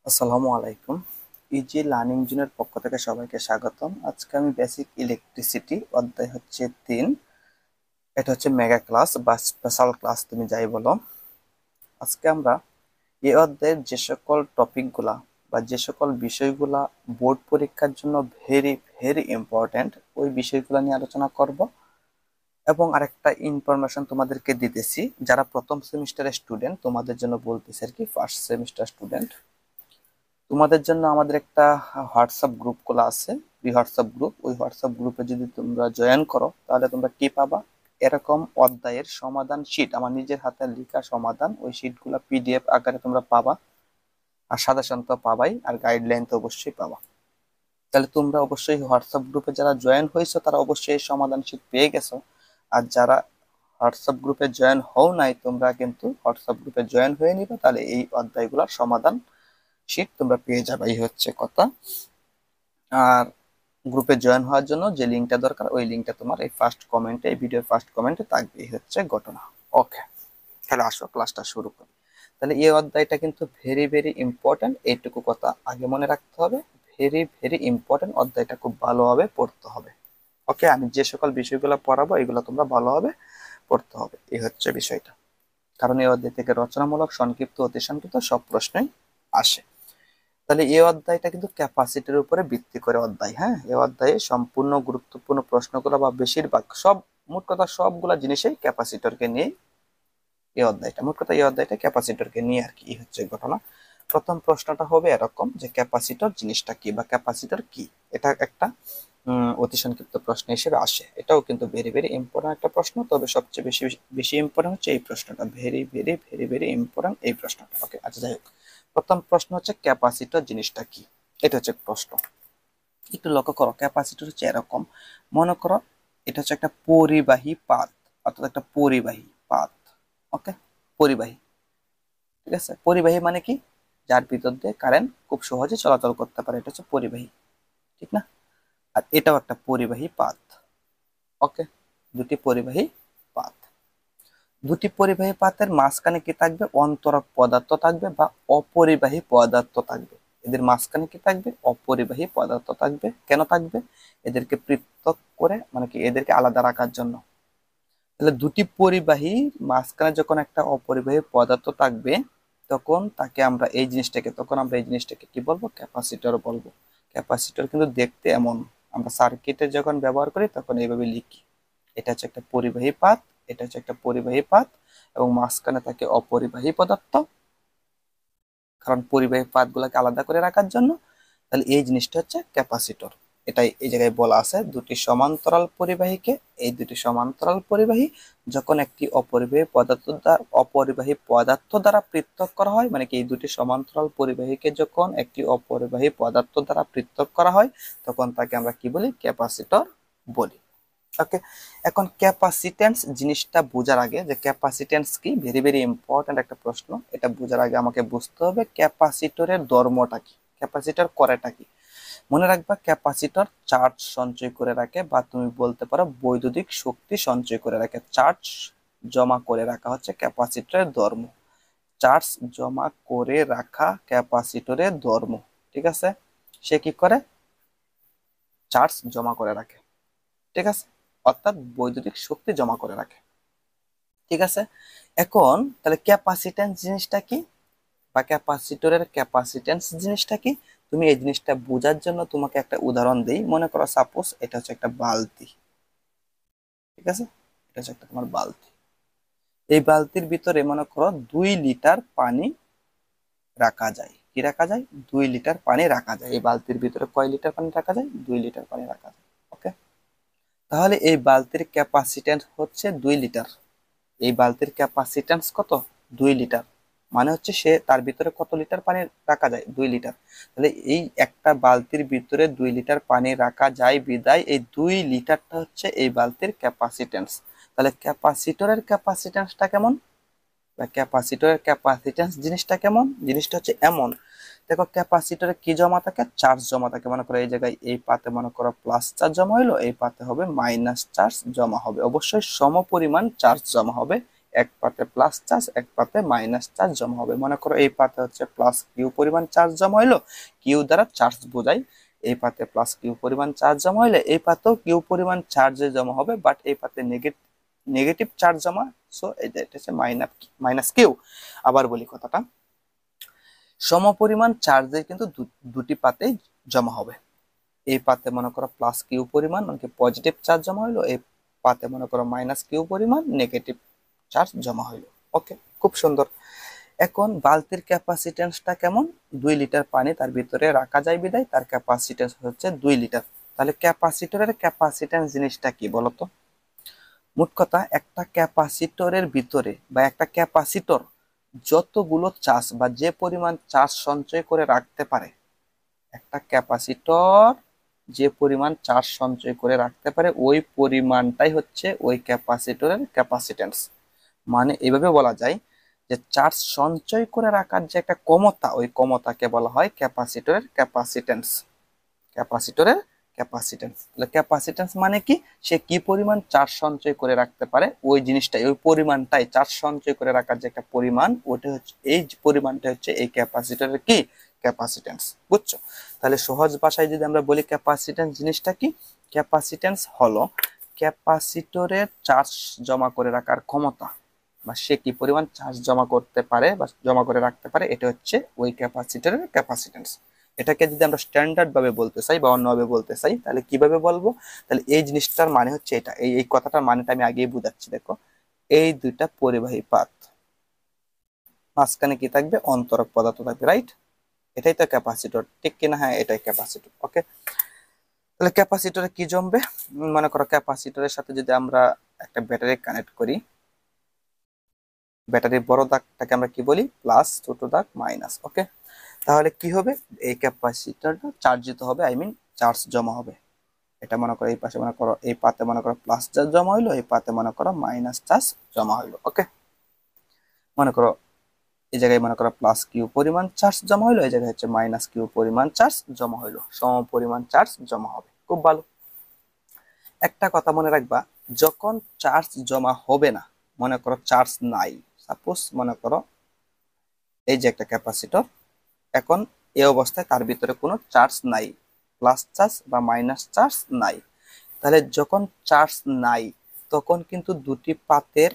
আসসালামু আলাইকুম। Easy learning জোনের পক্ষ থেকে সবাইকে স্বাগতম। আজকে আমি বেসিক ইলেকট্রিসিটি অধ্যায় হচ্ছে 3। এটা হচ্ছে মেগা ক্লাস বা স্পেশাল ক্লাস, তুমি যাই বলো। আজকে আমরা এই অধ্যায়ের যে সকল টপিকগুলা বা যে সকল বিষয়গুলা বোর্ড পরীক্ষার জন্য ভেরি ভেরি ইম্পর্ট্যান্ট, ওই বিষয়গুলো নিয়ে আলোচনা করব। এবং আরেকটা ইনফরমেশন তোমাদেরকে দিতেছি, যারা প্রথম সেমিস্টারের স্টুডেন্ট তোমাদের জন্য বলতেছি আর কি, ফার্স্ট সেমিস্টার স্টুডেন্ট তোমাদের জন্য আমাদের একটা হোয়াটসঅ্যাপ গ্রুপ খোলা আছে, ফ্রি হোয়াটসঅ্যাপ গ্রুপ। ওই হোয়াটসঅ্যাপ গ্রুপে যদি তোমরা জয়েন করো তাহলে তোমরা কি পাবা, এরকম অধ্যায়ের সমাধান শিট, আমার নিজের হাতে লেখা সমাধান, ওই শিটগুলো পিডিএফ আকারে তোমরা পাবা। আর সাজেশন তো পাবাই, আর গাইডলাইন তো অবশ্যই পাবা। তাহলে তোমরা অবশ্যই হোয়াটসঅ্যাপ গ্রুপে যারা জয়েন হয়েছো তারা অবশ্যই এই সমাধান শিট পেয়ে গেছো। আর যারা হোয়াটসঅ্যাপ গ্রুপে জয়েন হও নাই, তোমরা কিন্তু হোয়াটসঅ্যাপ গ্রুপে জয়েন হয়ে নিবে, তাহলে এই অধ্যায়গুলোর সমাধান শিট তোমরা পেয়ে যাবে, এই হচ্ছে কথা। আর গ্রুপে জয়েন হওয়ার জন্য যে লিঙ্কটা দরকার, ওই লিঙ্কটা তোমার এই ফার্স্ট কমেন্টে, এই ভিডিওর ফার্স্ট কমেন্টে থাকবে। এই হচ্ছে ঘটনা। ওকে, তাহলে আসো ক্লাসটা শুরু করি। তাহলে এই অধ্যায়টা কিন্তু ভেরি ভেরি ইম্পর্টেন্ট, এইটুকু কথা আগে মনে রাখতে হবে। ভেরি ভেরি ইম্পর্টেন্ট, অধ্যায়টা খুব ভালোভাবে পড়তে হবে। ওকে, আমি যে সকল বিষয়গুলো পড়াবো এগুলো তোমরা ভালোভাবে পড়তে হবে, এই হচ্ছে বিষয়টা। কারণ এই অধ্যায় থেকে রচনামূলক, সংক্ষিপ্ত, অতি সংক্ষিপ্ত সব প্রশ্নই আসে। তাহলে এই অধ্যায়টা কিন্তু ক্যাপাসিটির উপরে ভিত্তি করে অধ্যায়। হ্যাঁ, এই অধ্যায়ে সম্পূর্ণ গুরুত্বপূর্ণ প্রশ্নগুলো বা বেশিরভাগ সব, মোট কথা সবগুলা জিনিসই ক্যাপাসিটরকে নিয়ে এই অধ্যায়টা, মোট কথা এই অধ্যায়টা ক্যাপাসিটরকে নিয়ে আর কি। এই হচ্ছে ঘটনা। প্রথম প্রশ্নটা হবে এরকম যে ক্যাপাসিটর জিনিসটা কি বা ক্যাপাসিটর কি। এটা একটা অতি সংক্ষিপ্ত প্রশ্ন হিসেবে আসে। এটাও কিন্তু ভেরি ভেরি ইম্পর্টেন্ট একটা প্রশ্ন, তবে সবচেয়ে বেশি বেশি ইম্পর্টেন্ট হচ্ছে এই প্রশ্নটা, very very very very important এই প্রশ্নটা। ওকে, আচ্ছা যাই হোক, প্রথম প্রশ্ন হচ্ছে ক্যাপাসিটর জিনিসটা কি। এটা হচ্ছে প্রশ্ন। একটু লক্ষ্য করো, ক্যাপাসিটর হচ্ছে এরকম, মনে করো এটা হচ্ছে একটা পরিবাহী পাত, অর্থাৎ একটা পরিবাহী পাত। ওকে, পরিবাহী, ঠিক আছে। পরিবাহী মানে কি, যার ভিতর দিয়ে কারেন্ট খুব সহজে চলাচল করতে পারে, এটা হচ্ছে পরিবাহী, ঠিক না? আর এটাও একটা পরিবাহী পাত। ওকে, দুটি পরিবাহী পাত। দুটি পরিবাহী পাতের মাঝখানে কি থাকবে, অন্তরক পদার্থ থাকবে বা অপরিবাহী পদার্থ থাকবে। এদের মাঝখানে কি থাকবে, অপরিবাহী পদার্থ থাকবে। কেন থাকবে, এদেরকে পৃথক করে, মানে কি এদেরকে আলাদা রাখার জন্য। তাহলে দুটি পরিবাহী মাঝখানে যখন একটা অপরিবাহী পদার্থ থাকবে, তখন তাকে আমরা এই জিনিসটাকে, তখন আমরা এই জিনিসটাকে কি বলবো, ক্যাপাসিটর বলবো। ক্যাপাসিটর কিন্তু দেখতে এমন, আমরা সার্কিটে যখন ব্যবহার করি তখন এইভাবে লিখি। এটা হচ্ছে একটা পরিবাহী পাত, এটা হচ্ছে একটা পরিবাহী পাত, এবং মাঝখানে থাকে অপরিবাহী পদার্থ, কারণ পরিবাহী পাতগুলোকে আলাদা করে রাখার জন্য। তাহলে এই জিনিসটা হচ্ছে ক্যাপাসিটর। এটাই এই জায়গায় বলা আছে, দুটি সমান্তরাল পরিবাহীকে, এই দুটি সমান্তরাল পরিবাহী যখন একটি অপরিবাহী পদার্থ দ্বারা পৃথক করা হয়, মানে কি এই দুটি সমান্তরাল পরিবাহীকে যখন একটি অপরিবাহী পদার্থ দ্বারা পৃথক করা হয়, তখন তাকে আমরা কি বলি, ক্যাপাসিটর বলি। ওকে, এখন ক্যাপাসিটেন্স জিনিসটা বোঝার আগে, যে ক্যাপাসিটেন্স কি, ভেরি ভেরি ইম্পর্টেন্ট একটা প্রশ্ন, এটা বোঝার আগে আমাকে বুঝতে হবে ক্যাপাসিটরের ধর্মটা কি, ক্যাপাসিটর করেটা কি। মনে রাখবা, ক্যাপাসিটর চার্জ সঞ্চয় করে রাখে, বা তুমি বলতে পারো বৈদ্যুতিক শক্তি সঞ্চয় করে রাখে। চার্জ জমা করে রাখা হচ্ছে ক্যাপাসিটরের ধর্ম। চার্জ জমা করে রাখা ক্যাপাসিটরের ধর্ম, ঠিক আছে। সে কি করে, চার্জ জমা করে রাখে, ঠিক আছে, অর্থাৎ বৈদ্যুতিক শক্তি জমা করে রাখে, ঠিক আছে। এখন তাহলে ক্যাপাসিট্যান্স জিনিসটা কি, বা ক্যাপাসিটরের ক্যাপাসিট্যান্স জিনিসটা কি, তুমি এই জিনিসটা বোঝার জন্য তোমাকে একটা উদাহরণ দেই। মনে করো সাপোজ এটা হচ্ছে একটা বালতি, ঠিক আছে, এটা হচ্ছে একটা তোমার বালতি। এই বালতির ভিতরে মনে করো 2 লিটার পানি রাখা যায়। কি রাখা যায়, 2 লিটার পানি রাখা যায়। এই বালতির ভিতরে কয় লিটার পানি রাখা যায়, 2 লিটার পানি রাখা যায়। ওকে, তাহলে এই বালতির ক্যাপাসিট্যান্স হচ্ছে 2 লিটার। এই বালতির ক্যাপাসিট্যান্স কত, 2 লিটার। মানে হচ্ছে সে তার ভিতরে কত লিটার পানি রাখা যায়, 2 লিটার। তাহলে এই একটা বালতির ভিতরে 2 লিটার পানি রাখা যায় বিদায় এই 2 লিটারটা হচ্ছে এই বালতির ক্যাপাসিট্যান্স। তাহলে ক্যাপাসিটরের ক্যাপাসিট্যান্সটা কেমন, বা ক্যাপাসিটরের ক্যাপাসিট্যান্স জিনিসটা কেমন, জিনিসটা হচ্ছে এমন। দেখো, ক্যাপাসিটরে কি জমা থাকে, চার্জ জমা থাকে। মনে করো এই জায়গায় এই পাতে মনে করো প্লাস চার্জ জমা হইলো, এই পাতে হবে মাইনাস চার্জ জমা হবে, অবশ্যই সম পরিমাণ চার্জ জমা হবে, এক পাতে প্লাস চার্জ এক পাতে মাইনাস চার্জ জমা হবে। মনে করো এই পাতে হচ্ছে প্লাস কিউ পরিমাণ চার্জ জমা হইলো, কিউ দ্বারা চার্জ বোঝাই, এই পাতে প্লাস কিউ পরিমাণ চার্জ জমা হইলে এই পাতেও কিউ পরিমাণ চার্জে জমা হবে, বাট এই পাতে নেগেটিভ চার্জ জমা, সো এটা হচ্ছে মাইনাস কিউ। আবার বলি কথাটা, সমপরিমাণ চার্জের কিন্তু দুটি পাতেই জমা হবে। এই পাতে মনে করো প্লাস কিউ পরিমাণ মানে কি পজিটিভ চার্জ জমা হইলো, এই পাতে মনে করো মাইনাস কিউ পরিমাণ নেগেটিভ চার্জ জমা হইলো। ওকে, খুব সুন্দর। এখন বালতির ক্যাপাসিটেন্সটা কেমন? 2 লিটার পানি তার ভিতরে রাখা যায় বিদায় তার ক্যাপাসিটেন্স হচ্ছে 2 লিটার। তাহলে ক্যাপাসিটরের ক্যাপাসিটেন্স জিনিসটা কি বলতো? মোট কথা, একটা ক্যাপাসিটরের ভিতরে বা একটা ক্যাপাসিটর যতগুলো চার্জ বা যে পরিমাণ চার্জ সঞ্চয় করে রাখতে পারে, একটা ক্যাপাসিটর যে পরিমাণ চার্জ সঞ্চয় করে রাখতে পারে ওই পরিমাণটাই হচ্ছে ওই ক্যাপাসিটরের ক্যাপাসিটেন্স। মানে এভাবে বলা যায় যে চার্জ সঞ্চয় করে রাখার যে একটা ক্ষমতা, ওই ক্ষমতাকে বলা হয় ক্যাপাসিটরের ক্যাপাসিটেন্স। ক্যাপাসিটরের ক্যাপাসিটেন্স, তাহলে ক্যাপাসিটেন্স মানে কি? সে কি পরিমাণ চার্জ সঞ্চয় করে রাখতে পারে ওই জিনিসটাই, ওই পরিমাণটাই, চার্জ সঞ্চয় করে রাখার যে একটা পরিমাণ, ওটা হচ্ছে এই পরিমাণটা হচ্ছে এই ক্যাপাসিটরের কি ক্যাপাসিটেন্স। বুঝছো? তাহলে সহজ ভাষায় যদি আমরা বলি ক্যাপাসিটেন্স জিনিসটা কি, ক্যাপাসিটেন্স হলো ক্যাপাসিটরের চার্জ জমা করে রাখার ক্ষমতা, বা সে কি পরিমাণ চার্জ জমা করতে পারে বা জমা করে রাখতে পারে, এটা হচ্ছে ওই ক্যাপাসিটরের ক্যাপাসিটেন্স। এটাকে যদি আমরা স্ট্যান্ডার্ড ভাবে বলতে চাই বা অন্যভাবে বলতে চাই তাহলে কিভাবে বলবো? তাহলে এই জিনিসটার মানে হচ্ছে এটা, এই কথাটার মানেটা আমি আগেই বুঝাচ্ছি। দেখো, এই দুইটা পরিবাহী পাত, মাঝখানে কি থাকবে? অন্তরক পদার্থ থাকবে, রাইট? এটাই তো ক্যাপাসিটর, ঠিক কিনা? হ্যাঁ, এটাই ক্যাপাসিটর। ওকে, তাহলে ক্যাপাসিটরে কি জমবে? মনে করো ক্যাপাসিটরের সাথে যদি আমরা একটা ব্যাটারি কানেক্ট করি, ব্যাটারির বড় দাগটাকে আমরা কি বলি? প্লাস, ছোট দাগ মাইনাস। ওকে, তাহলে কি হবে? এই ক্যাপাসিটরটা চার্জিত হবে, আই মিন চার্জ জমা হবে। এটা মনে করো এই পাশে মনে করো এই পাতে মনে করো প্লাস চার্জ জমা হইলো, এই পাতে মনে করো মাইনাস চার্জ জমা হইলো। ওকে, মনে করো এই জায়গায় মনে করো প্লাস কিউ পরিমাণ চার্জ জমা হইলো, এই জায়গায় হচ্ছে মাইনাস কিউ পরিমাণ চার্জ জমা হইলো, সম পরিমাণ চার্জ জমা হবে। খুব ভালো। একটা কথা মনে রাখবা, যখন চার্জ জমা হবে না, মনে করো চার্জ নাই, সাপোজ মনে করো এই যে একটা ক্যাপাসিটর, এখন এই অবস্থায় তার ভিতরে কোনো চার্জ নাই, প্লাস চার্জ বা মাইনাস চার্জ নাই। তাহলে যখন চার্জ নাই তখন কিন্তু দুটি পাতের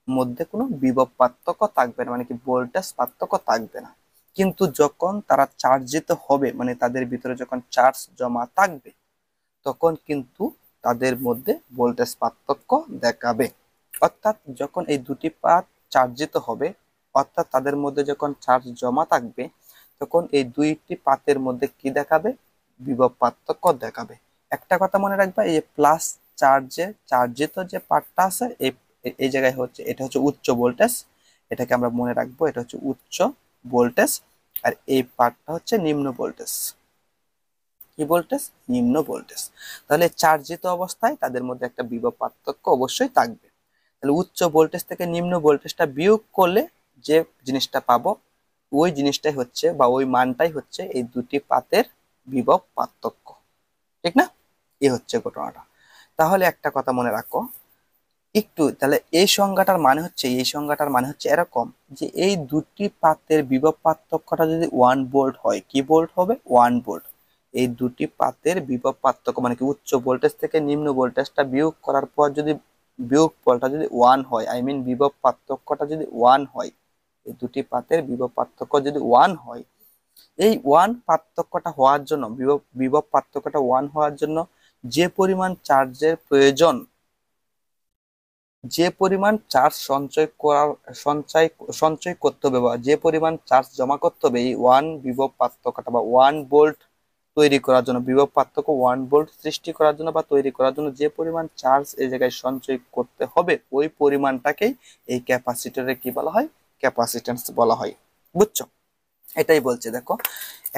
মধ্যে কোনো বিভব পার্থক্য থাকবে না, মানে কি ভোল্টেজ পার্থক্য থাকবে না। কিন্তু যখন তারা চার্জিত হবে, মানে তাদের ভিতরে যখন চার্জ জমা থাকবে, তখন কিন্তু তাদের মধ্যে ভোল্টেজ পার্থক্য দেখাবে। অর্থাৎ যখন এই দুটি পাত চার্জিত হবে, অর্থাৎ তাদের মধ্যে যখন চার্জ জমা থাকবে, তখন এই দুইটি পাতের মধ্যে কি দেখাবে? বিভব পার্থক্য দেখাবে। একটা কথা মনে রাখবা, এই প্লাস চার্জে চার্জিত যে পার্টটা আছে, এই জায়গায় হচ্ছে এটা হচ্ছে উচ্চ ভোল্টেজ, এটাকে আমরা মনে রাখবো, এটা হচ্ছে উচ্চ ভোল্টেজ। আর এই পার্টটা হচ্ছে নিম্ন ভোল্টেজ। কি ভোল্টেজ? নিম্ন ভোল্টেজ। তাহলে চার্জিত অবস্থায় তাদের মধ্যে একটা বিভব পার্থক্য অবশ্যই থাকবে। তাহলে উচ্চ ভোল্টেজ থেকে নিম্ন ভোল্টেজটা বিয়োগ করলে যে জিনিসটা পাবো, ওই জিনিসটাই হচ্ছে বা ওই মানটাই হচ্ছে এই দুটি পাতের বিভব পার্থক্য। ঠিক না? এই হচ্ছে ঘটনাটা। তাহলে একটা কথা মনে রাখো একটু, তাহলে এই সংজ্ঞাটার মানে হচ্ছে এরকম যে এই দুটি পাতের বিভব পার্থক্যটা যদি 1 ভোল্ট হয়, কি ভোল্ট হবে? 1 ভোল্ট। এই দুটি পাতের বিভব পার্থক্য মানে কি উচ্চ ভোল্টেজ থেকে নিম্ন ভোল্টেজটা বিয়োগ করার পর যদি বিয়োগফলটা যদি 1 হয়, আই মিন বিভব পার্থক্যটা যদি 1 হয়, এই দুটি পাতের বিভব পার্থক্য যদি 1 হয়, এই 1 পার্থক্যটা হওয়ার জন্য, বিভব পার্থক্যটা 1 হওয়ার জন্য যে পরিমাণ চার্জের প্রয়োজন, যে পরিমাণ চার্জ সঞ্চয় করতে হবে বা যে পরিমাণ চার্জ জমা করতে হবে এই 1 বিভব পার্থক্যটা বা 1 ভোল্ট তৈরি করার জন্য, বিভব পার্থক্য 1 ভোল্ট সৃষ্টি করার জন্য বা তৈরি করার জন্য যে পরিমাণ চার্জ এই জায়গায় সঞ্চয় করতে হবে, ওই পরিমাণটাকেই এই ক্যাপাসিটরে কি বলা হয়? ক্যাপাসিটেন্স বলা হয়। বুঝছো? এটাই বলছে। দেখো,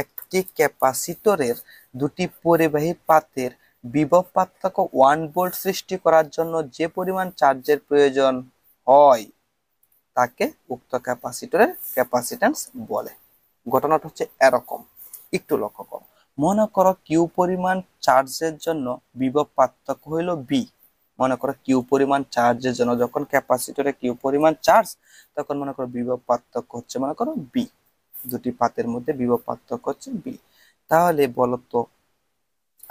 একটি ক্যাপাসিটরের দুটি পরিবাহী পাতের বিভব পার্থক্য 1 ভোল্ট সৃষ্টি করার জন্য যে পরিমাণ চার্জের প্রয়োজন হয় তাকে উক্ত ক্যাপাসিটরের ক্যাপাসিট্যান্স বলে। ঘটনাটা হচ্ছে এরকম, একটু লক্ষ্য করো। মনে করো কিউ পরিমাণ চার্জের জন্য বিভব পার্থক্য হইল বি, মনে করো কিউ পরিমাণ চার্জের জন্য, যখন ক্যাপাসিটরে কিউ পরিমাণ চার্জ, তখন মনে করো বিভব পার্থক্য হচ্ছে মনে করো বি, দুটি পাতের মধ্যে বিভব পার্থক্য হচ্ছে বি। তাহলে বলো তো,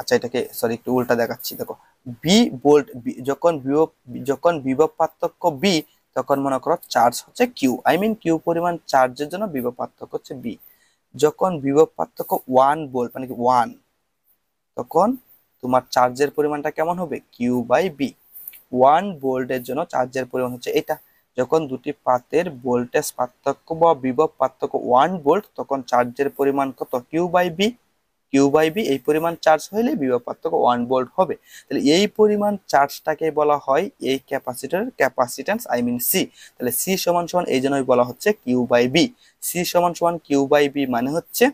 আচ্ছা এটাকে সরি একটু উল্টা দেখাচ্ছি, দেখো বি ভোল্ট, যখন বিভব পার্থক্য বি, তখন মনে করো চার্জ হচ্ছে কিউ, আই মিন কিউ পরিমাণ চার্জের জন্য বিভব পার্থক্য হচ্ছে বি। যখন বিভব পার্থক্য 1 ভোল্ট মানে কি 1, তখন তোমার চার্জের পরিমাণটা কেমন হবে, কিউ বাই বি। 1 ভোল্টের জন্য চার্জের পরিমাণ হচ্ছে এটা। যখন দুটি পাতের ভোল্টেজ পার্থক্য বা বিভব পার্থক্য 1 ভোল্ট, তখন চার্জের পরিমাণ কত, Q by V. Q by V, এই পরিমাণ চার্জ হইলে বিভব পার্থক্য 1 ভোল্ট হবে। তাহলে এই পরিমাণ চার্জটাকে বলা হয় এই ক্যাপাসিটরের ক্যাপাসিট্যান্স, আই মিন সি। তাহলে সি সমান সমান এই জন্যই বলা হচ্ছে কিউ বাই বি। সি সমান সমান কিউ বাই বি মানে হচ্ছে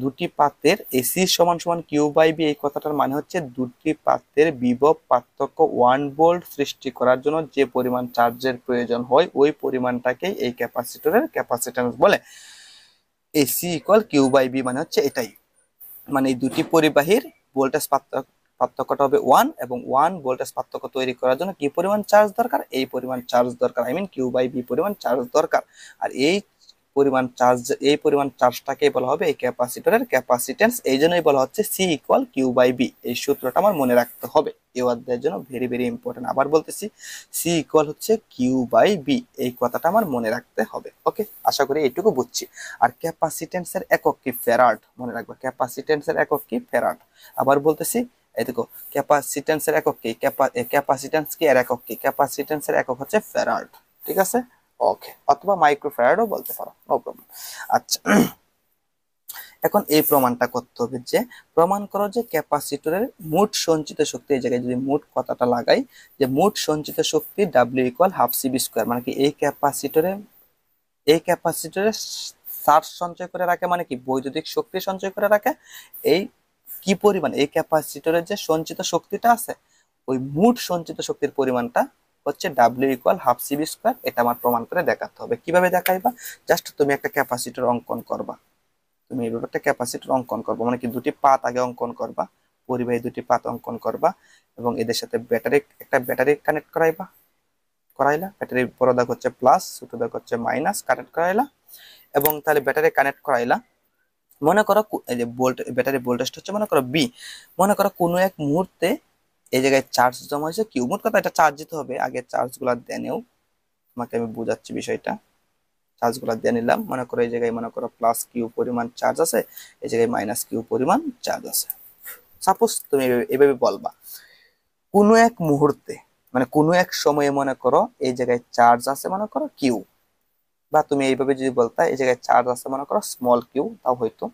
দুটি পাতের, এসি সমান সমান কিউ বাই বি, এই কথাটার মানে হচ্ছে দুটি পাতের বিভব পার্থক্য 1 ভোল্ট সৃষ্টি করার জন্য যে পরিমাণ চার্জের প্রয়োজন হয়, ওই পরিমাণটাকেই এই ক্যাপাসিটরের ক্যাপাসিট্যান্স বলে। AC equal Q by V মানে হচ্ছে এটাই, মানে এই দুটি পরিবাহীর ভোল্টেজ পার্থক্যটা হবে 1, এবং 1 ভোল্টেজ পার্থক্য তৈরি করার জন্য কি পরিমাণ চার্জ দরকার, এই পরিমাণ চার্জ দরকার, I mean Q by V পরিমাণ চার্জ দরকার। আর এই পরিমাণ চার্জটাকে বলা হবে এই ক্যাপাসিটরের ক্যাপাসিট্যান্স, এই জন্যই বলা হচ্ছে C equal Q by V. এই সূত্রটা আমার মনে রাখতে হবে এই অধ্যায়ের জন্য, ভেরি ভেরি ইম্পর্টেন্ট। আবার বলতেছি, সি ইকুয়াল হচ্ছে কিউ বাই বি, এই কথাটা আমার মনে রাখতে হবে। ওকে, আশা করি এইটুকু বুঝছি। আর ক্যাপাসিট্যান্সের একক কি, ফ্যারাড, মনে রাখবো ক্যাপাসিট্যান্সের একক কি, ফ্যারাড। আবার বলতেছি, এই দেখো ক্যাপাসিট্যান্সের একক কি, ক্যাপাসিট্যান্স কি এর একক কি, ক্যাপাসিট্যান্সের একক হচ্ছে ফ্যারাড, ঠিক আছে। ওকে, অথবা মাইক্রোফ্যারাডও বলতে পারো, নো প্রবলেম। আচ্ছা, এখন এই প্রমাণটা করতে হবে যে, প্রমাণ করো যে ক্যাপাসিটরের মোট সঞ্চিত শক্তি, এই জায়গায় যদি মোট কথাটা লাগাই, যে মোট সঞ্চিত শক্তি W equal half CV square, মানে কি এই ক্যাপাসিটরে চার্জ সঞ্চয় করে রাখে, মানে কি বৈদ্যুতিক শক্তি সঞ্চয় করে রাখে। এই কি পরিমাণ, এই ক্যাপাসিটরের যে সঞ্চিত শক্তিটা আছে, ওই মোট সঞ্চিত শক্তির পরিমাণটা হচ্ছে W equal half CV square. এটা আমার প্রমাণ করে দেখাতে হবে। কিভাবে দেখাইবা, জাস্ট তুমি একটা ক্যাপাসিটর অঙ্কন করবা, তুমি এই ব্যাপারটা ক্যাপাসিটর অঙ্কন করবা, মানে কি দুটি পাত আগে অঙ্কন করবা, পরিবাহী দুটি পাত অঙ্কন করবা, এবং এদের সাথে একটা ব্যাটারি কানেক্ট করাইলা, ব্যাটারির বড় দাগ হচ্ছে প্লাস, ছোট দাগ হচ্ছে মাইনাস, কানেক্ট করাইলা, এবং তাহলে ব্যাটারি কানেক্ট করাইলা। মনে করো এই যে ব্যাটারি ভোল্টেজটা হচ্ছে মনে করো বি। মনে করো কোনো এক মুহূর্তে এই জায়গায় চার্জ জমা হয়েছে কিউ। মোট কথা এটা চার্জ দিতে হবে, আগে চার্জ গুলা দিয়ে নেও, তোমাকে আমি বোঝাচ্ছি বিষয়টা। চার্জ গুলা দিয়ে নিলাম, মনে করো এই জায়গায় মনে করো প্লাস কিউ পরিমাণ চার্জ আছে, এই জায়গায় মাইনাস কিউ পরিমাণ চার্জ আছে। সাপোজ তুমি এভাবে বলবা, কোনো এক মুহূর্তে মানে কোনো এক সময়ে মনে করো এই জায়গায় চার্জ আছে মনে করো কিউ, বা তুমি এইভাবে যদি বলতা এই জায়গায় চার্জ আছে মনে করো স্মল কিউ, তাও হয়তো।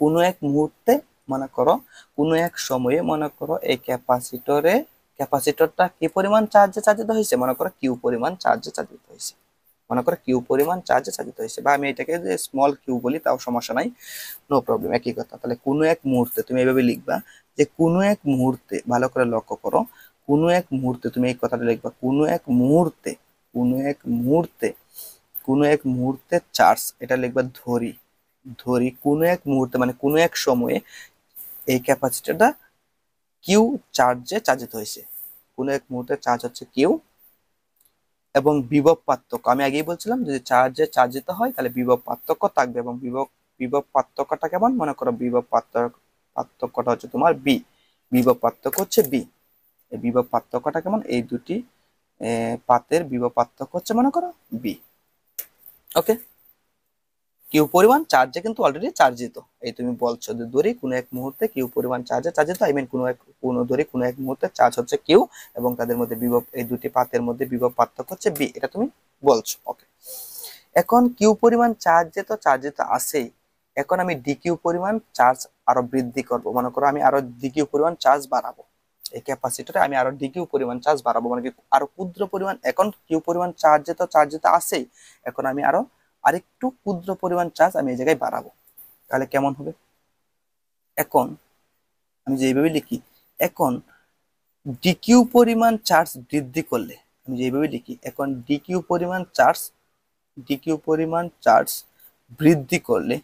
কোনো এক মুহূর্তে মনে করো, কোনো এক সময়ে মনে করো এই ক্যাপাসিটরটা কি পরিমাণ চার্জে চার্জিত হয়েছে, মনে করো কিউ পরিমাণ চার্জে চার্জিত হয়েছে, মনে করো কিউ পরিমাণ চার্জে চার্জিত হয়েছে, বা আমি এটাকে যে স্মল কিউ বলি তাও সমস্যা নাই, নো প্রবলেম, একই কথা। তাহলে কোনো এক মুহূর্তে তুমি এভাবে লিখবা যে কোনো এক মুহূর্তে, ভালো করে লক্ষ্য করো, কোনো এক মুহূর্তে তুমি এই কথাটা লিখবা, কোনো এক মুহূর্তে, কোনো এক মুহূর্তে, কোনো এক মুহূর্তে চার্জ, এটা লিখবা ধরি, কোনো এক মুহূর্তে মানে কোনো এক সময়ে এই ক্যাপাসিটরটা কিউ চার্জে চার্জিত হয়েছে, কোনো এক মুহূর্তে চার্জ হচ্ছে কিউ, এবং বিভব পার্থক্য আমি আগেই বলছিলাম যদি চার্জে চার্জিত হয় তাহলে বিভব পার্থক্য থাকবে, এবং বিভব পার্থক্যটা কেমন, মনে করো পার্থক্যটা হচ্ছে তোমার বি, বিভব পার্থক্য হচ্ছে বি। এই বিভব পার্থক্যটা কেমন, এই দুটি পাতের বিভব পার্থক্য হচ্ছে মনে করো বি। ওকে, কিউ পরিমাণ চার্জে কিন্তু অলরেডি চার্জিত, এই তুমি বলছো যে ধরি কোনো এক মুহূর্তে কিউ পরিমাণ চার্জে চার্জিত, আই মিন কোনো এক মুহূর্তে চার্জ হচ্ছে কিউ, এবং তাদের মধ্যে বিভব, এই দুটি পাতের মধ্যে বিভব পার্থক্য হচ্ছে বি, এটা তুমি বলছো। ওকে, এখন কিউ পরিমাণ চার্জে তো চার্জিত আছেই, এখন আমি ডিকিউ পরিমাণ চার্জ আরো বৃদ্ধি করব, মনে করো আমি আরো ডিকিউ পরিমাণ চার্জ বাড়াবো, এই ক্যাপাসিটরে আমি আরো ডিকিউ পরিমাণ চার্জ বাড়াবো, মানে কি আরো ক্ষুদ্র পরিমাণ, এখন কিউ পরিমাণ চার্জে তো আছেই, এখন আমি আরো আরেকটু ক্ষুদ্র পরিমাণ চার্জ আমি এই জায়গায় বাড়াবো, তাহলে কেমন হবে। এখন আমি যে এইভাবে লিখি, এখন ডিকিউ পরিমাণ চার্জ বৃদ্ধি করলে, আমি যে এইভাবে লিখি, এখন ডিকিউ পরিমাণ চার্জ বৃদ্ধি করলে,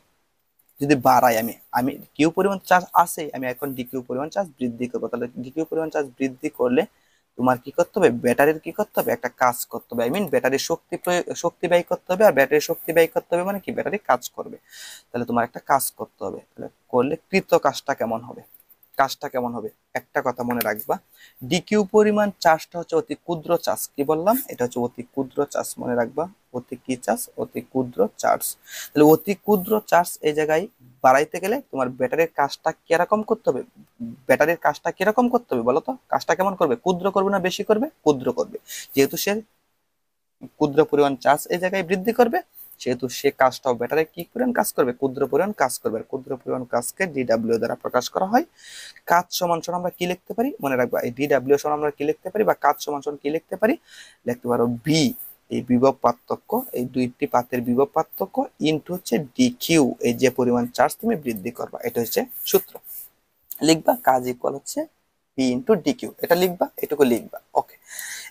যদি বাড়াই আমি আমি কিউ পরিমাণ চার্জ আছে, আমি এখন ডিকিউ পরিমাণ চার্জ বৃদ্ধি করবো, তাহলে ডিকিউ পরিমাণ চার্জ বৃদ্ধি করলে তোমার কি করতে হবে, ব্যাটারির কি করতে হবে, একটা কাজ করতে হবে, ব্যাটারির শক্তি ব্যয় করতে হবে। আর ব্যাটারির শক্তি ব্যয় করতে হবে মানে কি, ব্যাটারি কাজ করবে। তাহলে তোমার একটা কাজ করতে হবে, তাহলে করলে কৃত কাজটা কেমন হবে, কাজটা কেমন হবে, একটা কথা মনে রাখবা, ডিকিউ পরিমাণ চার্জটা হচ্ছে অতি ক্ষুদ্র চার্জ। কি বললাম, এটা হচ্ছে অতি ক্ষুদ্র চার্জ, মনে রাখবা। অতি কি চার্জ, অতি ক্ষুদ্র চার্জ। তাহলে অতি ক্ষুদ্র চার্জ এই জায়গায় বাড়াইতে গেলে তোমার ব্যাটারির কাজটা কিরকম করতে হবে, ব্যাটারির কাজটা কিরকম করতে হবে বলো তো, কাজটা কেমন করবে, ক্ষুদ্র করবে না বেশি করবে, ক্ষুদ্র করবে। যেহেতু সে ক্ষুদ্র পরিমাণ চার্জ এই জায়গায় বৃদ্ধি করবে, সেহেতু সে কাজটাও ব্যাটারি কি পরিমাণ কাজ করবে, ক্ষুদ্র পরিমাণ কাজ করবে। আর ক্ষুদ্র পরিমাণ কাজকে ডিডাব্লিউ দ্বারা প্রকাশ করা হয়। কাজ সমান সমান আমরা কি লিখতে পারি, মনে রাখবা, এই ডিডাব্লিউ সমান আমরা কি লিখতে পারি, বা কাজ সমান সমান কি লিখতে পারি, লিখতে পারো বি, এই বিভব পার্থক্য, এই দুইটি পাতের বিভব পার্থক্য ইনটু হচ্ছে ডিকিউ, এই যে পরিমাণ চার্জ তুমি বৃদ্ধি করবা, এটা হচ্ছে সূত্র। লিখবা কাজ ইকুয়াল হচ্ছে বি ইন্টু ডিকিউ, এটা লিখবা, এটুকু লিখবা। ওকে,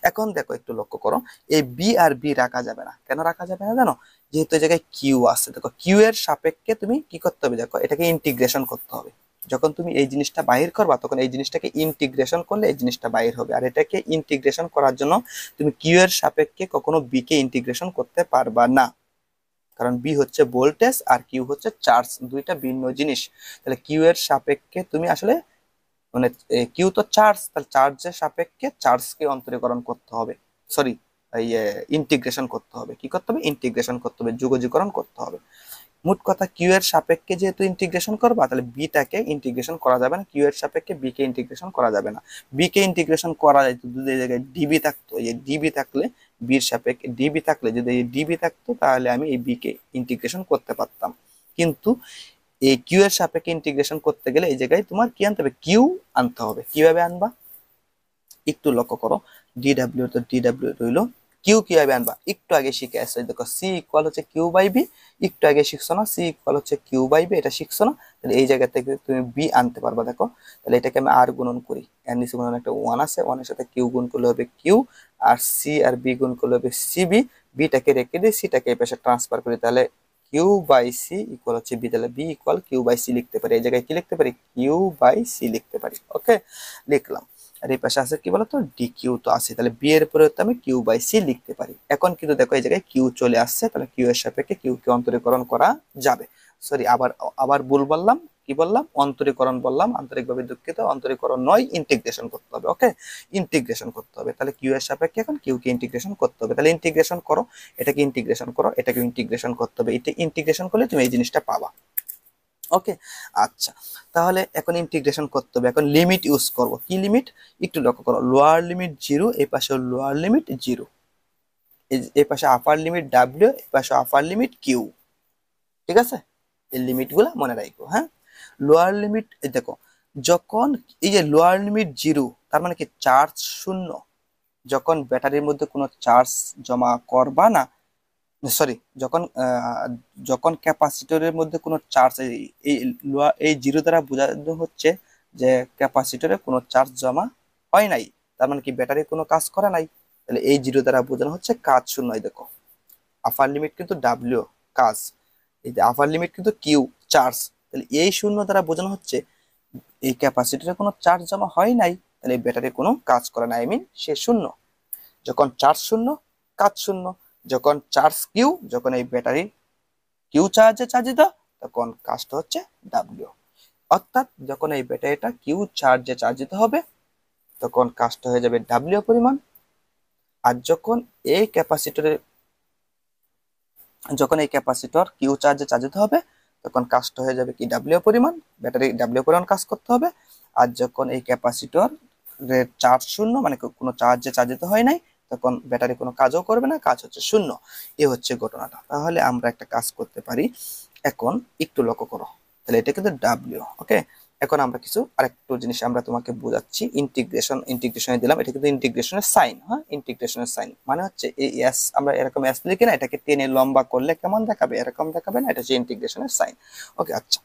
এখন দেখো একটু লক্ষ্য করো, এই বি আর বি রাখা যাবে না। কেন রাখা যাবে না জানো, যেহেতু এই জায়গায় কিউ আছে। দেখো কিউ এর সাপেক্ষে তুমি কি করতে হবে, দেখো এটাকে ইন্টিগ্রেশন করতে হবে। যখন তুমি এই জিনিসটা বাহির করবা, তখন এই জিনিসটাকে ইন্টিগ্রেশন করলে এই জিনিসটা বাহির হবে। আর এটাকে ইন্টিগ্রেশন করার জন্য তুমি কিউ এর সাপেক্ষে কখনো বি কে ইন্টিগ্রেশন করতে পারবা না, কারণ বি হচ্ছে ভোল্টেজ আর কিউ হচ্ছে চার্জ, দুইটা ভিন্ন জিনিস। তাহলে কিউ এর সাপেক্ষে তুমি আসলে মানে কিউ তো চার্জ, তাহলে চার্জের সাপেক্ষে চার্জকে অন্তরীকরণ করতে হবে, সরি এই ইন্টিগ্রেশন করতে হবে। কি করতে হবে, ইন্টিগ্রেশন করতে হবে, যোগজীকরণ করতে হবে। মোট কথা কিউ এর সাপেক্ষে যেহেতু ইন্টিগ্রেশন করবা, তাহলে বিটাকে ইন্টিগ্রেশন করা যাবে না, কিউ এর সাপেক্ষে বি কে ইন্টিগ্রেশন করা যাবে না। বি কে ইন্টিগ্রেশন করা যায় যদি এই জায়গায় ডিবি থাকতো, এই ডিবি থাকলে বির সাপেক্ষে ডিবি থাকলে, যদি এই ডিবি থাকতো তাহলে আমি এই বি কে ইন্টিগ্রেশন করতে পারতাম। কিন্তু এই কিউ এর সাপেক্ষে ইন্টিগ্রেশন করতে গেলে এই জায়গায় তোমার কি আনতে হবে, কিউ আনতে হবে। কিভাবে আনবা, একটু লক্ষ্য করো, ডিডাব্লিউ তো ডিডাব্লিউ রইলো, কিউ কিভাবে আনবা একটু আগে শিখে আসছো। দেখো সি ইকুয়াল হচ্ছে কিউ বাই বি, একটু আগে শিখছো না, সি ইকুয়াল হচ্ছে কিউ বাই বি, এটা শিখছো না। তাহলে এই জায়গা থেকে তুমি বি আনতে পারবা। দেখো তাহলে এটাকে আমি আর গুণন করি, এর নিচে গুণন একটা ওয়ান আছে, ওয়ানের সাথে কিউ গুণ করলে হবে কিউ, আর সি আর বি গুণ করলে হবে সিবি। বিটাকে রেখে দিই, সিটাকে এই পাশে ট্রান্সফার করি, তাহলে কিউ বাই সি ইকুয়াল হচ্ছে বি। তাহলে V equal Q by C লিখতে পারি, এই জায়গায় কি লিখতে পারি, কিউ বাই সি লিখতে পারি। ওকে, লিখলাম। আর এই পাশে আছে কি বলতো, ডি কিউ তো আছে, তাহলে বি এর পরিবর্তে আমি কিউ বাই সি লিখতে পারি। এখন কিন্তু দেখো এই জায়গায় কিউ চলে আসছে, তাহলে কিউ এর সাপেক্ষে কিউ কে অন্তরীকরণ করা যাবে। সরি, আবার আবার ভুল বললাম, কি বললাম, অন্তরীকরণ বললাম, আন্তরিকভাবে দুঃখিত, অন্তরীকরণ নয়, ইন্টিগ্রেশন করতে হবে। ওকে, ইন্টিগ্রেশন করতে হবে, তাহলে কিউ এর সাপেক্ষে এখন কিউ কে ইন্টিগ্রেশন করতে হবে। তাহলে ইন্টিগ্রেশন করো, এটাকে ইন্টিগ্রেশন করো, এটাকে ইন্টিগ্রেশন করতে হবে, এটা ইন্টিগ্রেশন করলে তুমি এই জিনিসটা পাবা। ওকে, আচ্ছা, তাহলে এখন ইন্টিগ্রেশন করতে হবে, এখন লিমিট ইউজ করব। কি লিমিট, একটু লক্ষ্য করো, লোয়ার লিমিট জিরো, এই পাশে লোয়ার লিমিট জিরো, এই পাশে আপার লিমিট ডাব্লিউ, এই পাশে আপার লিমিট কিউ। ঠিক আছে, এই লিমিট গুলা মনে রাখবো। হ্যাঁ, লোয়ার লিমিট দেখো, যখন এই যে লোয়ার লিমিট জিরো, তার মানে কি চার্জ শূন্য। যখন ব্যাটারির মধ্যে কোনো চার্জ জমা করবা না, সরি, যখন যখন ক্যাপাসিটরের মধ্যে কোনো চার্জ, এই এই জিরো দ্বারা বোঝানো হচ্ছে যে ক্যাপাসিটরে কোনো চার্জ জমা হয় নাই, তার মানে কি ব্যাটারি কোনো কাজ করে নাই। তাহলে এই জিরো দ্বারা বোঝানো হচ্ছে কাজ শূন্য। দেখো আপার লিমিট কিন্তু ডাব্লিউ কাজ, এই যে আপার লিমিট কিন্তু কিউ চার্জ, তাহলে এই শূন্য দ্বারা বোঝানো হচ্ছে এই ক্যাপাসিটরে কোনো চার্জ জমা হয় নাই, তাহলে এই ব্যাটারি কোনো কাজ করে না, সে শূন্য। যখন চার্জ শূন্য, কাজ শূন্য। যখন চার্জ কিউ, যখন এই ব্যাটারি কিউ চার্জে চার্জিত, তখন কাজটা হচ্ছে ডাব্লিউ। অর্থাৎ যখন এই ব্যাটারিটা কিউ চার্জে চার্জিত হবে, তখন কাজটা হয়ে যাবে ডাব্লিউ পরিমাণ। আর যখন এই ক্যাপাসিটর কিউ চার্জে চার্জিত হবে, তখন কাজটা হয়ে যাবে কি ডাব্লিউ পরিমাণ, ব্যাটারি ডাব্লিউ পরিমাণ কাজ করতে হবে। আর যখন এই ক্যাপাসিটর চার্জ শূন্য, মানে কোনো চার্জে চার্জিত হয় নাই, তখন ব্যাটারি কোনো কাজও করবে না, কাজ হচ্ছে শূন্য। এ হচ্ছে ঘটনাটা। তাহলে আমরা একটা কাজ করতে পারি, এখন একটু লক্ষ্য করো, তাহলে এটা কিন্তু ডাব্লিউ। ওকে, এখন আমরা কিছু আরেকটু জিনিস আমরা তোমাকে বোঝাচ্ছি। ইন্টিগ্রেশনে দিলাম, এটা কিন্তু ইন্টিগ্রেশনের সাইন। হ্যাঁ, ইন্টিগ্রেশনের সাইন মানে হচ্ছে এই এস, আমরা এরকম এস লিখি না, এটাকে টেনে লম্বা করলে কেমন দেখাবে, এরকম দেখাবে না, এটা হচ্ছে ইন্টিগ্রেশনের সাইন। ওকে, আচ্ছা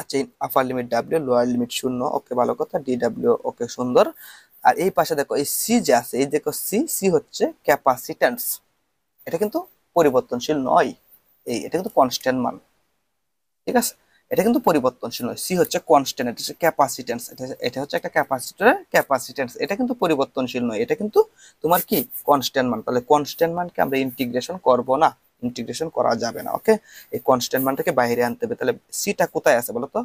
আচ্ছা, আপার লিমিট ডাব্লিউ, লোয়ার লিমিট শূন্য। ওকে, ভালো কথা, ডি ডাব্লিউ। ওকে, সুন্দর। আর এই পাশে দেখো এই সি যে আছে, এই দেখো সি, সি হচ্ছে ক্যাপাসিট্যান্স, এটা কিন্তু পরিবর্তনশীল নয়, এটা কিন্তু কনস্ট্যান্ট মান। ঠিক আছে, এটা কিন্তু পরিবর্তনশীল নয়। সি হচ্ছে কনস্ট্যান্ট, এটা হচ্ছে ক্যাপাসিট্যান্স, এটা হচ্ছে একটা ক্যাপাসিটরের ক্যাপাসিট্যান্স, এটা কিন্তু পরিবর্তনশীল নয়, এটা কিন্তু তোমার কি কনস্ট্যান্ট মান। তাহলে কনস্ট্যান্ট মানকে আমরা ইন্টিগ্রেশন করব না, ইন্টিগ্রেশন করা যাবে না। ওকে, এই কনস্ট্যান্ট মানটাকে বাইরে আনতে হবে। তাহলে সিটা কোথায় আছে বলো তো?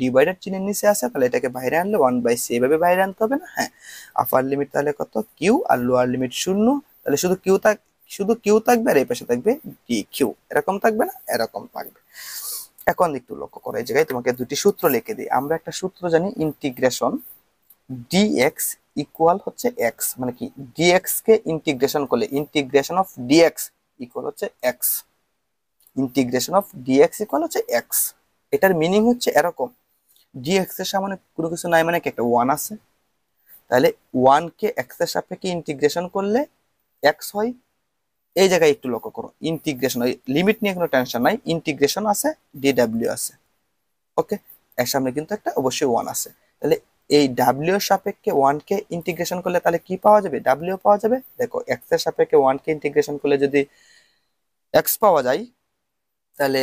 ডিভাইডেড চিহ্নের নিচে আছে, তাহলে এটাকে বাইরে আনলে 1/c এভাবে বাইরে আনতে হবে না? হ্যাঁ। আপার লিমিট তাহলে কত? কিউ, আর লোয়ার লিমিট 0। তাহলে শুধু কিউ থাকবে, আর এই পাশে থাকবে ডি কিউ। এরকম থাকবে না? এরকম থাকবে। এখন একটু লক্ষ্য করো, এই জায়গায় তোমাকে দুটি সূত্র লিখে দিই। আমরা একটা সূত্র জানি, ইন্টিগ্রেশন ডিএক্স ইকুয়াল হচ্ছে এক্স, মানে কি ডিএক্স কে ইন্টিগ্রেশন করলে ইন্টিগ্রেশন অফ ডিএক্স ইকুয়াল হচ্ছে X. Integration of dx equal হচ্ছে এক্স। এটার মিনিং হচ্ছে এরকম, ডিএক্স এর সামনে কোনো কিছু নাই, মানে কি একটা ওয়ান আছে, তাহলে ওয়ান কে এক্স এর সাপেক্ষে ইন্টিগ্রেশন করলে এক্স হয়। এই জায়গায় একটু লক্ষ্য করো, ইন্টিগ্রেশন, ওই লিমিট নিয়ে কোনো টেনশন নাই, ইন্টিগ্রেশন আছে, ডিডাব্লিউ আছে। ওকে, এর সামনে কিন্তু একটা অবশ্যই ওয়ান আছে। তাহলে এই ডাব্লিউ এর সাপেক্ষে ওয়ান কে ইন্টিগ্রেশন করলে তাহলে কি পাওয়া যাবে? ডাব্লিউ পাওয়া যাবে। দেখো, এক্স এর সাপেক্ষে ওয়ান কে ইন্টিগ্রেশন করলে যদি এক্স পাওয়া যায়, তাহলে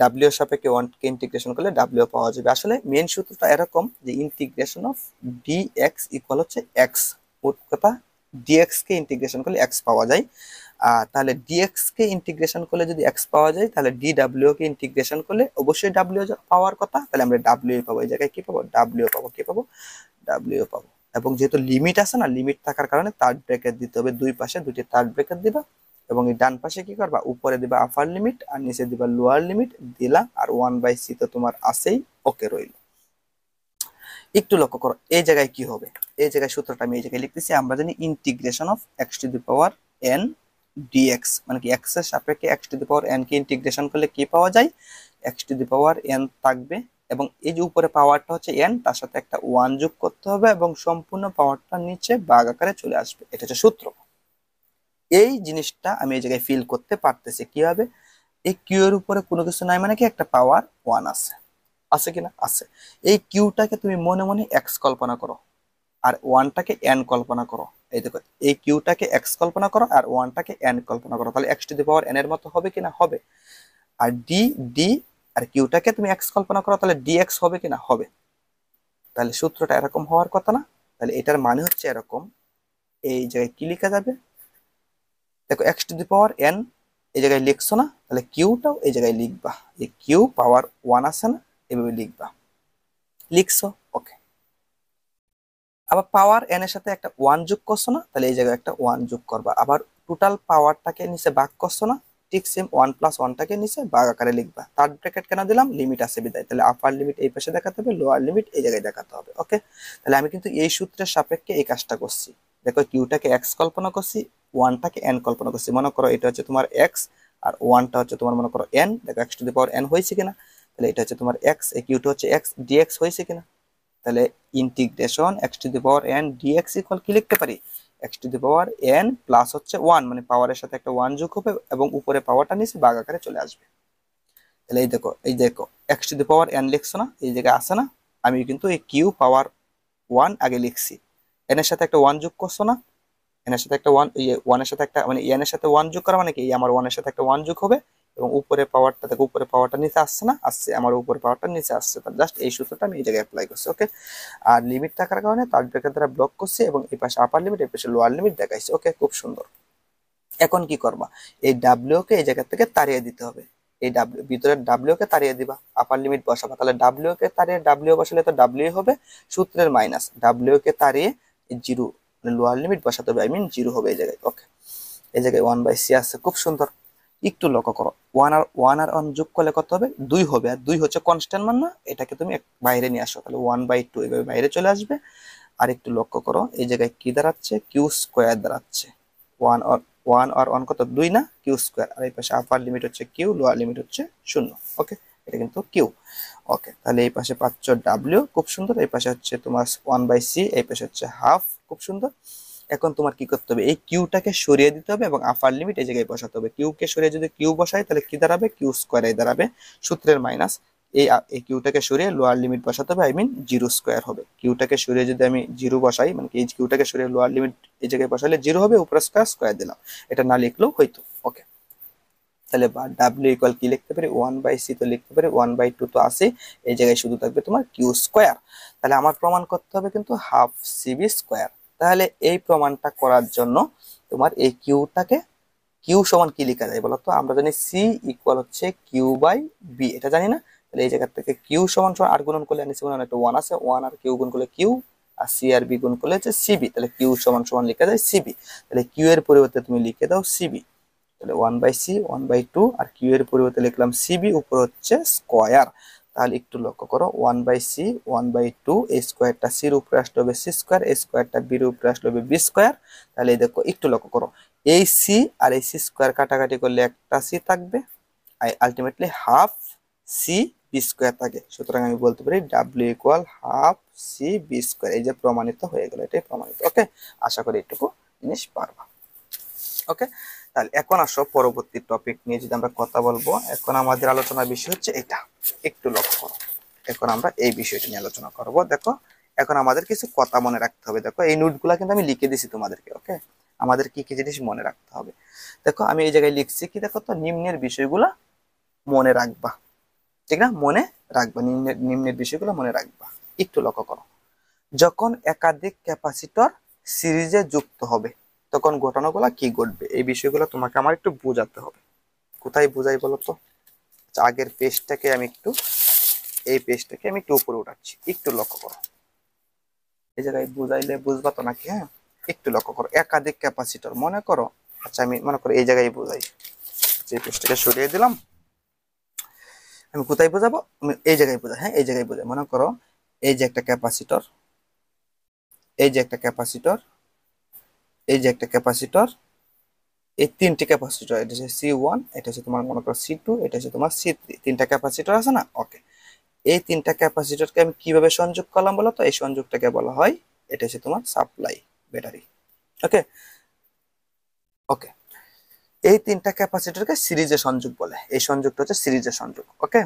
ডাব্লিউ এর সাপেক্ষে ওয়ান কে ইন্টিগ্রেশন করলে ডাব্লিউ পাওয়া যাবে। আসলে মেন সূত্রটা এরকম যে ইন্টিগ্রেশন অফ ডিএক্স ইকুয়াল হচ্ছে এক্স। মোট কথা, ডিএক্স কে ইন্টিগ্রেশন করলে এক্স পাওয়া যায়। তাহলে ডিএক্স কে ইন্টিগ্রেশন করলে যদি এক্স পাওয়া যায়, তাহলে ডিডাব্লিউ কে ইন্টিগ্রেশন করলে অবশ্যই ডাব্লিউ পাওয়ার কথা, তাহলে আমরা ডাব্লিউ পাবো। এই জায়গায় কি পাবো? ডাব্লিউ পাবো। কি পাবো? ডাব্লিউ পাবো। এবং যেহেতু লিমিট আছে না, লিমিট থাকার কারণে থার্ড ব্র্যাকেট দিতে হবে, দুই পাশে দুইটি থার্ড ব্র্যাকেট দিবা, এবং এই ডান পাশে কি করবা? উপরে দিবা আপার লিমিট আর নিচে দিবা লোয়ার লিমিট দিলা, আর 1/c তো তোমার আছেই। ওকে, রইল। একটু লক্ষ্য করো, এই জায়গায় কি হবে? এই জায়গায় সূত্রটা আমি এই জায়গায় লিখতেছি। আমরা জানি integration of x two the power n dx, মানে কি x এর সাপেক্ষে x two the power n K integration করলে কি পাওয়া যায়? x two the power n থাকবে, এবং এই যে উপরে পাওয়ারটা হচ্ছে n, তার সাথে একটা 1 যোগ করতে হবে, এবং সম্পূর্ণ পাওয়ারটা নিচে ভাগ আকারে চলে আসবে। এটা হচ্ছে সূত্র। এই জিনিসটা আমি এই জায়গায় ফিল করতে পারতেছি কিভাবে? এই কিউ এর উপরে কোনো কিছু নাই, মানে কি একটা পাওয়ার 1 আছে, আছে কিনা? আছে। এই কিউটাকে তুমি মনে মনে এক্স কল্পনা করো, আর ওয়ানটাকে এন কল্পনা করো। এই দেখো, এই কিউটাকে এক্স কল্পনা করো আর ওয়ানটাকে এন কল্পনা করো, তাহলে x to the power N এর মতো হবে কিনা? হবে। আর ডি ডি আর কিউটাকে তুমি এক্স কল্পনা করো, তাহলে ডি এক্স হবে কিনা? হবে। তাহলে সূত্রটা এরকম হওয়ার কথা না? তাহলে এটার মানে হচ্ছে এরকম, এই জায়গায় কি লেখা যাবে? দেখো, x to the power N এই জায়গায় লিখছো না, তাহলে কিউটাও এই জায়গায় লিখবা, যে কিউ পাওয়ার 1 আছে না, এভাবে লিখবা। লিখছো? ওকে। আবার পাওয়ার এন এর সাথে একটা 1 যোগ করছো না, তাহলে এই জায়গায় একটা 1 যোগ করবা। আবার টোটাল পাওয়ারটাকে নিচে ভাগ করছো না, ঠিক সেম 1 প্লাস 1টাকে নিচে ভাগ আকারে লিখবা। থার্ড ব্র্যাকেট কেন দিলাম? লিমিট আছে বিদায়। তাহলে আপার লিমিট এই পাশে দেখাতে হবে, লোয়ার লিমিট এই জায়গায় দেখাতে হবে। ওকে, তাহলে আমি কিন্তু এই সূত্রের সাপেক্ষে এই কাজটা করছি। দেখো, কিউটাকে এক্স কল্পনা করছি, ওয়ানটাকে এন কল্পনা করছি। মনে করো এটা হচ্ছে তোমার এক্স, আর ওয়ানটা হচ্ছে তোমার মনে করো এন। দেখো, x to the power N হয়েছে কিনা? তাহলে এটা হচ্ছে তোমার এক্স, এই কিউটা হচ্ছে এক্স, ডিএক্স হয়েছে কিনা? তাহলে integration X to the power N dx equal কি লিখতে পারি? X to the power N plus হচ্ছে 1, মানে পাওয়ারের সাথে একটা 1 যোগ হবে, এবং উপরে পাওয়ারটা নিচে ভাগ আকারে চলে আসবে। তাহলে এই দেখো x to the power N লিখছো না, এই জায়গায় আছে না? আমি কিন্তু এই কিউ পাওয়ার 1 আগে লিখছি, এন এর সাথে একটা 1 যোগ করছো না, এন এর সাথে একটা 1, এই 1 এর সাথে একটা, মানে এন এর সাথে 1 যোগ করা মানে কি আমার 1 এর সাথে একটা 1 যোগ হবে, এবং উপরে পাওয়ারটা দেখো, উপরে পাওয়ারটা নিচে আসছে না? আসছে, আমার উপরে পাওয়ারটা নিচে আসছে। তাহলে জাস্ট এই সূত্রটা আমি এই জায়গায় অ্যাপ্লাই করছি। ওকে, আর লিমিট থাকার কারণে থার্ড ব্র্যাকেট দ্বারা ব্লক করছি, এবং এই পাশে আপার লিমিট, এই পাশে লোয়ার লিমিট দেখাইছি। ওকে, খুব সুন্দর। এখন কি করবা? এই ডাব্লিউ কে এই জায়গা থেকে তাড়িয়ে দিতে হবে। এই ডাব্লিউ ভিতরের ডাব্লিউ কে তাড়িয়ে দিবা, আপার লিমিট বসাবা। তাহলে ডাব্লিউ কে তাড়িয়ে ডাব্লিউ বসালে তো ডাব্লিউ হবে, সূত্রের মাইনাস ডাব্লিউ কে তাড়িয়ে জিরো, লোয়ার লিমিট বসাতে হবে, জিরো হবে এই জায়গায়। ওকে, এই জায়গায় 1/c আছে, খুব সুন্দর। একটু লক্ষ্য করো, 1 আর 1 যোগ করলে কত হবে? 2 হবে, আর 2 হচ্ছে কনস্ট্যান্ট মান না? এটাকে তুমি বাইরে নিয়ে আসো, তাহলে 1/2 এভাবে বাইরে চলে আসবে। আর একটু লক্ষ্য করো, এই জায়গায় কি দাঁড়াচ্ছে? কিউ স্কোয়ার দাঁড়াচ্ছে। 1 আর 1 কত? 2 না? Q square. আর এই পাশে আপার লিমিট হচ্ছে কিউ, লোয়ার লিমিট হচ্ছে 0। ওকে, এটা কিন্তু কিউ। ওকে, তাহলে এই পাশে পাচ্ছ ডাব্লিউ, খুব সুন্দর। এই পাশে হচ্ছে তোমার 1/c, এই পাশে হচ্ছে হাফ, খুব সুন্দর। এখন তোমার কি করতে হবে? এই কিউটাকে সরিয়ে দিতে হবে, এবং আপার লিমিট এই জায়গায় বসাতে হবে। কিউকে সরিয়ে যদি কিউ বসাই, তাহলে কি দাঁড়াবে? কিউ স্কোয়ারে দাঁড়াবে, সূত্রের মাইনাস। এই কিউটাকে সরিয়ে লোয়ার লিমিট বসাতে হবে, জিরো স্কোয়ার হবে। কিউটাকে সরিয়ে যদি আমি জিরো বসাই, মানে এই কিউটাকে সরিয়ে লোয়ার লিমিট এই জায়গায় বসালে জিরো হবে, উপরে স্কোয়ার দিলাম। এটা না লিখলেও হইতো। ওকে, তাহলে বা ডাব্লিউ ইকুয়াল কি লিখতে পারি 1/c, তো লিখতে পারি 1/2 তো আছে, এই জায়গায় শুধু থাকবে তোমার কিউ স্কোয়ার। তাহলে আমার প্রমাণ করতে হবে কিন্তু হাফ সিবি স্কোয়ার। তাহলে এই প্রমাণটা করার জন্য তোমার এই কিউটাকে, কিউ সমান কি লেখা যায় বলো তো? আমরা জানি সি ইকুয়াল হচ্ছে কিউ বাই বি, এটা জানি না? তাহলে এই জায়গা থেকে কিউ সমান সমান আর গুণন করলে নিচে মনে একটা ওয়ান আছে, ওয়ান আর কিউ গুণ করলে কিউ, আর সি আর বি গুণ করলে হচ্ছে সিবি। তাহলে কিউ সমান সমান লেখা যায় সিবি। তাহলে কিউ এর পরিবর্তে তুমি লিখে দাও সিবি। তাহলে 1/c 1/2, আর কিউ এর পরিবর্তে লিখলাম সিবি, উপর হচ্ছে স্কোয়ার। তাহলে একটু লক্ষ্য করো 1/c 1/2, এই স্কোয়ারটা সির উপরে আসলে হবে সি স্কোয়ার, এই স্কোয়ারটা বির উপরে আসলে হবে বি স্কোয়ার। তাহলে এই দেখো একটু লক্ষ্য করো, এই সি আর এই সি স্কোয়ার কাটাকাটি করলে একটা সি থাকবে, ultimately half C V square থাকে। সুতরাং আমি বলতে পারি W equal half C V square. এই যে প্রমাণিত হয়ে গেল, এটাই প্রমাণিত। ওকে, আশা করি এটুকু জিনিস পারবা। ওকে, তাহলে এখন আসো পরবর্তী টপিক নিয়ে যদি আমরা কথা বলবো। এখন আমাদের আলোচনার বিষয় হচ্ছে এটা, একটু লক্ষ্য করো। এখন আমরা এই বিষয়টা নিয়ে আলোচনা করব। দেখো এখন আমাদের কিছু কথা মনে রাখতে হবে। দেখো এই নোটগুলা কিন্তু আমি লিখে দিছি তোমাদেরকে। ওকে, আমাদের কি কি জিনিস মনে রাখতে হবে। দেখো আমি এই জায়গায় লিখছি কি, দেখো তো নিম্নের বিষয়গুলা মনে রাখবা, ঠিক না? মনে রাখবা, নিম্নের বিষয়গুলো মনে রাখবা। একটু লক্ষ্য করো, যখন একাধিক ক্যাপাসিটর সিরিজে যুক্ত হবে তখন ঘটনাগুলো কি ঘটবে, এই বিষয়গুলো তোমাকে আমার একটু বোঝাতে হবে। কোথায় বোঝাই বলো তো? আগের পেজটাকে আমি একটু, এই পেজটাকে আমি একটু উপরে উঠাচ্ছি, একটু লক্ষ্য করো। এই জায়গায় বুঝাইলে বুঝবা তো নাকি? হ্যাঁ, একটু লক্ষ্য করো, একাধিক ক্যাপাসিটর মনে করো। আচ্ছা আমি মনে করো এই জায়গায় বোঝাই, যে পেজটাকে সরিয়ে দিলাম। আমি কোথায় বোঝাবো? আমি এই জায়গায় বোঝাই। হ্যাঁ, এই জায়গায় বোঝাই। মনে করো এই যে একটা ক্যাপাসিটর, এই যে একটা ক্যাপাসিটর, এই যে একটা ক্যাপাসিটর, এই তিনটি ক্যাপাসিটর, এটা হচ্ছে C1, এটা হচ্ছে তোমার মনে করো C2, এটা হচ্ছে তোমার C3, তিনটা ক্যাপাসিটর আছে না? ওকে, এই তিনটা ক্যাপাসিটরকে আমি কিভাবে সংযোগ করলাম বলো তো? এই সংযোগটাকে বলা হয়, এটা হচ্ছে তোমার সাপ্লাই ব্যাটারি। ওকে, ওকে, এই তিনটা ক্যাপাসিটরকে সিরিজে সংযোগ বলে, এই সংযোগটা হচ্ছে সিরিজের সংযোগ। ওকে,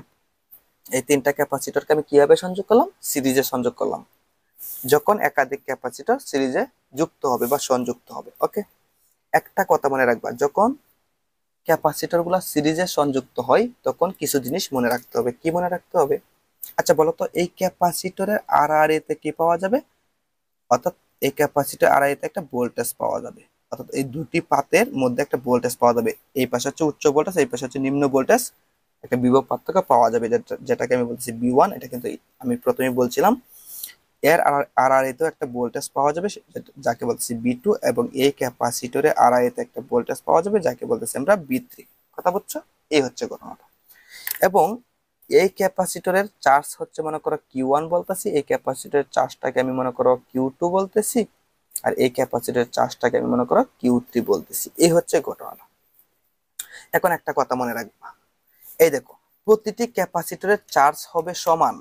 এই তিনটা ক্যাপাসিটরকে আমি কিভাবে সংযোগ করলাম? সিরিজে সংযোগ করলাম, যখন একাধিক ক্যাপাসিটর সিরিজে যুক্ত হবে বা সংযুক্ত হবে। ওকে, একটা কথা মনে রাখবা, যখন ক্যাপাসিটর গুলা সিরিজে সংযুক্ত হয় তখন কিছু জিনিস মনে রাখতে হবে। কি মনে রাখতে হবে? আচ্ছা বলো তো, এই ক্যাপাসিটরের আর আর এতে কি পাওয়া যাবে? অর্থাৎ এই ক্যাপাসিটর আর আর এতে একটা ভোল্টেজ পাওয়া যাবে, অর্থাৎ এই দুটি পাতের মধ্যে একটা ভোল্টেজ পাওয়া যাবে। এই পাশে হচ্ছে উচ্চ ভোল্টেজ, এই পাশে হচ্ছে নিম্ন ভোল্টেজ, একটা বিভব পার্থক্য পাওয়া যাবে, যেটাকে আমি বলছি B1। এটা কিন্তু আমি প্রথমে বলছিলাম এর আর আর এতেও একটা ভোল্টেজ পাওয়া যাবে, যাকে বলতেছি B2, এবং এই ক্যাপাসিটরে আর আর এতে একটা ভোল্টেজ পাওয়া যাবে, যাকে বলতেছি আমরা B3। কথা বুঝছো? এই হচ্ছে ঘটনাটা। এবং এই ক্যাপাসিটরের চার্জ হচ্ছে মনে করো Q1 বলতেছি, এই ক্যাপাসিটরের চার্জটাকে আমি মনে করো Q2 বলতেছি, আর এই ক্যাপাসিটরের চার্জটাকে আমি মনে করো Q3 বলতেছি। এই হচ্ছে ঘটনাটা। এখন একটা কথা মনে রাখবা, এই দেখো প্রতিটি ক্যাপাসিটরের চার্জ হবে সমান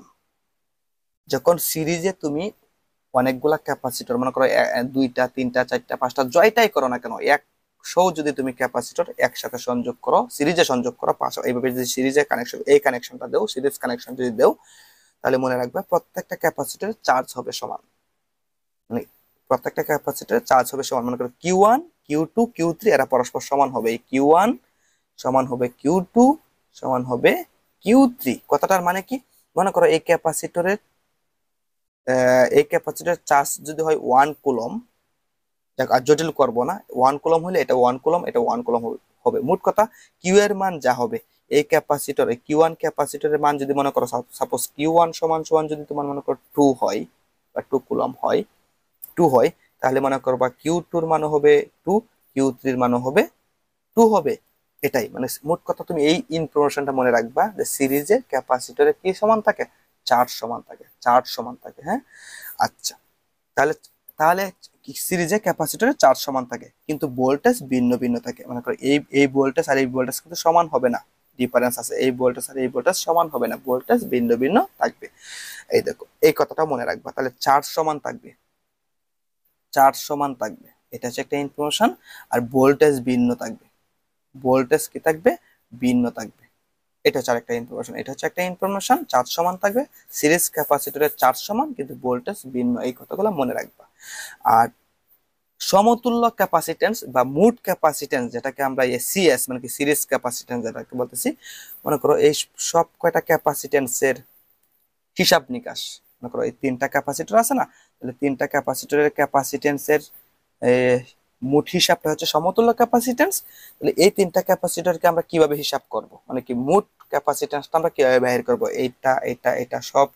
যখন সিরিজে তুমি অনেকগুলা ক্যাপাসিটর মনে করো, দুইটা তিনটা চারটা পাঁচটা জয়টাই করো না কেন, 100 যদি তুমি ক্যাপাসিটর একসাথে সংযোগ করো, সিরিজে সংযোগ করো, এইভাবে যদি সিরিজে কানেকশন, এই কানেকশনটা দেও, সিরিজ কানেকশন যদি দেও, তাহলে মনে রাখবে প্রত্যেকটা ক্যাপাসিটরের চার্জ হবে সমান। মানে প্রত্যেকটা ক্যাপাসিটরের চার্জ হবে সমান। মনে করো Q1 Q2 Q3 এরা পরস্পর সমান হবে। এই Q1 সমান হবে Q2 সমান হবে Q3। কথাটার মানে কি? মনে করো এই ক্যাপাসিটর চার্জ যদি হয় 1 কুলম, আর জটিল করবো না, 1 কুলম হলে এটা 1 কুলম, এটা 1 কুলম হবে। মোট কথা কিউ এর মান যা হবে, এই ক্যাপাসিটরে Q1 ক্যাপাসিটরের মান যদি মনে করো সাপোজ Q1 সমান সমান যদি তোমার মনে করো 2 হয় বা 2 কুলম হয়, 2 হয়, তাহলে মনে করো বা Q2 এর মান হবে 2, Q3 এর মান হবে 2 হবে। এটাই মানে মোট কথা, তুমি এই ইনফরমেশনটা মনে রাখবা যে সিরিজে ক্যাপাসিটরে কি সমান থাকে? চার্জ সমান থাকে, চার্জ সমান থাকে। হ্যাঁ, আচ্ছা, তাহলে তাহলে সিরিজে ক্যাপাসিটরে চার্জ সমান থাকে কিন্তু ভোল্টেজ ভিন্ন ভিন্ন থাকে। মনে করো এই ভোল্টেজ আর এই ভোল্টেজ কিন্তু সমান হবে না, ডিফারেন্স আছে। এই ভোল্টেজ আর এই ভোল্টেজ সমান হবে না, ভোল্টেজ ভিন্ন ভিন্ন থাকবে। এই দেখো এই কথাটা মনে রাখবা। তাহলে চার্জ সমান থাকবে, চার্জ সমান থাকবে, এটা হচ্ছে একটা ইনফরমেশন। আর ভোল্টেজ ভিন্ন থাকবে, ভোল্টেজ কি থাকবে? ভিন্ন থাকবে। এটা হচ্ছে আরেকটা ইনফরমেশন, এটা হচ্ছে একটা ইনফরমেশন। চার্জ সমান থাকবে, সিরিজ ক্যাপাসিটরের চার্জ সমান কিন্তু ভোল্টেজ ভিন্ন, এই কথাগুলো মনে রাখবা। আর সমতুল্য ক্যাপাসিটেন্স বা মুড ক্যাপাসিটেন্স, যেটাকে আমরা সিএস মানে কি সিরিজ ক্যাপাসিটেন্স যেটাকে বলতেছি, মনে করো এই সব কয়টা ক্যাপাসিটেন্সের হিসাব নিকাশ, মনে করো এই তিনটা ক্যাপাসিটর আছে না, তাহলে তিনটা ক্যাপাসিটরের ক্যাপাসিটেন্সের মোট হিসাবটা হচ্ছে সমতুল্য ক্যাপাসিটেন্স। তাহলে এই তিনটা ক্যাপাসিটরকে আমরা কিভাবে হিসাব করব, মানে কি মোট ক্যাপাসিটেন্সটা আমরা কিভাবে বের করব, এইটা এটা এটা সব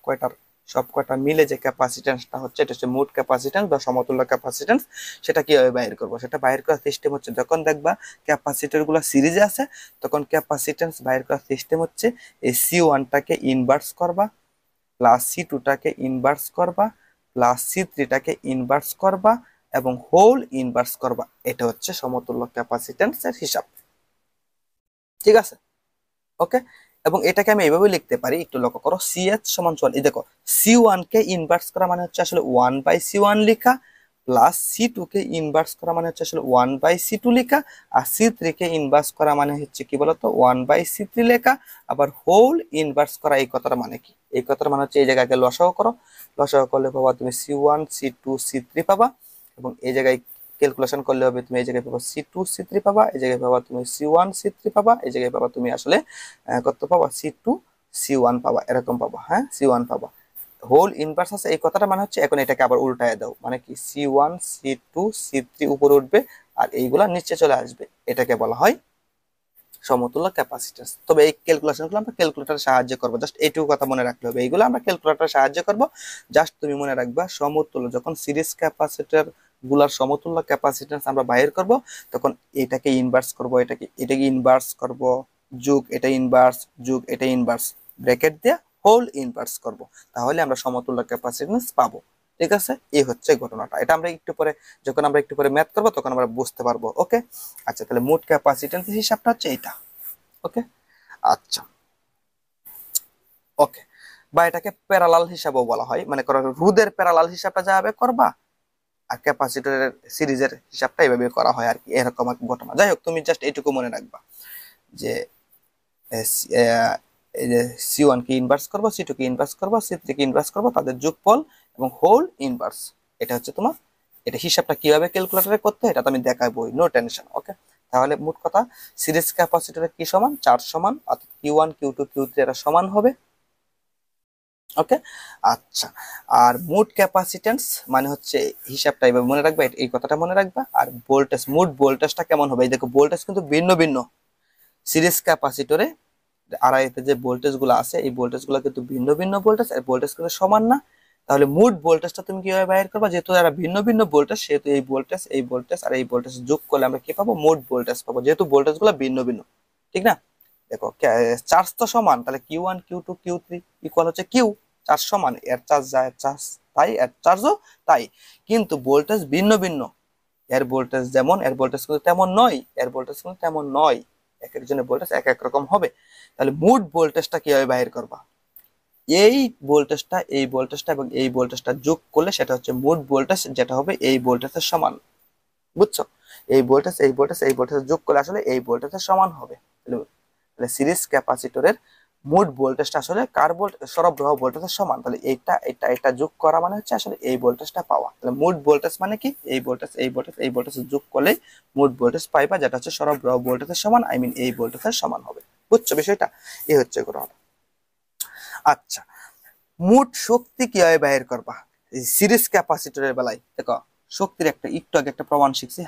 কয়টা মিলে যে ক্যাপাসিটেন্সটা হচ্ছে এটা হচ্ছে মোট ক্যাপাসিটেন্স বা সমতুল্য ক্যাপাসিটেন্স। সেটা কিভাবে বাইর করব, সেটা বাইর করার সিস্টেম হচ্ছে, যখন দেখবা ক্যাপাসিটর গুলো সিরিজে আছে তখন ক্যাপাসিটেন্স বাইর করার সিস্টেম হচ্ছে এই C1টাকে ইনভার্স করবা, প্লাস C2টাকে ইনভার্স করবা, প্লাস C3টাকে ইনভার্স করবা এবং হোল ইনভার্স করবা। এটা হচ্ছে সমতুল্য ক্যাপাসিটেন্সের হিসাব। ঠিক আছে, ওকে। এবং এটাকে আমি এইভাবে লিখতে পারি, একটু লক্ষ্য করো, CH সমান সমান, এই দেখো C1 কে ইনভার্স করা মানে হচ্ছে আসলে 1/C1 লেখা, প্লাস C2 কে ইনভার্স করা মানে হচ্ছে আসলে 1/C2 লেখা, আর C3 কে ইনভার্স করা মানে হচ্ছে কি বলতো 1/C3 লেখা। আবার হোল ইনভার্স করা এই কথাটা মানে কি, এই কথাটা মানে হচ্ছে এই জায়গাকে লসাগু করো, লসাগু করলে পাবা তুমি C1 C2 C3 পাবা, এবং এই জায়গায় ক্যালকুলেশন করলে হবে তুমি এই জায়গায় পাবা C2 C3 পাবা, এই জায়গায় পাবা তুমি C1 C3 পাবা, এই জায়গায় পাবা তুমি আসলে কত পাবা C2 C1 পাবা, এরকম পাবা, হ্যাঁ C1 পাবা। হোল ইনভার্স আছে এই কথাটা মানে হচ্ছে এখন এটাকে আবার উল্টায় দাও, মানে কি C1 C2 C3 উপরে উঠবে আর এইগুলা নিচে চলে আসবে, এটাকে বলা হয় সমতুল্য ক্যাপাসিট্যান্স। তবে এই ক্যালকুলেশনগুলো আমরা ক্যালকুলেটরের সাহায্যে করবো, জাস্ট এইটুকু কথা মনে রাখতে হবে, এইগুলো আমরা ক্যালকুলেটরের সাহায্যে করবো। জাস্ট তুমি মনে রাখবা সমতুল্য, যখন সিরিজ ক্যাপাসিটর গুলার সমতুল্য ক্যাপাসিট্যান্স আমরা বাইর করব তখন এটাকে ইনভার্স করব, এটাকে ইনভার্স করব, যোগ এটা ইনভার্স, যোগ এটা ইনভার্স, ব্র্যাকেট দিয়ে হোল ইনভার্স করব, তাহলে আমরা সমতুল্য ক্যাপাসিট্যান্স পাবো। ঠিক আছে, এই হচ্ছে ঘটনাটা। এটা আমরা একটু পরে, যখন আমরা একটু পরে ম্যাথ করবো তখন আমরা বুঝতে পারবো। ওকে, আচ্ছা, তাহলে মোট ক্যাপাসিট্যান্স হিসাবটা হচ্ছে এইটা। ওকে, আচ্ছা, ওকে। বা এটাকে প্যারালাল হিসাবও বলা হয়, মানে করো রোধের প্যারালাল হিসাবটা যাবে করবা, আর ক্যাপাসিটরের সিরিজের হিসাবটা এইভাবে করা হয় আর কি, এরকম এক ঘটনা। যাই হোক, তুমি জাস্ট এইটুকু মনে রাখবা যে এই যে C1 কে ইনভার্স করবো, C2 কে ইনভার্স করবো, C3 কে ইনভার্স করবো, তাদের যোগফল এবং হোল ইনভার্স, এটা হচ্ছে তোমার, এটা হিসাবটা কিভাবে ক্যালকুলেটরে করতে হয় এটা তো আমি দেখাবই, নো টেনশন। ওকে, তাহলে মোট কথা সিরিজ ক্যাপাসিটরের কি সমান, চার্জ সমান, অর্থাৎ Q1 Q2 Q3 এরা সমান হবে। ওকে, আচ্ছা। আর মোট ক্যাপাসিটেন্স মানে হচ্ছে হিসাবটা এভাবে মনে রাখবা, এই কথাটা মনে রাখবা। আর ভোল্টেজ, মোট ভোল্টেজটা কেমন হবে, এই দেখো ভোল্টেজ কিন্তু ভিন্ন ভিন্ন সিরিজ ক্যাপাসিটরে, আড়াইতে যে ভোল্টেজ গুলো আছে এই ভোল্টেজ গুলো কিন্তু ভিন্ন ভিন্ন ভোল্টেজ, আর ভোল্টেজ কিন্তু সমান না। তাহলে মোট ভোল্টেজটা তুমি কিভাবে বাইর করবা, যেহেতু এরা ভিন্ন ভিন্ন ভোল্টেজ সেহেতু এই ভোল্টেজ আর এই ভোল্টেজ যোগ করলে আমরা কি পাবো, মোট ভোল্টেজ পাবো, যেহেতু ভোল্টেজ গুলো ভিন্ন ভিন্ন। ঠিক না, দেখো চার্জ তো সমান, তাহলে Q1 Q2 Q3 ইকুয়াল হচ্ছে Q, চার্জ সমান, এর চার্জ যায় চার্জ তাই, এর চার্জও তাই, কিন্তু ভোল্টেজ ভিন্ন ভিন্ন। এর ভোল্টেজ যেমন এর ভোল্টেজ কিন্তু তেমন নয়, এর ভোল্টেজ কিন্তু তেমন নয়, এক একজনের ভোল্টেজ এক এক রকম হবে। তাহলে মোট ভোল্টেজটা কিভাবে বাইর করবা, এই ভোল্টেজটা এই ভোল্টেজটা এবং এই ভোল্টেজটা যোগ করলে সেটা হচ্ছে মোট ভোল্টেজ, যেটা হবে এই ভোল্টেজের সমান। বুঝছো, এই ভোল্টেজ এই ভোল্টেজ এই ভোল্টেজ যোগ করলে আসলে এই ভোল্টেজের সমান হবে। তাহলে সিরিজ ক্যাপাসিটরের মোট ভোল্টেজটা আসলে কার সরবরাহ ভোল্টেজের সমান, তাহলে এটা যোগ করা মানে হচ্ছে আসলে এই ভোল্টেজটা পাওয়া। তাহলে মোট ভোল্টেজ মানে কি, এই ভোল্টেজ যোগ করলে মোট ভোল্টেজ পাইবা, যেটা হচ্ছে সরবরাহ ভোল্টেজের সমান, আই মিন এই ভোল্টেজের সমান হবে। বুঝছো বিষয়টা, এই হচ্ছে ঘটনা। আচ্ছা, মোট শক্তি কিভাবে বাইর করবা সিরিজ ক্যাপাসিটরের বেলায়, দেখো শক্তির একটু আগে একটা প্রমাণ শিখছি,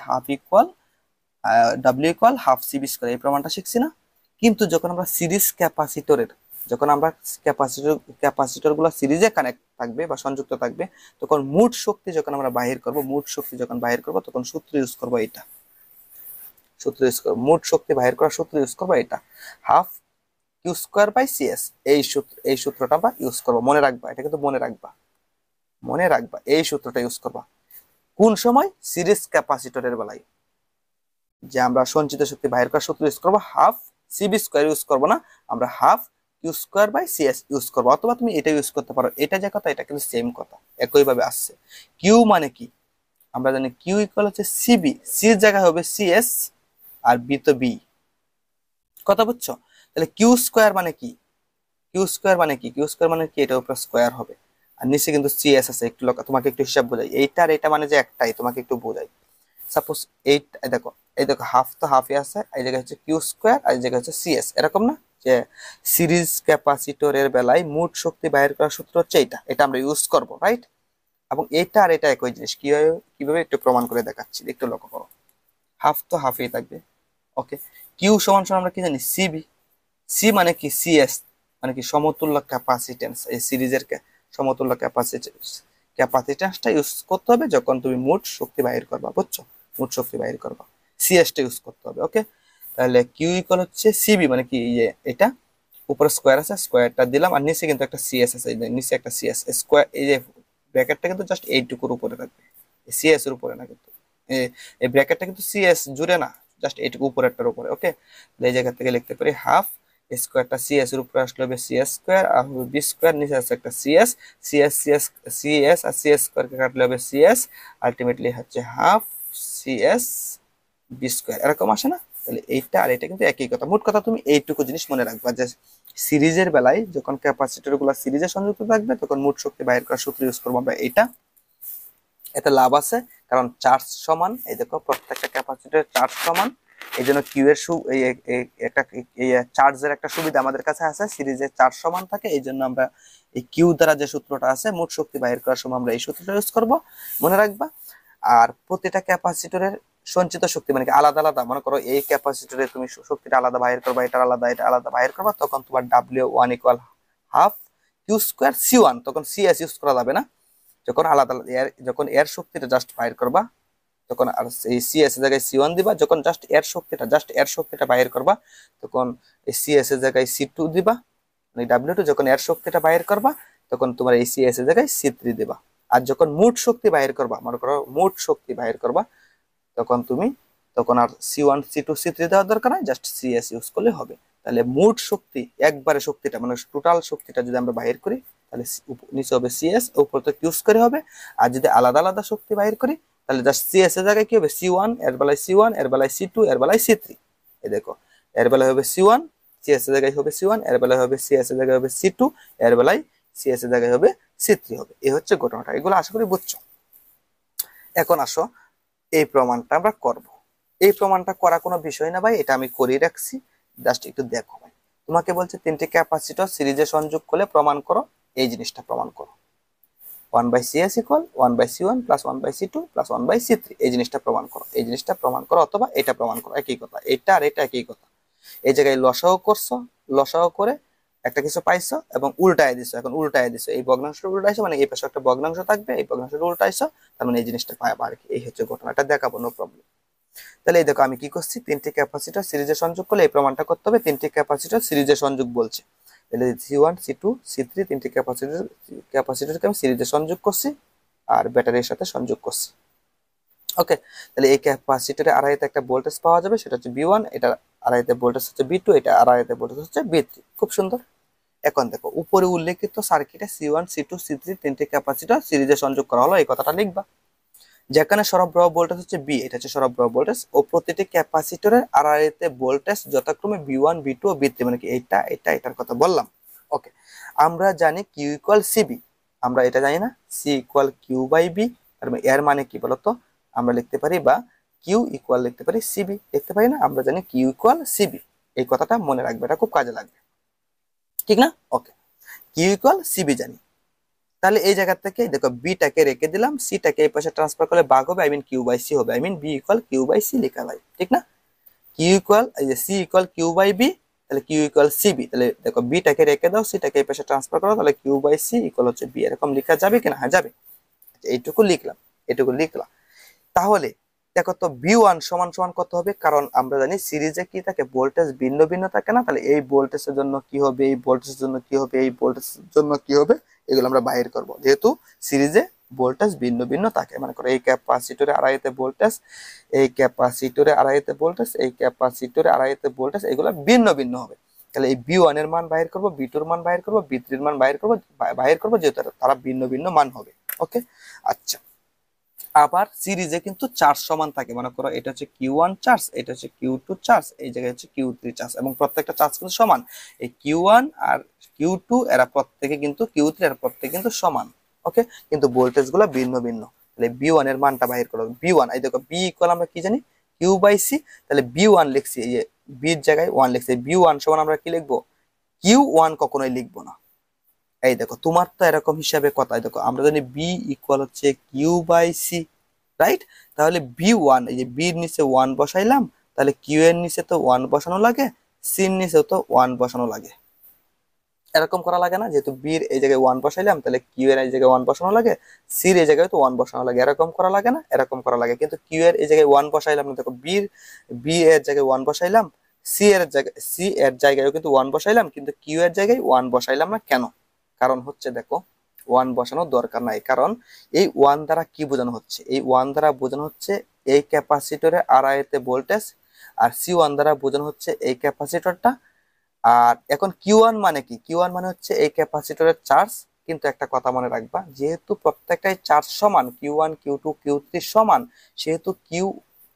W equal half CV square, এই প্রমাণটা শিখছি না। কিন্তু যখন আমরা সিরিজ ক্যাপাসিটরের, যখন আমরা ক্যাপাসিটর গুলো সিরিজে কানেক্ট থাকবে বা সংযুক্ত থাকবে, তখন মোট শক্তি যখন আমরা বাহির করব, তখন সূত্র ইউজ করবো এটা, মোট শক্তি বাহির করার সূত্র ইউজ করবো এটা, half Q square by CS। এই সূত্রটা আমরা ইউজ করবো, মনে রাখবা, এটা কিন্তু মনে রাখবা এই সূত্রটা ইউজ করবা কোন সময়, সিরিজ ক্যাপাসিটরের বেলায়, যে আমরা সঞ্চিত শক্তি বাহির করার সূত্র ইউজ করবো হাফ সিবি স্কয়ার ইউজ করবো না, আমরা half Q square by CS use করবো, অথবা তুমি এটা ইউজ করতে পারো, এটা যে কথা এটা কিন্তু সেম কথা, একই ভাবে আসছে। কিউ মানে কি, আমরা জানি কিউ ইকুয়াল হচ্ছে সিবি, সি এর জায়গায় হবে CS আর বি তো বি, কথা বুঝছো। তাহলে কিউ স্কয়ার মানে কি, এটার উপর স্কয়ার হবে, আর নিচে কিন্তু CS আছে, একটু তোমাকে একটু হিসাব বোঝাই, এইটা আর এটা মানে যে একটাই, তোমাকে একটু বোঝাই। সাপোজ এইট, দেখো এই দেখো হাফ তো হাফই আছে, এই জায়গায় হচ্ছে কিউ স্কোয়ার আর এই জায়গায় হচ্ছে সিএস, এরকম না যে সিরিজ ক্যাপাসিটরের বেলায় মোট শক্তি বাইর করার সূত্র হচ্ছে এটা, এটা আমরা ইউজ করব, রাইট? এবং এটা আর এটা একই জিনিস, কিভাবে কিভাবে একটু প্রমাণ করে দেখাচ্ছি, একটু লক্ষ্য করো। হাফ তো হাফই থাকবে, ওকে। কিউ সমান সমান আমরা কি জানি, সিবি। সি মানে কি, সিএস মানে কি সমতুল্য ক্যাপাসিটেন্স। এই সিরিজের সমতুল্য ক্যাপাসিটেন্সটা ইউজ করতে হবে যখন তুমি মোট শক্তি বাহির করবা, বুঝছো? মোট শক্তি বাহির করবা, সিএসটা ইউজ করতে হবে, ওকে। তাহলে কিউ ইকুয়াল হচ্ছে সিবি মানে কি, এই যে এটা উপরে স্কোয়ার আছে, স্কোয়ারটা দিলাম, আর নিচে কিন্তু একটা সিএস আছে, এই যে নিচে একটা সিএস স্কোয়ার, এই যে ব্র্যাকেটটা কিন্তু জাস্ট এইটুকুর উপরে থাকবে, সিএস এর উপরে না কিন্তু, এই ব্র্যাকেটটা কিন্তু সিএস জুড়ে না, জাস্ট এইটুকু উপরেরটার উপরে, ওকে। এই জায়গা থেকে লিখতে পারি হাফ স্কোয়ারটা সিএস এর উপরে আসলে হবে সিএস স্কোয়ার, আর হবে বি স্কোয়ার, নিচে আছে একটা সিএস, সিএস আর সিএস স্কোয়ারকে কাটলে হবে সিএস, আলটিমেটলি হচ্ছে হাফ সিএস বি স্কোয়ার, এরকম আসে না? তাহলে এইটা আর এটা কিন্তু একই কথা। মোট কথা তুমি এইটুকু জিনিস মনে রাখবা যে সিরিজের বেলায় যখন ক্যাপাসিটর গুলো সিরিজে সংযুক্ত থাকবে তখন মোট শক্তি বাইর করার সূত্র ইউজ করবো আমরা এইটা। এতে লাভ আছে কারণ চার্জ সমান, এই দেখো প্রত্যেকটা ক্যাপাসিটরের চার্জ সমান, এই জন্য কিউ এর একটা চার্জের একটা সুবিধা আমাদের কাছে আছে, সিরিজের চার্জ সমান থাকে, এই জন্য আমরা এই কিউ দ্বারা যে সূত্রটা আছে মোট শক্তি বাইর করার সময় আমরা এই সূত্রটা ইউজ করব, মনে রাখবা। আর প্রতিটা ক্যাপাসিটরের সঞ্চিত শক্তি মানে কি আলাদা আলাদা, মনে করো এই ক্যাপাসিটরে তুমি শক্তিটা আলাদা বাইর করবা, এটা আলাদা বাইর করবা, তখন তোমার W1 equal half Q square C1, তখন সিএস ইউজ করা যাবে না। যখন আলাদা যখন এর শক্তিটা জাস্ট বাইর করবা তখন আর এই সিএস এর জায়গায় C1 দিবা, যখন জাস্ট এর শক্তিটা বাইর করবা তখন এই সিএস এর জায়গায় C2 দিবা, মানে W2, যখন এর শক্তিটা বাইর করবা তখন তোমার এই সিএস এর জায়গায় C3 দিবা। আর যখন মোট শক্তি বাইর করবা, মনে করো মোট শক্তি বাইর করবা, তখন আর C1 C2 C3 দেওয়ার দরকার নাই, জাস্ট সিএস ইউজ করলে হবে। তাহলে মোট শক্তি একবারে শক্তিটা মানে টোটাল শক্তিটা যদি আমরা বাইর করি তাহলে নিচে হবে সিএস, উপর তো কিউ স্কয়ার হবে। আর যদি আলাদা আলাদা শক্তি বাইর করি তাহলে জাস্ট সিএস এর জায়গায় কি হবে, C1 এর বেলায় C1, এর বেলায় C2, এর বেলায় C3। এই দেখো এর বেলায় হবে C1, সিএস এর জায়গায় হবে C1, এর বেলায় হবে সিএস এর জায়গায় হবে C2, এর বেলায় সিএস এর জায়গায় হবে C3 হবে। এই হচ্ছে ঘটনাটা, এগুলো আশা করি বুঝছো। এখন আসো এই প্রমাণটা আমরা করব। এই প্রমাণটা করা কোনো বিষয় না ভাই, এটা আমি করেই রাখছি, জাস্ট একটু দেখো ভাই। তোমাকে বলছে তিনটি ক্যাপাসিটর সিরিজে সংযোগ করলে প্রমাণ করো, এই জিনিসটা প্রমাণ করো। 1/CS equal 1/C1 plus 1/C2 plus 1/C3, এই জিনিসটা প্রমাণ করো, এই জিনিসটা প্রমাণ করো, অথবা এটা প্রমাণ করো, একই কথা, এটা আর এটা একই কথা। এই জায়গায় লসাও করছো, লসাও করে একটা কিছু পাইছো এবং উল্টায় দিছো, এখন উল্টায় দিছো, এই ভগ্নাংশটা উল্টাইছো মানে এই পাশে একটা ভগ্নাংশ থাকবে, এই ভগ্নাংশটা উল্টাইছো, তার মানে এই জিনিসটা পাবা আর কি। এই হচ্ছে ঘটনাটা, দেখাবো, নো প্রবলেম। তাহলে এই দেখো আমি কি করছি, তিনটি ক্যাপাসিটর সিরিজে সংযোগ করলে এই প্রমাণটা করতে হবে, তিনটি ক্যাপাসিটর সিরিজে সংযোগ বলছে। তাহলে C1 C2 C3 তিনটি ক্যাপাসিটরকে আমি সিরিজে সংযোগ করছি আর ব্যাটারির সাথে সংযোগ করছি, ওকে। তাহলে এই ক্যাপাসিটরে আড়াইতে একটা ভোল্টেজ পাওয়া যাবে, সেটা হচ্ছে V1, এটা আড়াইতে ভোল্টেজ হচ্ছে V2, এটা আড়াইতে ভোল্টেজ হচ্ছে V3, খুব সুন্দর। এখন দেখো উপরে উল্লেখিত সার্কিটে C1 C2 C3 তিনটি ক্যাপাসিটর সিরিজে সংযোগ করা হলো, এই কথাটা লিখবা। যেখানে সরবরাহ ভোল্টেজ হচ্ছে B, এটা হচ্ছে সরবরাহ ভোল্টেজ, ও প্রতিটি ক্যাপাসিটরের আড়াইতে ভোল্টেজ যথাক্রমে V1 V2 ও V3, মানে কি এটার কথা বললাম, ওকে। আমরা জানি Q ইকুয়াল CB, আমরা এটা জানি না, C equal Q by B, এর মানে কি বলতো, আমরা লিখতে পারি বা Q ইকুয়াল লিখতে পারি CB, লিখতে পারি না, আমরা জানি Q ইকুয়াল CB, এই কথাটা মনে রাখবে, এটা খুব কাজে লাগবে, ঠিক না? ওকে, Q ইকুয়াল CB জানি। তাহলে এই জায়গা থেকে দেখো বিটাকে রেখে দিলাম, সিটাকে এই পাশে ট্রান্সফার করলে ভাগ হবে, I mean Q by C হবে, I mean V equal Q by C লেখা যায়, ঠিক না? কিউ ইকুয়াল এই যে C equal Q by V, তাহলে কিউ ইকুয়াল সিবি, তাহলে দেখো বিটাকে রেখে দাও, সিটাকে এই পাশে ট্রান্সফার করো, তাহলে কিউ বাই সি ইকুয়াল হচ্ছে বি, এরকম লেখা যাবে কিনা? হ্যাঁ যাবে। এইটুকু লিখলাম, এইটুকু লিখলাম। তাহলে দেখো তো V1 সমান সমান কত হবে, কারণ আমরা জানি সিরিজে কি থাকে, ভোল্টেজ ভিন্ন ভিন্ন থাকে না, তাহলে এই ভোল্টেজের জন্য কি হবে, এই ভোল্টেজের জন্য কি হবে, এই ভোল্টেজের জন্য কি হবে, এগুলো আমরা বাইর করব, যেহেতু সিরিজে ভোল্টেজ ভিন্ন ভিন্ন থাকে। মানে করো এই ক্যাপাসিটরে আড়াইতে ভোল্টেজ, এই ক্যাপাসিটরে আড়াইতে ভোল্টেজ, এই ক্যাপাসিটরে আড়াইতে ভোল্টেজ, এগুলো ভিন্ন ভিন্ন হবে। তাহলে এই V1 এর মান বাইর করব, V2 এর মান বাইর করব, V3 এর মান বাইর করব, যেহেতু তারা ভিন্ন ভিন্ন মান হবে, ওকে। আচ্ছা, আবার সিরিজে কিন্তু চার্জ সমান থাকে, মনে করো এটা হচ্ছে Q1 চার্জ, এটা হচ্ছে Q2 চার্জ, এই জায়গায় হচ্ছে Q3 চার্জ, এবং প্রত্যেকটা চার্জ কিন্তু সমান। এই Q1 আর Q2 এরা প্রত্যেকে কিন্তু Q3 এর প্রত্যেকে কিন্তু সমান, ওকে, কিন্তু ভোল্টেজ গুলো ভিন্ন ভিন্ন। তাহলে বি ওয়ান এর মানটা বাহির করো। বি ওয়ান, এই দেখো বি ইকুয়াল আমরা কি জানি, কিউ বাই সি। তাহলে বি ওয়ান লিখছি, এই যে বির জায়গায় ওয়ান লিখছি, বি ওয়ান সমান আমরা কি লিখবো, কিউ ওয়ান কখনোই লিখবো না। এই দেখো তোমার তো এরকম হিসাবে কথা, দেখো আমরা জানি বি ইকুয়াল হচ্ছে কিউ বাই সি, রাইট? তাহলে বি ওয়ান, এই যে বির নিচে ওয়ান বসাইলাম, তাহলে কিউ এর নিচে তো ওয়ান বসানো লাগে, সির নিচেও তো ওয়ান বসানো লাগে। এরকম করা লাগে না, যেহেতু বির এই জায়গায় ওয়ান বসাইলাম, তাহলে কিউ এর এই জায়গায় ওয়ান বসানো লাগে, সির এই জায়গায় তো ওয়ান বসানো লাগে। এরকম করা লাগে না, এরকম করা লাগে। কিন্তু কিউ এর এই জায়গায় ওয়ান বসাইলাম না, দেখো বি এর জায়গায় ওয়ান বসাইলাম, সি এর জায়গায় কিন্তু ওয়ান বসাইলাম, কিন্তু কিউ এর জায়গায় ওয়ান বসাইলাম না। কেন? কারণ হচ্ছে দেখো ওয়ান বসানোর দরকার নাই, কারণ এই ওয়ান দ্বারা কি বোঝানো হচ্ছে, এই ওয়ান দ্বারা বোঝানো হচ্ছে এই ক্যাপাসিটরে আড়াইতে ভোল্টেজ, আর সি ওয়ান দ্বারা বোঝানো হচ্ছে এই ক্যাপাসিটরটা। আর এখন কিউ ওয়ান মানে কি, কিউ ওয়ান মানে হচ্ছে এই ক্যাপাসিটরের চার্জ। কিন্তু একটা কথা মনে রাখবা, যেহেতু প্রত্যেকটাই চার্জ সমান, Q one Q two Q three সমান, সেহেতু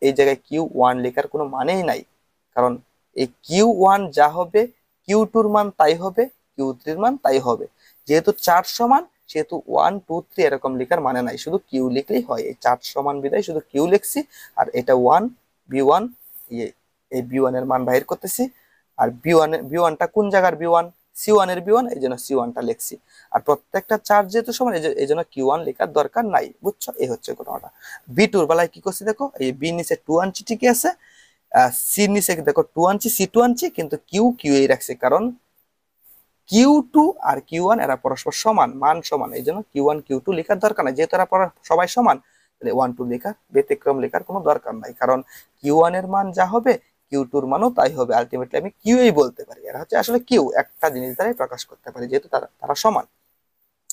এই জায়গায় কিউ ওয়ান লেখার কোনো মানেই নাই। কারণ এই কিউ ওয়ান যা হবে, কিউ টুর মান তাই হবে, কিউ থ্রির মান তাই হবে। যেহেতু চার্জ সমান, সেহেতু ওয়ান টু থ্রি এরকম লেখার মানে নাই, শুধু কিউ লিখলেই হয়। এই চার্জ সমান বিধায় শুধু কিউ লিখছি, আর এটা ওয়ান, বি ওয়ান, এই বি ওয়ান এর মান বাহির করতেছি। আর বি ওয়ানটা কোন জায়গার বি ওয়ান, সি ওয়ান এর বি ওয়ান, এই জন্য সি ওয়ানটা লিখছি। আর প্রত্যেকটা চার্জ যেহেতু সমান, এই জন্য কিউ ওয়ান লেখার দরকার নাই, বুঝছো? এই হচ্ছে ঘটনাটা। বি টুর বেলায় কি করছি দেখো, এই বি নিচে টু আনছি ঠিকই আছে, সি নিচে দেখো টু আনছি, সি টু আনছি, কিন্তু কিউ এই রাখছি, কারণ কিউ টু আর কিউ ওয়ান এরা পরস্পর সমান, মান সমান, এই জন্য কিউ ওয়ান কিউ টু লেখার দরকার নাই। যেহেতু এরা সবাই সমান, তাহলে ওয়ান টু লেখার, ব্যতিক্রম লেখার কোনো দরকার নাই। কারণ কিউ ওয়ান এর মান যা হবে, কিউ টুর মানও তাই হবে। আলটিমেটলি আমি কিউ এই বলতে পারি, এরা হচ্ছে আসলে কিউ, একটা জিনিস দ্বারাই প্রকাশ করতে পারি, যেহেতু তারা তারা সমান।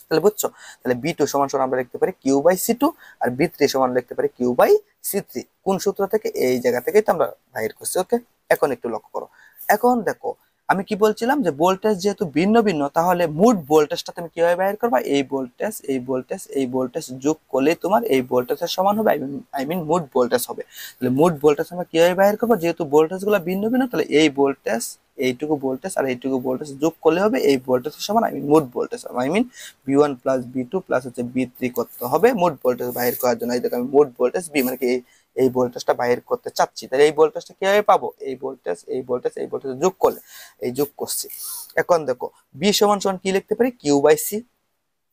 তাহলে বুঝছো? তাহলে বি টু সমান সমান আমরা লিখতে পারি কিউ বাই সি টু, আর বি থ্রি সমান লিখতে পারি কিউ বাই সি থ্রি। কোন সূত্র থেকে? এই জায়গা থেকেই তো আমরা বাহির করছি। ওকে, এখন একটু লক্ষ্য করো। এখন দেখো আমি কি বলছিলাম, যে ভোল্টেজ যেহেতু ভিন্ন ভিন্ন, তাহলে মোট ভোল্টেজটা তুমি কিভাবে বাহির করবা, এই ভোল্টেজ এই ভোল্টেজ এই ভোল্টেজ যোগ করলে তোমার এই ভোল্টেজের সমান হবে, আই মিন মোট ভোল্টেজ হবে। তাহলে মোট ভোল্টেজ আমরা কিভাবে বাহির করবো, যেহেতু ভোল্টেজ গুলো ভিন্ন ভিন্ন, তাহলে এই ভোল্টেজ, এইটুকু ভোল্টেজ আর এইটুকু ভোল্টেজ যোগ করলে হবে এই ভোল্টেজের সমান, আই মিন মোট voltage, I mean V one plus V two plus হচ্ছে বি থ্রি করতে হবে মোট ভোল্টেজ বাহির করার জন্য। এই দেখো আমি মোট ভোল্টেজ বি মানে কি এই ভোল্টেজটা বাহির করতে চাচ্ছি, তাহলে এই ভোল্টেজটা কিভাবে পাবো, এই ভোল্টেজ এই ভোল্টেজ এই ভোল্টেজ যোগ করলে, এই যোগ করছি। এখন দেখো বি সমান সমান কি লিখতে পারি, কিউ বাই সি।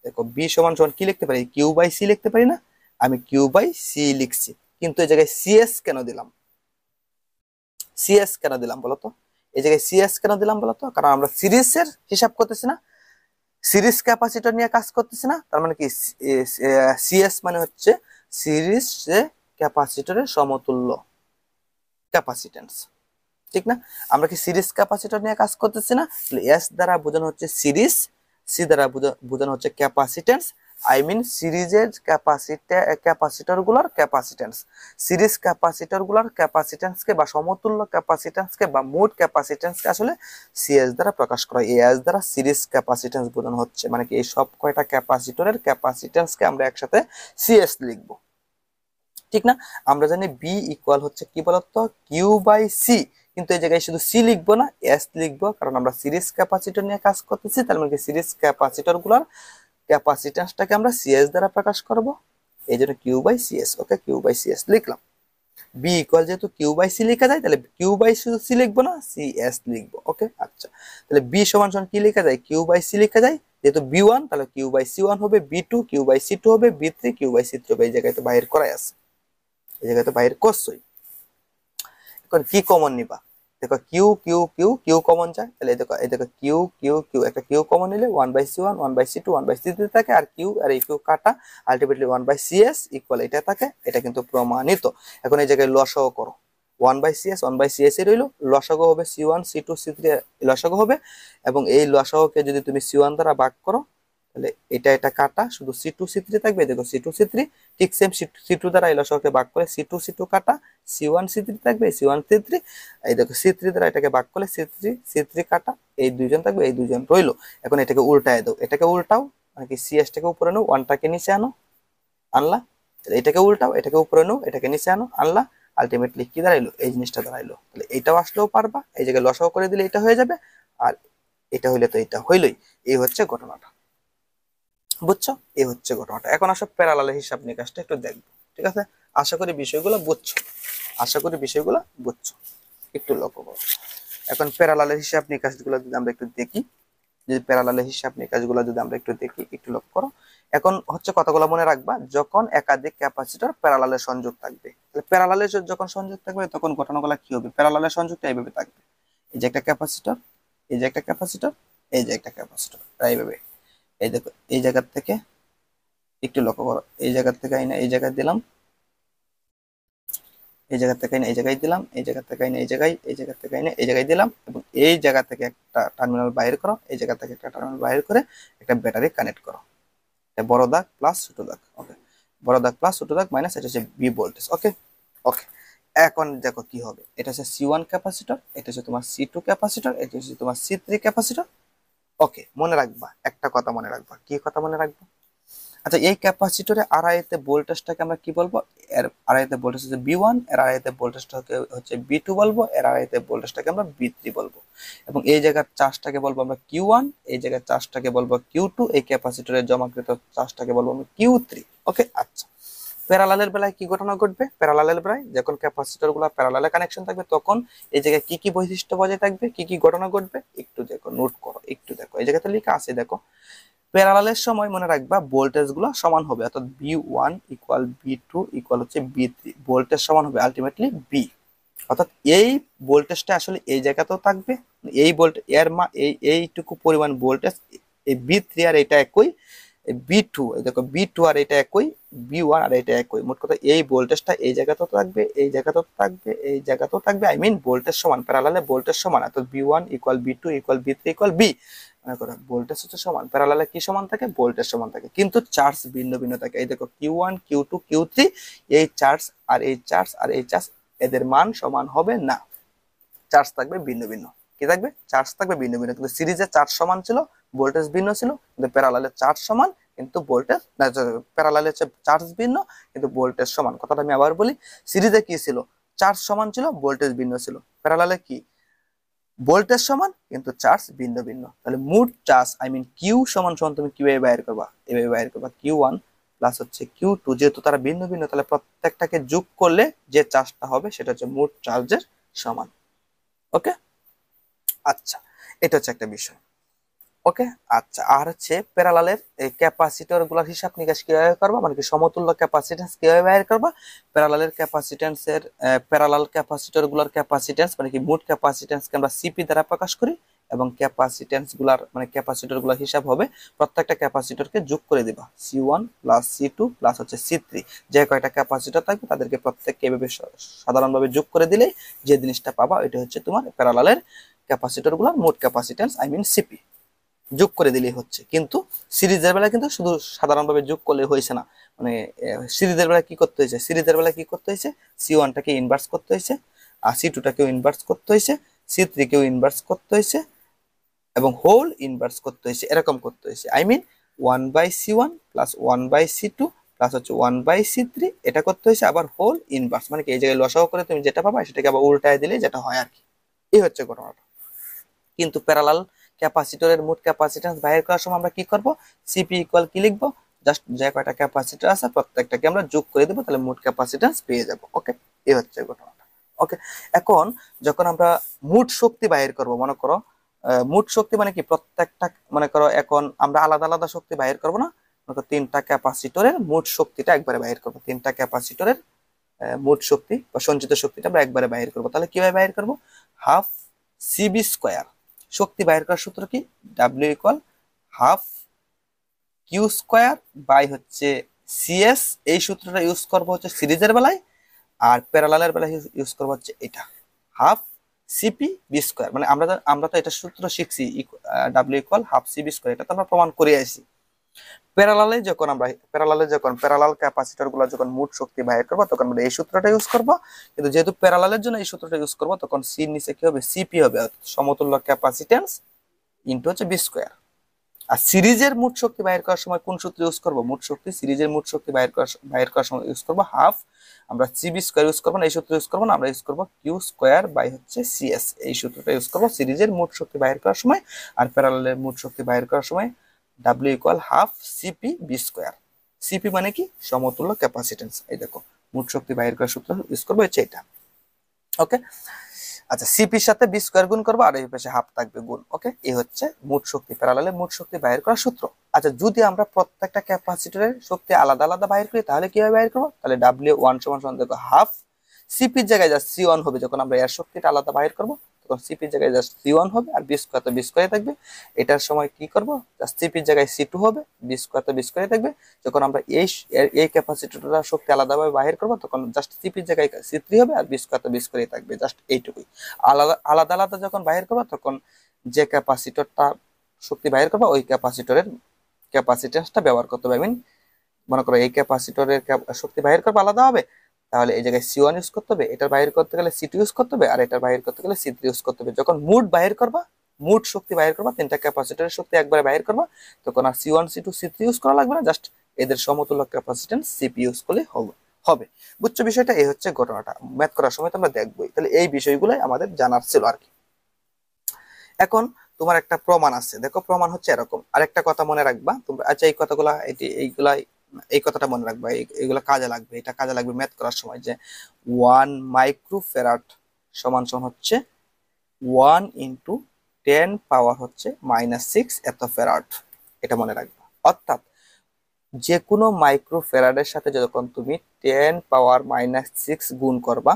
দেখো বি সমান সমান কি লিখতে পারি, কিউ বাই সি লিখতে পারি না? আমি কিউ বাই সি লিখছি, কিন্তু এই জায়গায় সিএস কেন দিলাম, সিএস কেন দিলাম বলতো? এই জায়গায় সিএস কেন দিলাম বলতো? কারণ আমরা সিরিজের হিসাব করতেছি না, সিরিজ ক্যাপাসিটর নিয়ে কাজ করতেছি না। তার মানে কি, সিএস মানে হচ্ছে সিরিজ ক্যাপাসিটরের সমতুল্য ক্যাপাসিটেন্স, ঠিক না? আমরা কি সিরিজ ক্যাপাসিটর নিয়ে কাজ করতেছি না? এস দ্বারা বোঝানো হচ্ছে সিরিজ, সি দ্বারা বোঝানো হচ্ছে ক্যাপাসিটেন্স, আই মিন সিরিজের ক্যাপাসিটর গুলার ক্যাপাসিটেন্স। সিরিজ ক্যাপাসিটর গুলার ক্যাপাসিটেন্সকে বা সমতুল্য ক্যাপাসিটেন্সকে বা মোট ক্যাপাসিটেন্সকে আসলে সিএস দ্বারা প্রকাশ করা হয়। এস দ্বারা সিরিজ ক্যাপাসিটেন্স বোঝানো হচ্ছে, মানে কি এই সব কয়টা ক্যাপাসিটরের ক্যাপাসিটেন্সকে আমরা একসাথে সিএস লিখবো, ঠিক না? আমরা জানি বি ইকুয়াল হচ্ছে কি বলতো, কিউ বাই সি। কিন্তু এই জায়গায় শুধু সি লিখবো না, এস লিখবো, কারণ আমরা সিরিজ ক্যাপাসিটর নিয়ে কাজ করতেছি। তার মানে সিরিজ ক্যাপাসিটর গুলার ক্যাপাসিটেন্সটাকে আমরা সিএস দ্বারা প্রকাশ করব, এই জন্য Q by CS. Okay, Q by CS লিখলাম। বি ইকুয়াল যেহেতু কিউ বাই সি লেখা যায়, তাহলে কিউ বাই সি লিখবো না, সিএস লিখবো। ওকে, আচ্ছা। তাহলে বি সমান সমান কি লেখা যায়, কিউ বাই সি লেখা যায়। যেহেতু বি ওয়ান, তাহলে কিউ বাই সি ওয়ান হবে, V two Q by C two হবে, V three Q by C three হবে। এই জায়গায় তো বাইর করাই আছে, এই জায়গায় তো বাইর করছই। এখন কি কমন নিবা, দেখো Q Q Q Q common যায়, তাহলে এই দেখো কিউ কিউ কিউ, একটা কিউ কমন নিলে one by C one, one by C two, one by C three থাকে, আর কিউ আর এই কিউ কাটা, ultimately one by CS equal এটা থাকে। এটা কিন্তু প্রমাণিত। এখন এই জায়গায় লসাগু করো, ওয়ান বাই সিএস এর রইলো, লসাগু হবে C one C two C three, লসাগু হবে। এবং এই লসাগুকে যদি তুমি সি ওয়ান দ্বারা ভাগ করো, তাহলে এটা কাটা, শুধু সি2 সি3 থাকবে। দেখো সি2 সি3, ঠিক সেম সি2 দ্বারা এই লসাগুকে ভাগ করে সি2 সি2 কাটা, সি1 সি3 থাকবে, সি1 সি3। এই দেখো সি3 দ্বারা এটাকে ভাগ করলে সি3 সি3 কাটা, এই দুইজন থাকবে, এই দুইজন রইলো। এখন এটাকে উল্টায় দাও, এটাকে উল্টাও, মানে কি সিএসটাকে উপরে নাও, ওয়ানটাকে নিচে আনো, আনলা। এটাকে উল্টাও, এটাকে উপরে নাও, এটাকে নিচে আনো, আনলা। আলটিমেটলি কি দাঁড়াইলো, এই জিনিসটা দাঁড়াইলো। তাহলে এটাও আসলেও পারবা, এই জায়গায় লসাগু করে দিলে এটা হয়ে যাবে, আর এটা হইলে তো এটা হইলই। এই হচ্ছে ঘটনাটা, বুঝছো? এই হচ্ছে ঘটনাটা। এখন আসো প্যারালালের হিসাব নিকাশটা একটু দেখবো, ঠিক আছে? আশা করি বিষয়গুলো বুঝছো, আশা করি বিষয়গুলো বুঝছো, একটু লক্ষ্য করো। এখন প্যারালালের হিসাব নিকাশগুলো যদি আমরা একটু দেখি, যদি প্যারালালের হিসাব নিকাশগুলো যদি আমরা একটু দেখি, একটু লক্ষ্য করো। এখন হচ্ছে কথাগুলো মনে রাখবা, যখন একাধিক ক্যাপাসিটর প্যারালালে সংযোগ থাকবে, প্যারালালে যখন সংযোগ থাকবে তখন ঘটনাগুলো কি হবে? প্যারালালে সংযোগটা এইভাবে থাকবে, এই যে একটা ক্যাপাসিটর, এই যে একটা ক্যাপাসিটর, এই যে একটা ক্যাপাসিটর, এইভাবে। এই দেখো, এই জায়গা থেকে একটু লক্ষ্য করো, এই জায়গা থেকে আইনা এই জায়গায় দিলাম, এই জায়গা থেকে আইনা এই জায়গায় দিলাম, এই জায়গা থেকে আইনা এই জায়গায়, এই জায়গা থেকে আইনা এই জায়গায় দিলাম, এবং এই জায়গা থেকে একটা টার্মিনাল বাইর করো, এই জায়গা থেকে একটা টার্মিনাল বাইর করে একটা ব্যাটারি কানেক্ট করো। বড় দাগ প্লাস ছোট দাগ, ওকে, বড় দাগ প্লাস ছোট দাগ মাইনাস, এটা হচ্ছে বি ভোল্টেজ, ওকে। ওকে, এখন দেখো কি হবে, এটা হচ্ছে C1 ক্যাপাসিটর, এটা হচ্ছে তোমার C2 ক্যাপাসিটর, এটা হচ্ছে তোমার C3 ক্যাপাসিটর। ওকে, মনে রাখবা একটা কথা, মনে রাখবা, কি কথা মনে রাখবা? আচ্ছা, এই ক্যাপাসিটরে আড়াইতে ভোল্টেজটাকে আমরা কি বলবো? এর আড়াইতে ভোল্টেজ হচ্ছে B1, এর আড়াইতে ভোল্টেজটাকে হচ্ছে B2 বলবো, এর আড়াইতে ভোল্টেজটাকে আমরা B3 বলবো, এবং এই জায়গার চার্জটাকে বলবো আমরা Q1, এই জায়গার চার্জটাকে বলবো Q2, এই ক্যাপাসিটরের জমাকৃত চার্জটাকে বলবো আমরা Q3। ওকে, আচ্ছা, প্যারালালের বেলায় কি ঘটনা ঘটবে? প্যারালালের বেলায় যখন ক্যাপাসিটর গুলো প্যারালালে কানেকশন থাকবে তখন এই জায়গায় কি কি বৈশিষ্ট্য বজায় থাকবে, কি কি ঘটনা ঘটবে, একটু দেখো, নোট করো, একটু দেখো, এই জায়গাতে লেখা আছে, দেখো। প্যারালালের সময় মনে রাখবা ভোল্টেজ গুলো সমান হবে, অর্থাৎ B1 ইকুয়াল B2 ইকুয়াল হচ্ছে B3, ভোল্টেজ সমান হবে আলটিমেটলি B। অর্থাৎ এই ভোল্টেজটা আসলে এই জায়গাতেও থাকবে, এই ভোল্ট এর এইটুকু পরিমাণ ভোল্টেজ, এই B3 আর এটা একই, B2 দেখো, B2 আর এটা একই, B1 আর এটা একই, মোট কথা এই ভোল্টেজটা এই জায়গাতেও থাকবে, এই জায়গাতেও থাকবে, এই জায়গাতেও থাকবে, আই মিন ভোল্টেজ সমান, প্যারালালে ভোল্টেজ সমান, অর্থাৎ B1 equal B2 equal B3 equal B। মনে করো ভোল্টেজ হচ্ছে সমান, প্যারালালে কি সমান থাকে? ভোল্টেজ সমান থাকে, কিন্তু চার্জ ভিন্ন ভিন্ন থাকে। এই দেখো Q1 Q2 Q3, এই চার্জ আর এই চার্জ আর এই চার্জ, এদের মান সমান হবে না, চার্জ থাকবে ভিন্ন ভিন্ন। কি থাকবে? চার্জ থাকবে ভিন্ন ভিন্ন, কিন্তু সিরিজে চার্জ সমান ছিল, ভোল্টেজ ভিন্ন ছিল, কিন্তু প্যারালালে চার্জ সমান কিন্তু ভোল্টেজ, প্যারালালে চার্জ ভিন্ন কিন্তু ভোল্টেজ সমান। কথাটা আমি আবার বলি, সিরিজে কি ছিল? চার্জ সমান ছিল, ভোল্টেজ ভিন্ন ছিল। প্যারালালে কি? ভোল্টেজ সমান কিন্তু চার্জ ভিন্ন ভিন্ন। তাহলে মোট চার্জ আই মিন কিউ সমান সমান তুমি কিভাবে বাইর করবা? এভাবে বাইর করবা, Q1 প্লাস হচ্ছে Q2, যেহেতু তারা ভিন্ন ভিন্ন তাহলে প্রত্যেকটাকে যোগ করলে যে চার্জটা হবে সেটা হচ্ছে মোট চার্জের সমান। ওকে, আচ্ছা, এটা হচ্ছে একটা বিষয়। ওকে, আচ্ছা, আর হচ্ছে প্যারালালের ক্যাপাসিটর গুলার হিসাব নিকাশ কিভাবে করবা, মানে কি সমতুল্য ক্যাপাসিটেন্স কিভাবে বের করবা? প্যারালালের ক্যাপাসিটেন্সের প্যারালাল ক্যাপাসিটর গুলার ক্যাপাসিটেন্স মানে কি মোট ক্যাপাসিটেন্সকে আমরা সিপি দ্বারা প্রকাশ করি, এবং ক্যাপাসিটেন্স গুলার মানে ক্যাপাসিটর গুলার হিসাব হবে প্রত্যেকটা ক্যাপাসিটরকে যোগ করে দিবা, C1 প্লাস C2 প্লাস হচ্ছে C3, যে কয়টা ক্যাপাসিটর থাকবে তাদেরকে প্রত্যেককে এভাবে সাধারণভাবে যোগ করে দিলে যে জিনিসটা পাবা এটা হচ্ছে তোমার প্যারালালের ক্যাপাসিটর গুলার মোট ক্যাপাসিটেন্স আই মিন সিপি, যোগ করে দিলেই হচ্ছে। কিন্তু সিরিজের বেলা কিন্তু শুধু সাধারণভাবে যোগ করলে হয়েছে না, মানে সিরিজের বেলা কি করতে হয়েছে? সিরিজের বেলা কি করতে হয়েছে? C1টাকে ইনভার্স করতে হয়েছে, আর C2টাকেও ইনভার্স করতে হয়েছে, C3কেও ইনভার্স করতে হয়েছে, এবং হোল ইনভার্স করতে হয়েছে, এরকম করতে হয়েছে। I mean 1/C1 plus 1/C2 plus হচ্ছে 1/C3, এটা করতে হয়েছে, আবার হোল ইনভার্স, মানে কি এই জায়গায় লসাগু করে তুমি যেটা পাবা সেটাকে আবার উল্টায় দিলে যেটা হয় আর কি, এই হচ্ছে ঘটনাটা। কিন্তু প্যারালাল ক্যাপাসিটরের মোট ক্যাপাসিটেন্স বাইর করার সময় আমরা কি করব? সিপি ইকুয়াল কি লিখবো? জাস্ট যে কয়টা ক্যাপাসিটর আছে প্রত্যেকটাকে আমরা যোগ করে দেবো, তাহলে মোট ক্যাপাসিটেন্স পেয়ে যাব। ওকে, এই হচ্ছে ঘটনাটা। ওকে, এখন যখন আমরা মোট শক্তি বাইর করব, মনে করো মোট শক্তি মানে কি প্রত্যেকটা, মনে করো এখন আমরা আলাদা আলাদা শক্তি বাইর করব না, মনে করো তিনটা ক্যাপাসিটরের মোট শক্তিটা একবারে বাইর করব, তিনটা ক্যাপাসিটরের মোট শক্তি বা সঞ্চিত শক্তিটা আমরা একবারে বাইর করব। তাহলে কিভাবে বাইর করব? হাফ সিবি স্কোয়ার, শক্তি বাইর করার সূত্র কি? W equal half Q square by হচ্ছে সিএস, এই সূত্রটা ইউজ করবো হচ্ছে সিরিজের বেলায়, আর প্যারালালের বেলায় ইউজ করবো হচ্ছে এটা হাফ সিপি বি স্কোয়ার। মানে আমরা তো এটা সূত্র শিখছি, W equal half CV square, এটা তো আমরা প্রমাণ করে আসি। প্যারালাল ক্যাপাসিটর গুলো যখন মোট শক্তি বাইর করবো তখন আমরা এই সূত্রটা ইউজ করবো, কিন্তু যেহেতু প্যারালালের জন্য এই সূত্রটা ইউজ করবো তখন সির নিচে কি হবে? সিপি হবে, সমতুল্য ক্যাপাসিটেন্স ইনটু হচ্ছে বি স্কোয়ার। আর সিরিজের মোট শক্তি বাইর করার সময় কোন সূত্র ইউজ করবো? মোট শক্তি সিরিজের মোট শক্তি বাইর করার সময় ইউজ করবো হাফ, আমরা সিবি স্কোয়ার ইউজ করবো না, এই সূত্র ইউজ করবো না, আমরা ইউজ করবো কিউ স্কোয়ার বাই হচ্ছে সিএস, এই সূত্রটা ইউজ করবো সিরিজের মোট শক্তি বাইর করার সময়। আর প্যারালালের মোট শক্তি বাইর করার সময় W equal half CP V square. CP মানে কি সমতুল্য ক্যাপাসিটেন্স। এই দেখো মোট শক্তি বাহির করার সূত্র ইউজ করবো হচ্ছে এটা। ওকে, আচ্ছা সিপির সাথে বি স্কোয়ার গুণ করবো আর এই পাশে হাফ থাকবে গুণ। ওকে, এই হচ্ছে মোট শক্তি, প্যারালালে মোট শক্তি বাহির করার সূত্র। আচ্ছা যদি আমরা প্রত্যেকটা ক্যাপাসিটরের শক্তি আলাদা আলাদা বাহির করি তাহলে কিভাবে বাহির করবো? তাহলে ডাব্লিউ ওয়ান সমান সমান দেখো হাফ সিপির জায়গায় জাস্ট সি ওয়ান হবে, যখন আমরা এর শক্তিটা আলাদা বাহির করবো তখন সিপির জায়গায় জাস্ট সি ওয়ান হবে আর বি স্কোয়ার তো বি স্কোয়ার থাকবে। এটার সময় কি করবো, জাস্ট সিপির জায়গায় সি টু হবে, বি স্কোয়ার তো বি স্কোয়ার থাকবে। যখন আমরা এই ক্যাপাসিটরটা শক্তি আলাদাভাবে বাহির করবো তখন জাস্ট সিপির জায়গায় সি থ্রি হবে আর বি স্কোয়ার তো বি স্কোয়ার থাকবে, জাস্ট এইটুকুই। আলাদা আলাদা আলাদা যখন বাহির করবো তখন যে ক্যাপাসিটরটা শক্তি বাহির করবো ওই ক্যাপাসিটরের ক্যাপাসিটেন্সটা ব্যবহার করতে হবে। মনে করো এই ক্যাপাসিটরের শক্তি বাহির করবো আলাদা হবে, তাহলে এই জায়গায় সি ওয়ান ইউজ করতে হবে, এটার বাহির করতে গেলে সি টু ইউজ করতে হবে আর এটার বাহির করতে গেলে সি থ্রি ইউজ করতে হবে। যখন মুড বাহির করবা, মুড শক্তি বাহির করবা, তিনটা ক্যাপাসিটরের শক্তি একবারে বাহির করবা, তখন আর C one C two C three use করা লাগবে না, জাস্ট এদের সমতুল্য ক্যাপাসিটেন্স সিপি ইউজ করলে হবে। বুঝছো বিষয়টা? এই হচ্ছে ঘটনাটা, ম্যাথ করার সময় তোমরা দেখবোই। তাহলে এই বিষয়গুলোই আমাদের জানার ছিল আর কি। এখন তোমার একটা প্রমাণ আছে, দেখো প্রমাণ হচ্ছে এরকম। আরেকটা কথা মনে রাখবা তোমরা, আচ্ছা এই কথাগুলা এই কথাটা মনে রাখবা, এইগুলো কাজে লাগবে, এটা কাজে লাগবে ম্যাথ করার সময়, যে 1 মাইক্রোফ্যারাড সমান সমান হচ্ছে 1 ইন্টু 10 পাওয়ার হচ্ছে -6 এত ফ্যারাড। এটা মনে রাখবা। অর্থাৎ যে কোনো মাইক্রোফ্যারাডের সাথে যখন তুমি 10 পাওয়ার -6 গুণ করবা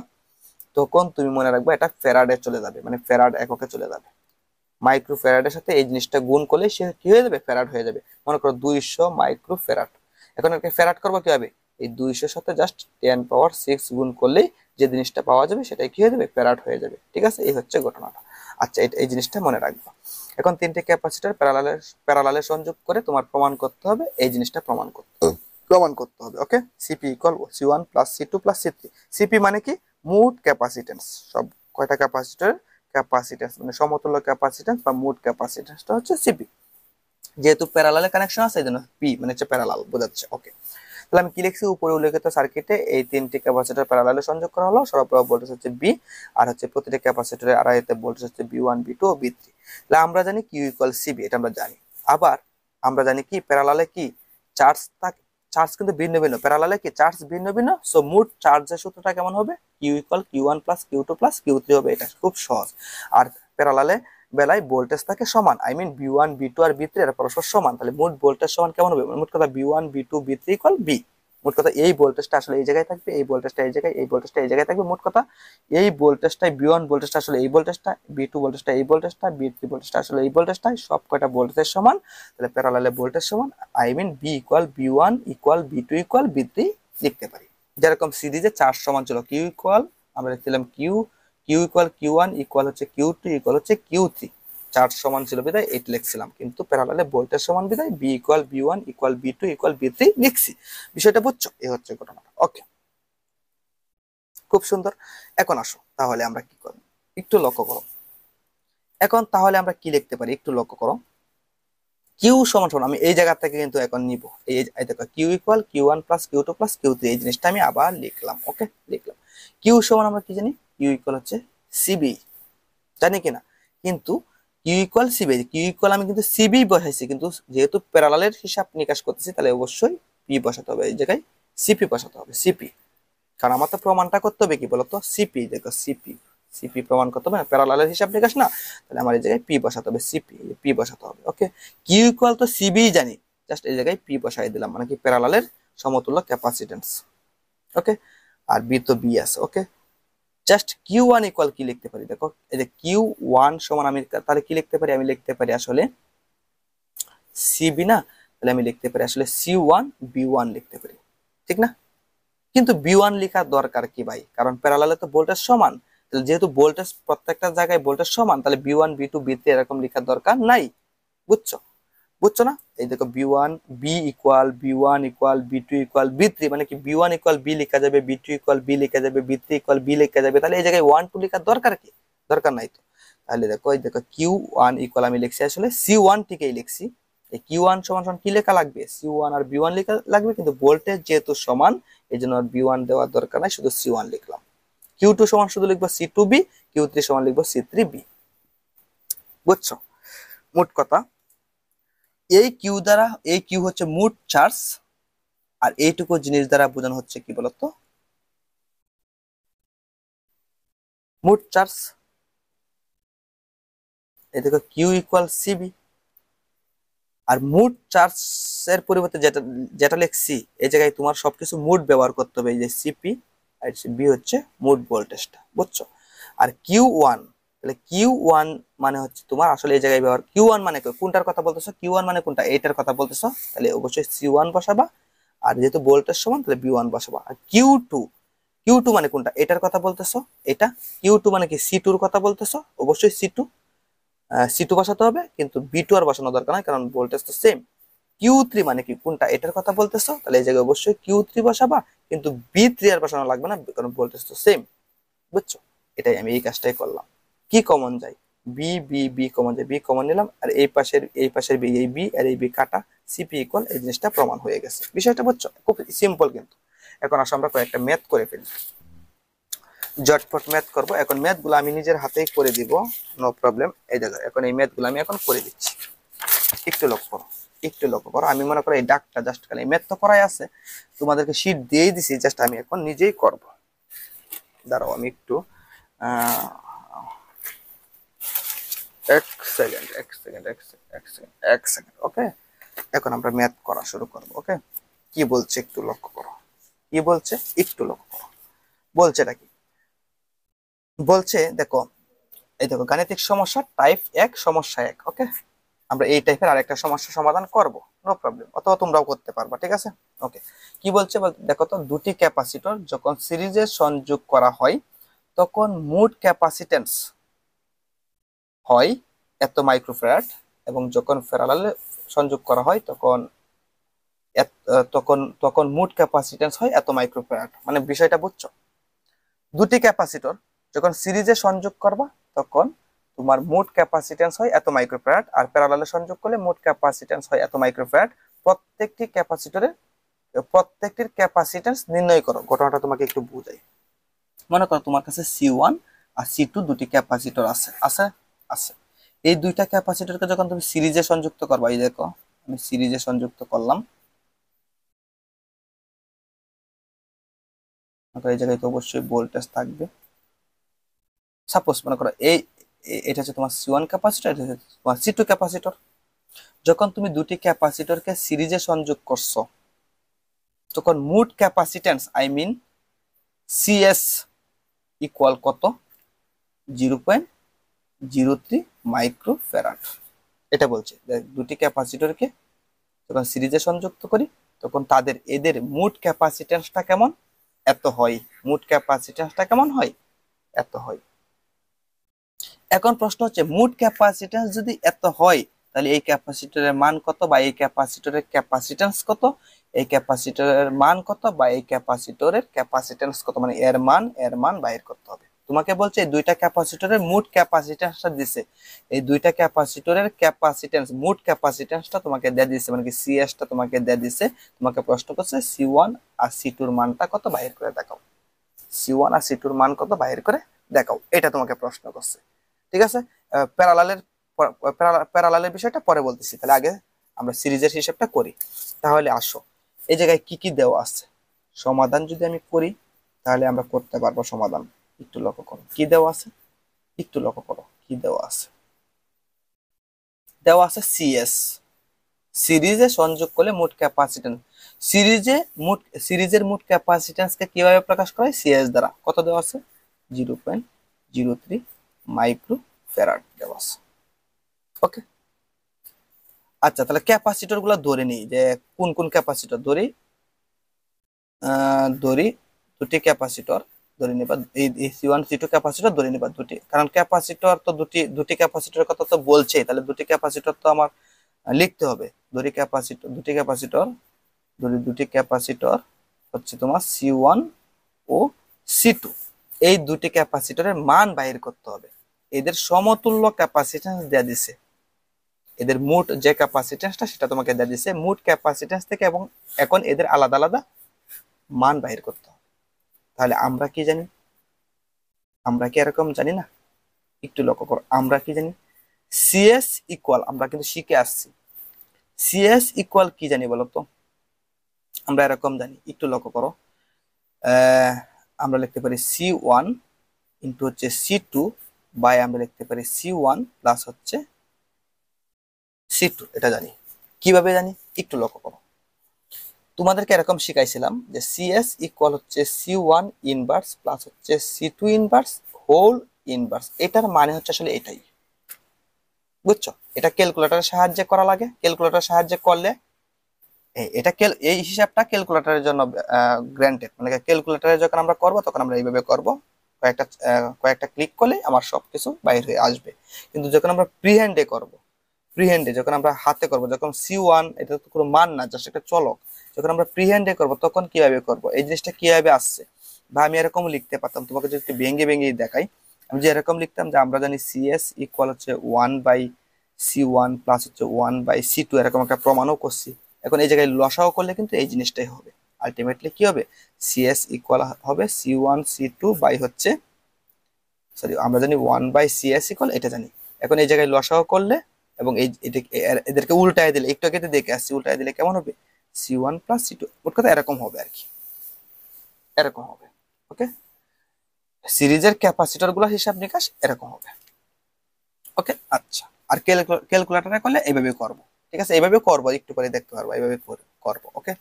তখন তুমি মনে রাখবা এটা ফ্যারাডে চলে যাবে, মানে ফ্যারাড এককে চলে যাবে। মাইক্রোফ্যারাডের সাথে এই জিনিসটা গুণ করলে সে কি হয়ে যাবে, ফ্যারাড হয়ে যাবে। মনে করো 200 মাইক্রোফ্যারাড, এখন এটাকে ফ্যারাড করবো কিভাবে, এই 200 সাথে জাস্ট 10 পাওয়ার 6 গুণ করলেই যে জিনিসটা পাওয়া যাবে সেটাই কি হয়ে যাবে, ফ্যারাড হয়ে যাবে। ঠিক আছে, এই হচ্ছে ঘটনাটা। আচ্ছা এই জিনিসটা মনে রাখবা। এখন তিনটে ক্যাপাসিটর প্যারালালে সংযোগ করে তোমার প্রমাণ করতে হবে, এই জিনিসটা প্রমাণ করতে হবে। Okay, CP equal C one plus C two plus C three. CP মানে কি মোট ক্যাপাসিটেন্স, সব কয়টা ক্যাপাসিটর ক্যাপাসিটেন্স মানে সমতুল্য ক্যাপাসিটেন্স বা মোট ক্যাপাসিটেন্সটা হচ্ছে সিপি। যেহেতু প্যারালালে কানেকশন আছে এই জন্য পি মানে হচ্ছে প্যারালাল বোঝাচ্ছে। ওকে, তাহলে আমি কি লিখছি, উপরে উল্লেখিত সার্কিটে এই তিনটি ক্যাপাসিটর প্যারালালে সংযোগ করা হলো, সরবরাহ ভোল্টেজ হচ্ছে বি আর হচ্ছে প্রতিটা ক্যাপাসিটরের আড়াইতে ভোল্টেজ হচ্ছে বি ওয়ান বি টু ও বি থ্রি। তাহলে আমরা জানি কিউ ইকুয়াল সিবি, এটা আমরা জানি। আবার আমরা জানি কি প্যারালালে কি চার্জ থাকে, চার্জ কিন্তু ভিন্ন ভিন্ন, প্যারালালে কি চার্জ ভিন্ন ভিন্ন, সো মোট চার্জের সূত্রটা কেমন হবে, Q equal Q one plus Q two plus Q three হবে। এটা খুব সহজ। আর প্যারালালে বেলায় ভোল্টেজ থাকে সমান, I mean V one V two আর বি থ্রি এর পরস্পর সমান, তাহলে মোট ভোল্টেজ সমান কেমন হবে, মোট কথা V one V two V three equal V. মোট কথা এই ভোল্টেজটা আসলে এই জায়গায় থাকবে, এই ভোল্টেজটা এই জায়গায়, এই ভোল্টেজটা এই জায়গায় থাকবে। মোট কথা এই ভোল্টেজটাই বি ওয়ান ভোল্টেজটা আসলে এই ভোল্টেজটা, বি টু ভোল্টেজটা এই ভোল্টেজটা, বি থ্রি ভোল্টেজটা আসলে এই ভোল্টেজটা, সব কয়টা ভোল্টেজের সমান। তাহলে প্যারালালে ভোল্টেজ সমান, I mean V equal V one equal V two equal V three লিখতে পারি। যেরকম সিরিজে চার্জ সমান ছিল, কিউ ইকুয়াল আমরা লিখছিলাম Q equal Q one equal হচ্ছে কিউ টু ইকুয়াল হচ্ছে কিউ থ্রি, চার্জ সমান ছিল বিদায় এইটা লিখছিলাম, কিন্তু প্যারালালে ভোল্টেজ সমান বিদায় V equal V one equal V two equal V three লিখছি। বিষয়টা বুঝছো? এই হচ্ছে ঘটনাটা। ওকে, খুব সুন্দর। এখন আসো তাহলে আমরা কি করব, একটু লক্ষ্য করো। এখন তাহলে আমরা কি লিখতে পারি একটু লক্ষ্য করো। কিউ সমান সমান আমি এই জায়গা থেকে কিন্তু এখন নিব, এই দেখো Q equal Q one plus Q two plus Q three, এই জিনিসটা আমি আবার লিখলাম। ওকে, লিখলাম কিউ সমান আমরা কি জানি, কিউ ইকুয়াল হচ্ছে সিবি, জানি কিনা, কিন্তু Q equal CV, Q equal আমি কিন্তু সিবি বসাইছি, কিন্তু যেহেতু প্যারালালের হিসাব নিকাশ করতেছি তাহলে অবশ্যই পি বসাতে হবে, এই জায়গায় সিপি বসাতে হবে, সিপি। কারণ আমার তো প্রমাণটা করতে হবে কি বলতো, সিপি, দেখো সিপি সিপি প্রমাণ করতে হবে না, প্যারালালের হিসাব নিকাশ না, তাহলে আমার এই জায়গায় পি বসাতে হবে, সিপি পি বসাতে হবে। ওকে, কিউ ইকুয়াল তো সিবি জানি, জাস্ট এই জায়গায় পি বসাই দিলাম, মানে কি প্যারালালের সমতুল্য ক্যাপাসিটেন্স। ওকে, আর বি তো বি আছে। ওকে, জাস্ট কিউ ওয়ান ইকুয়াল কি লিখতে পারি, দেখো এই যে কিউ ওয়ান সমান আমি তাহলে কি লিখতে পারি, আমি লিখতে পারি আসলে সিবি না, তাহলে আমি লিখতে পারি আসলে সি ওয়ান বি ওয়ান লিখতে পারি, ঠিক না? কিন্তু বি ওয়ান লেখার দরকার কি ভাই, কারণ প্যারালালে তো ভোল্টেজ সমান, তাহলে যেহেতু ভোল্টেজ প্রত্যেকটা জায়গায় ভোল্টেজ সমান, তাহলে V one V two V three এরকম লেখার দরকার নাই। বুঝছো? বুঝছো না? এই দেখো V one equal V two equal V three, মানে কি বি ওয়ান ইকুয়াল বি লেখা যাবে, বি টু ইকুয়াল বি লেখা যাবে, বি থ্রি ইকুয়াল বি লেখা যাবে, তাহলে এই জায়গায় ওয়ান টু লেখার দরকার কি, দরকার নাই তো। তাহলে দেখো এই দেখো কিউ ওয়ান ইকুয়াল আমি লিখছি আসলে সি ওয়ান টিকেই লিখছি, এই কিউ ওয়ান সমান সমান কি লেখা লাগবে, সি ওয়ান আর বি ওয়ান লেখা লাগবে, কিন্তু ভোল্টেজ যেহেতু সমান এই জন্য আর বি ওয়ান দেওয়ার দরকার নাই, শুধু সি ওয়ান লিখলাম। কিউ টু সমান শুধু লিখবো C two V, Q three সমান লিখবো সি থ্রি বি। বুঝছো? মোট কথা এই কিউ হচ্ছে মোট চার্জ, আর এইটুকু জিনিস দ্বারা বোঝানো হচ্ছে কি বলতো, মোট চার্জ। এই দেখো কিউ ইকুয়াল সিবি। আর মোট চার্জের পরিবর্তে যেটা যেটা লিখছি, এই জায়গায় তোমার সবকিছু মোট ব্যবহার করতে হবে। এই যে সিপি আর বি হচ্ছে মোট ভোল্টেজটা, বুঝছো? আর কিউ ওয়ান, তাহলে কিউ ওয়ান মানে হচ্ছে তোমার আসলে এই জায়গায় ব্যবহার, কিউ ওয়ান মানে কোনটার কথা বলতেছো, কিউ ওয়ান মানে কোনটা, এইটার কথা বলতেছো, তাহলে অবশ্যই সি ওয়ান বসাবা। আর যেহেতু ভোল্টেজ সমান তাহলে বি ওয়ান বসাবা। আর কিউ টু, কিউ টু মানে কোনটা, এটার কথা বলতেছো, এটা কিউ টু মানে কি সি টুর কথা বলতেছো, অবশ্যই সি টু, সি টু বসাতে হবে, কিন্তু বি টু আর বসানো দরকার নাই কারণ ভোল্টেজ তো সেম। কিউ থ্রি মানে কি কোনটা, এটার কথা বলতেছো, তাহলে এই জায়গায় অবশ্যই কিউ থ্রি বসাবা, কিন্তু বি থ্রি আর বসানো লাগবে না কারণ ভোল্টেজ তো সেম, বুঝছো? এটাই আমি এই কাজটাই করলাম। কি কমন যায়, বি বি বি কমন যায়, বি কমন নিলাম, আর এই পাশের বি, এই বি আর এই বি কাটা, সিপি ইকুয়াল, এই জিনিসটা প্রমাণ হয়ে গেছে। বিষয়টা বুঝছো, খুব সিম্পল কিন্তু। এখন আসো আমরা কয়েকটা ম্যাথ করে ফেলি, ঝটপট ম্যাথ করব। এখন ম্যাথ গুলো আমি নিজের হাতেই করে দিব, নো প্রবলেম। এই দেখো এখন এই ম্যাথ গুলো আমি এখন করে দিচ্ছি, একটু লক্ষ্য করো, একটু লক্ষ্য করো। আমি মনে করি এই ডাকটা জাস্ট খালি ম্যাথ তো করাই আছে, তোমাদেরকে শীট দিয়েই দিছি, জাস্ট আমি এখন নিজেই করব। দাঁড়াও আমি একটু এক সেকেন্ড, এক সেকেন্ড, এক সেকেন্ড, এক সেকেন্ড, এক সেকেন্ড, ওকে। এখন আমরা ম্যাথ করা শুরু করবো, ওকে। কি বলছে একটু লক্ষ্য করো, কি বলছে একটু লক্ষ্য করো। বলছে এটা কি বলছে, দেখো এই দেখো গাণিতিক সমস্যা টাইপ 1 সমস্যা 1, ওকে। আমরা এই টাইপের আরেকটা সমস্যা সমাধান করব, নো প্রবলেম, অথবা তোমরাও করতে পারবা, ঠিক আছে, ওকে। কি বলছে দেখো তো, দুটি ক্যাপাসিটর যখন সিরিজে সংযোগ করা হয় তখন মোট ক্যাপাসিটেন্স হয় এত মাইক্রোফ্যারাড, এবং যখন প্যারালালে সংযোগ করা হয় তখন তখন তখন মোট ক্যাপাসিটেন্স হয় এত মাইক্রোফ্যারাড। মানে বিষয়টা বুঝছো, দুটি ক্যাপাসিটর যখন সিরিজে সংযোগ করবা তখন তোমার মোট ক্যাপাসিটেন্স হয় এত মাইক্রোফ্যারাড, আর প্যারালালে সংযোগ করলে মোট ক্যাপাসিটেন্স হয় এত মাইক্রোফ্যারাড। প্রত্যেকটির ক্যাপাসিটেন্স নির্ণয় করো। ঘটনাটা তোমাকে একটু বুঝাই। মনে করো তোমার কাছে সি ওয়ান আর সি টু দুটি ক্যাপাসিটর আছে আছে আছে। এই দুইটা ক্যাপাসিটরকে যখন তুমি সিরিজে সংযুক্ত করবা, এই দেখো আমি সিরিজে সংযুক্ত করলাম, এই জায়গায় তো অবশ্যই ভোল্টেজ থাকবে। সাপোজ মনে করো এটা হচ্ছে তোমার সি ওয়ান ক্যাপাসিটর, এটা হচ্ছে তোমার সি টু ক্যাপাসিটর। যখন তুমি দুটি ক্যাপাসিটরকে সিরিজে সংযোগ করছো তখন মোট capacitance, I mean CS equal কত, 0.03 মাইক্রোফ্যারাড। এটা বলছে দুটি ক্যাপাসিটরকে যখন সিরিজে সংযুক্ত করি তখন এদের মোট ক্যাপাসিটেন্সটা কেমন, এত হয়। মোট ক্যাপাসিটেন্সটা কেমন হয়, এত হয়। এখন প্রশ্ন হচ্ছে মোট ক্যাপাসিটেন্স যদি এত হয় তাহলে এই ক্যাপাসিটরের মান কত, বা এই ক্যাপাসিটরের ক্যাপাসিটেন্স কত, এই ক্যাপাসিটরের মান কত, বা এই ক্যাপাসিটরের ক্যাপাসিটেন্স কত, মানে এর মান বাইর করতে হবে। তোমাকে বলছে এই দুইটা ক্যাপাসিটরের মোট ক্যাপাসিটেন্সটা দিছে, এই দুইটা ক্যাপাসিটরের ক্যাপাসিটেন্স, মোট ক্যাপাসিটেন্সটা তোমাকে দিয়ে দিছে, মানে কি সিএসটা তোমাকে দিয়ে দিছে। তোমাকে প্রশ্ন করছে সি ওয়ান আর সি টুর মানটা কত বাইর করে দেখাও, সি ওয়ান আর সি টুর মান কত বাইর করে দেখাও, এটা তোমাকে প্রশ্ন করছে, ঠিক আছে। প্যারালালের প্যারালালের বিষয়টা পরে বলতেছি, তাহলে আগে আমরা সিরিজের হিসাবটা করি। তাহলে আসো এই জায়গায় কি কি দেওয়া আছে, সমাধান যদি আমি করি তাহলে আমরা করতে পারবো সমাধান। একটু লক্ষ্য করো কি দেওয়া আছে, একটু লক্ষ্য করো কি দেওয়া আছে। দেওয়া আছে সিএস, সিরিজে সংযোগ করলে মোট ক্যাপাসিটেন্স, সিরিজে মোট সিরিজের মোট ক্যাপাসিটেন্সকে কিভাবে প্রকাশ করা হয়, সিএস দ্বারা। কত দেওয়া আছে, 0.03 মাইক্রো ফ্যারাড দেওয়া আছে, ওকে। আচ্ছা তাহলে ক্যাপাসিটর গুলো ধরে নিই, যে কোন কোন ক্যাপাসিটর ধরি। ধরি দুটি ক্যাপাসিটর ধরে নিবা, এই C one C two capacitor ধরে নিবা দুটি, কারণ ক্যাপাসিটর তো দুটি দুটি ক্যাপাসিটরের কথা তো বলছে, তাহলে দুটি ক্যাপাসিটর তো আমার লিখতে হবে। দুটি ক্যাপাসিটর হচ্ছে তোমার সি ওয়ান ও সি টু, এই দুটি ক্যাপাসিটরের মান বাইর করতে হবে। এদের সমতুল্য ক্যাপাসিটেন্স দেয়া দিছে, এদের মোট যে ক্যাপাসিটেন্সটা সেটা তোমাকে দেয়া দিছে মোট ক্যাপাসিটেন্স থেকে, এবং এখন এদের আলাদা আলাদা মান বাইর করতে হবে। তাহলে আমরা কি জানি, আমরা কি এরকম জানি না, একটু লক্ষ্য করো আমরা কি জানি, সিএস ইকুয়াল, আমরা কিন্তু শিখে আসছি, সিএস ইকুয়াল কি জানি বলো তো? আমরা এরকম জানি, একটু লক্ষ্য করো। আমরা লিখতে পারি C1 ইন্টু হচ্ছে C2 বাই আমরা লিখতে পারি C1 প্লাস হচ্ছে C2, এটা জানি। কিভাবে জানি একটু লক্ষ্য করো। তোমাদেরকে এরকম শিখাইছিলাম যে সিএস ইকুয়াল হচ্ছে C1 ইনভার্স প্লাস হচ্ছে C2 ইনভার্স হোল ইনভার্স। এটার মানে হচ্ছে আসলে এটাই, বুঝছো? এটা ক্যালকুলেটরের সাহায্যে করা লাগে। ক্যালকুলেটরের সাহায্যে করলে এটা এই হিসাবটা ক্যালকুলেটরের জন্য গ্র্যান্টেড, মানে ক্যালকুলেটরে যখন আমরা করব তখন আমরা এইভাবে করব, কয়েকটা ক্লিক করলে আমার সবকিছু বাইরে হয়ে আসবে। কিন্তু যখন আমরা ফ্রি হ্যান্ডে করব, ফ্রি হ্যান্ডে যখন আমরা হাতে করব, যখন C1 এটা তো কোনো মান না, জাস্ট একটা চলক, যখন আমরা ফ্রি হ্যান্ডে করব তখন কিভাবে করব, এই জিনিসটা কিভাবে আসছে। বা আমি এরকম লিখতে পারতাম, তোমাকে যদি একটু ভেঙে ভেঙে দেখাই। আমি যে এরকম লিখতাম যে আমরা জানি সিএস ইকুয়াল হচ্ছে 1/C1 প্লাস হচ্ছে 1/C2, এরকম একটা প্রমাণও করছি। এখন এই জায়গায় লসাও করলে কিন্তু এই জিনিসটাই হবে। আলটিমেটলি কি হবে? সিএস ইকুয়াল হবে C1C2 বাই হচ্ছে, সরি আমরা জানি 1/CS ইকুয়াল, এটা জানি। এখন এই জায়গায় লসাও করলে এবং এদেরকে উল্টায় দিলে, একটু আগে দেখে আসছি, উল্টায় দিলে কেমন হবে? C1 প্লাস C2, মোট কথা এরকম হবে আর কি, এরকম হবে। ওকে, সিরিজের ক্যাপাসিটর গুলো হিসাব নিকাশ এরকম হবে। ওকে, আচ্ছা। আর ক্যালকুলেটরে করলে এইভাবে করব, ঠিক আছে? এইভাবে করব, একটু পরে দেখতে পারবো এইভাবে করব। ওকে,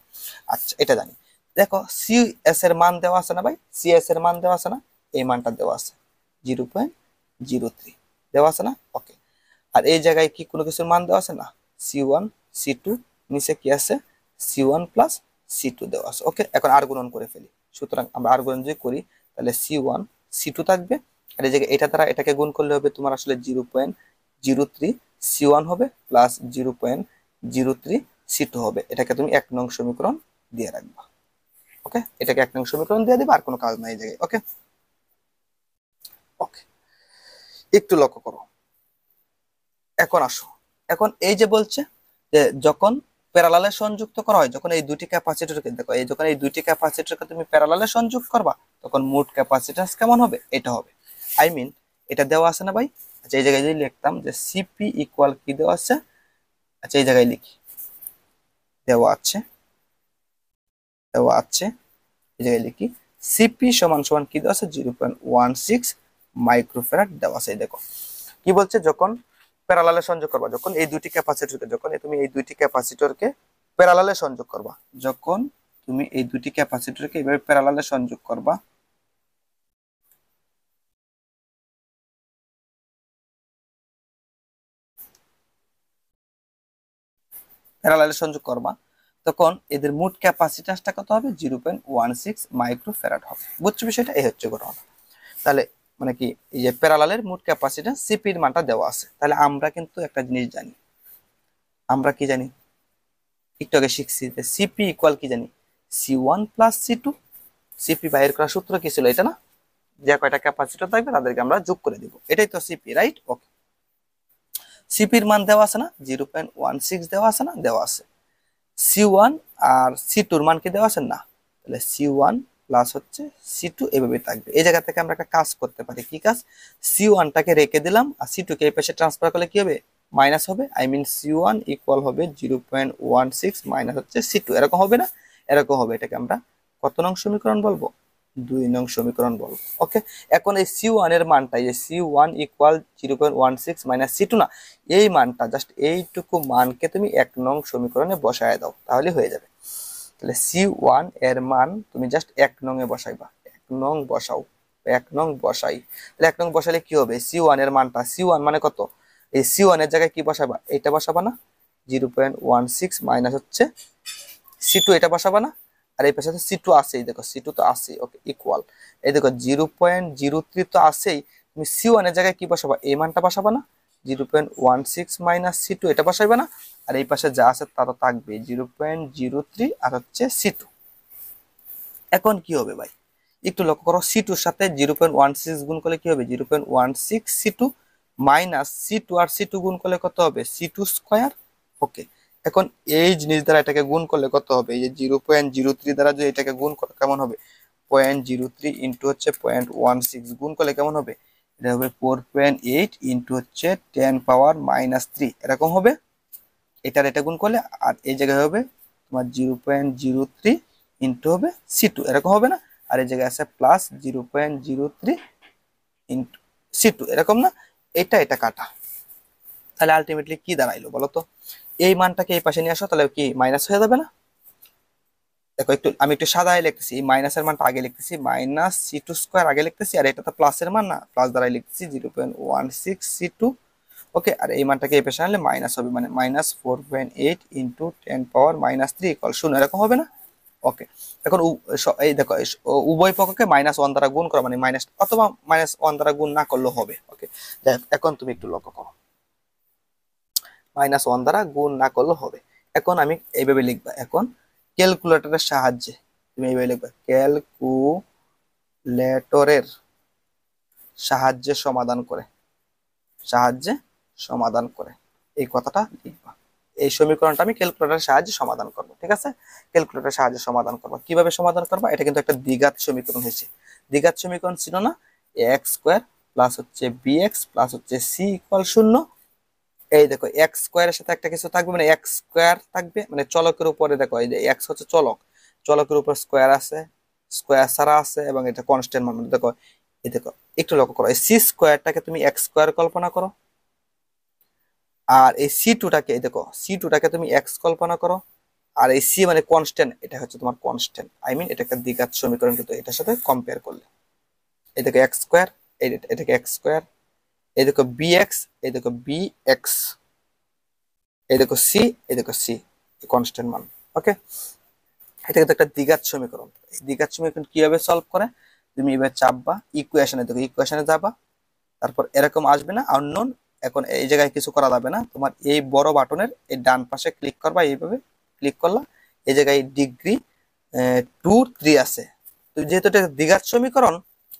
আচ্ছা, এটা জানি। দেখো সিএস এর মান দেওয়া আছে না ভাই? সিএস এর মান দেওয়া আছে না? এই মানটা দেওয়া আছে 0.03 দেওয়া আছে না? ওকে, আর এই জায়গায় কি কোনো কিছুর মান দেওয়া আছে না? C1 C2, নিচে কি আছে? C1 প্লাস C2 দেওয়া আছে। ওকে, এখন আর গুণন করে ফেলি। সুতরাং আমরা আর গুণন যদি করি তাহলে C1 C2 থাকবে, আর এই জায়গায় এটা দ্বারা এটাকে গুণ করলে হবে তোমার আসলে 0.03 C1 হবে প্লাস 0.03 C2 হবে। এটাকে তুমি 1 নং সমীকরণ দিয়ে রাখবা। ওকে, এটাকে 1 নং সমীকরণ দিয়ে দিবা, আর কোনো কাজ নাই এই জায়গায়। ওকে, ওকে, একটু লক্ষ্য করো। এখন আসো, এখন এই যে বলছে যে যখন প্যারালালে সংযুক্ত করা হয়, যখন এই দুটি ক্যাপাসিটরকে দেখো, এই যখন এই দুটি ক্যাপাসিটরকে তুমি প্যারালালে সংযোগ করবা তখন মোট ক্যাপাসিট্যান্স কেমন হবে? এটা হবে, আই মিন এটা দেওয়া আছে না ভাই? আচ্ছা, এই জায়গায় যদি লিখতাম যে সিপি ইকুয়াল কি দেওয়া আছে, আচ্ছা এই জায়গায় লিখি, দেওয়া আছে, দেওয়া আছে, এই জায়গায় লিখি সিপি সমান সমান কি দেওয়া আছে? 0.16 মাইক্রোফ্যারাড দেওয়া আছে। দেখো কি বলছে, যখন প্যারালালে সংযোগ করবা, যখন এই দুইটি ক্যাপাসিটরকে, যখন তুমি এই দুইটি ক্যাপাসিটরকে প্যারালালে সংযোগ করবা, যখন তুমি এই দুইটি ক্যাপাসিটরকে এইভাবে প্যারালালে সংযোগ করবা, প্যারালালে সংযোগ করবা, তখন এদের মোট ক্যাপাসিট্যান্সটা কত হবে? 0.16 মাইক্রোফ্যারাড হবে। বুঝছো বিষয়টা? এই হচ্ছে ঘটনা। তাহলে মানে কি, এই যে প্যারালালের মোট ক্যাপাসিট্যান্স সিপির মানটা দেওয়া আছে। তাহলে আমরা কিন্তু একটা জিনিস জানি, আমরা কি জানি? একটু আগে শিখছি যে সিপি ইকুয়াল কি জানি? C1 plus C2। সিপি বাইর করার সূত্র কি ছিল? এটা না, যে কয়টা ক্যাপাসিটর থাকবে তাদেরকে আমরা যোগ করে দিব, এটাই তো সিপি, রাইট? ওকে, সিপির মান দেওয়া আছে না? 0.16 দেওয়া আছে না? দেওয়া আছে। C1 আর C2 মান কি দেওয়া আছে? না। তাহলে C1 প্লাস হচ্ছে C2 এভাবে থাকবে। এই জায়গা থেকে আমরা একটা কাজ করতে পারি। কি কাজ? C1টাকে রেখে দিলাম আর C2 কে এই পাশে ট্রান্সফার করলে কি হবে? মাইনাস হবে, আই মিন C1 ইকুয়াল হবে 0.16 মাইনাস হচ্ছে C2, এরকম হবে না? এরকম হবে। এটাকে আমরা কত নং সমীকরণ বলবো? 2 নং সমীকরণ বলবো। ওকে, এখন এই C1 এর মানটা, এই C1 ইকুয়াল 0.16 মাইনাস C2 না, এই মানটা জাস্ট এইটুকু মানকে তুমি 1 নং সমীকরণে বসায় দাও, তাহলে হয়ে যাবে। তাহলে C1 এর মান তুমি জাস্ট 1 নং এ বসাইবা, 1 নং বসাও, 1 নং বসাই। তাহলে 1 নং বসালে কি হবে? C1 এর মানটা, C1 মানে কত? এই C1 এর জায়গায় কি বসাবা? এটা বসাবা না? 0.16 মাইনাস হচ্ছে C2, এটা বসাবা না? আর এই পাশে C2 আছেই, দেখো C2 তো আছেই। ওকে, ইকুয়াল, এই দেখো 0.03 তো আছেই, তুমি C1 এর জায়গায় কি বসাবা? এই মানটা বসাবা না? 0.16 মাইনাস C2, এটা বসাইবা না? আর এই পাশে যা আছে তা তো থাকবে 0.03 আর হচ্ছে C2। এখন কি হবে ভাই? একটু লক্ষ্য করো, C2 এর সাথে 0.16 গুণ করলে কি হবে? 0.16 C2 মাইনাস C2 আর C2 গুণ করলে কত হবে? C2 square. ওকে, এখন এই জিনিস দ্বারা এটাকে গুণ করলে কত হবে? এই যে 0.03 দ্বারা যদি এটাকে গুণ করো কেমন হবে? 0.03 ইন্টু হচ্ছে 0.16 গুণ করলে কেমন হবে? এটা হবে 4.8 ইন্টু হচ্ছে 10 পাওয়ার মাইনাস 3, এরকম হবে। এটা গুণ করলে আর এই জায়গায় হবে তোমার 0.03 ইন্টু হবে C2 এরকম হবে না, আর এই জায়গায় আছে প্লাস 0.03 ইন্টু C2 এরকম না, এটা কাটা, তাহলে আলটিমেটলি কি দাঁড়াইলো বলো তো? এই মানটাকে এই পাশে নিয়ে আসো, তাহলে কি মাইনাস হয়ে যাবে না? দেখো আমি একটু সাদায় লিখতেছি, এই মাইনাসের মানটা আগে লিখতেছি, মাইনাস C2 স্কোয়ার আগে লিখতেছি, আর এটা তো প্লাসের মান না, প্লাস দ্বারাই লিখতেছি 0.16 C2। ওকে, আর এই মানটাকে এই পাশে আনলে মাইনাস হবে, মানে -4.8 ইন্টু 10⁻³ ইকুয়াল 0 এরকম হবে না? ওকে, এখন এই দেখো উভয় পক্ষকে -1 দ্বারা গুণ করো, মানে মাইনাস অথবা -1 দ্বারা গুণ না করলেও হবে। ওকে, যাই হোক, এখন তুমি একটু লক্ষ্য করো, -1 দ্বারা গুণ না করলেও হবে। এখন আমি এইভাবে লিখবা, এখন ক্যালকুলেটরের সাহায্যে তুমি এইভাবে লিখবা, ক্যালকুলেটরের সাহায্যে সমাধান করে এই কথাটা লিখবা। এই সমীকরণটা আমি ক্যালকুলেটরের সাহায্যে সমাধান করব, ঠিক আছে? ক্যালকুলেটরের সাহায্যে সমাধান করব, কিভাবে সমাধান করবা? এটা কিন্তু একটা দ্বিঘাত সমীকরণ হয়েছে। দ্বিঘাত সমীকরণ ছিল না, এক্স স্কোয়ার প্লাস হচ্ছে বিএক্স প্লাস হচ্ছে সি ইকুয়াল 0। এই দেখো এক্স স্কোয়ারের সাথে একটা কিছু থাকবে, মানে এক্স স্কোয়ার থাকবে, মানে চলকের উপরে দেখো এই যে এক্স হচ্ছে চলকের উপর স্কোয়ার আছে, স্কোয়ার ছাড়া আছে, এবং এটা কনস্ট্যান্ট মান। দেখো এই দেখো একটু লক্ষ্য করো, এই সি স্কোয়ারটাকে তুমি এক্স স্কোয়ার কল্পনা করো, আর এই C2টাকে দেখো C2টাকে তুমি এক্স কল্পনা করো, আর এই সি মানে কনস্ট্যান্ট, এটা হচ্ছে তোমার কনস্ট্যান্ট, আই মিন এটা একটা দ্বিঘাত সমীকরণ, কিন্তু এটার সাথে কম্পেয়ার করলে এই দেখো এক্স স্কোয়ার, এটাকে এক্স স্কোয়ার, এই দেখো বিএক্স, এই দেখো বিএক্স, এই দেখো সি, এই দেখো সি কনস্ট্যান্ট মান। ওকে, এটা কিন্তু একটা দ্বিঘাত সমীকরণ। এই দ্বিঘাত সমীকরণ কিভাবে সলভ করে? তুমি এবার চাপবা ইকুয়েশনে, দেখো ইকুয়েশনে যাবা, তারপর এরকম আসবে না আননোন। এখন এই জায়গায় কিছু করা যাবে না, তোমার এই বড় বাটনের এই ডান পাশে ক্লিক করবা, এইভাবে ক্লিক করলা, এই জায়গায় ডিগ্রি 2 3 আছে। তো যেহেতু এটা দ্বিঘাত সমীকরণ,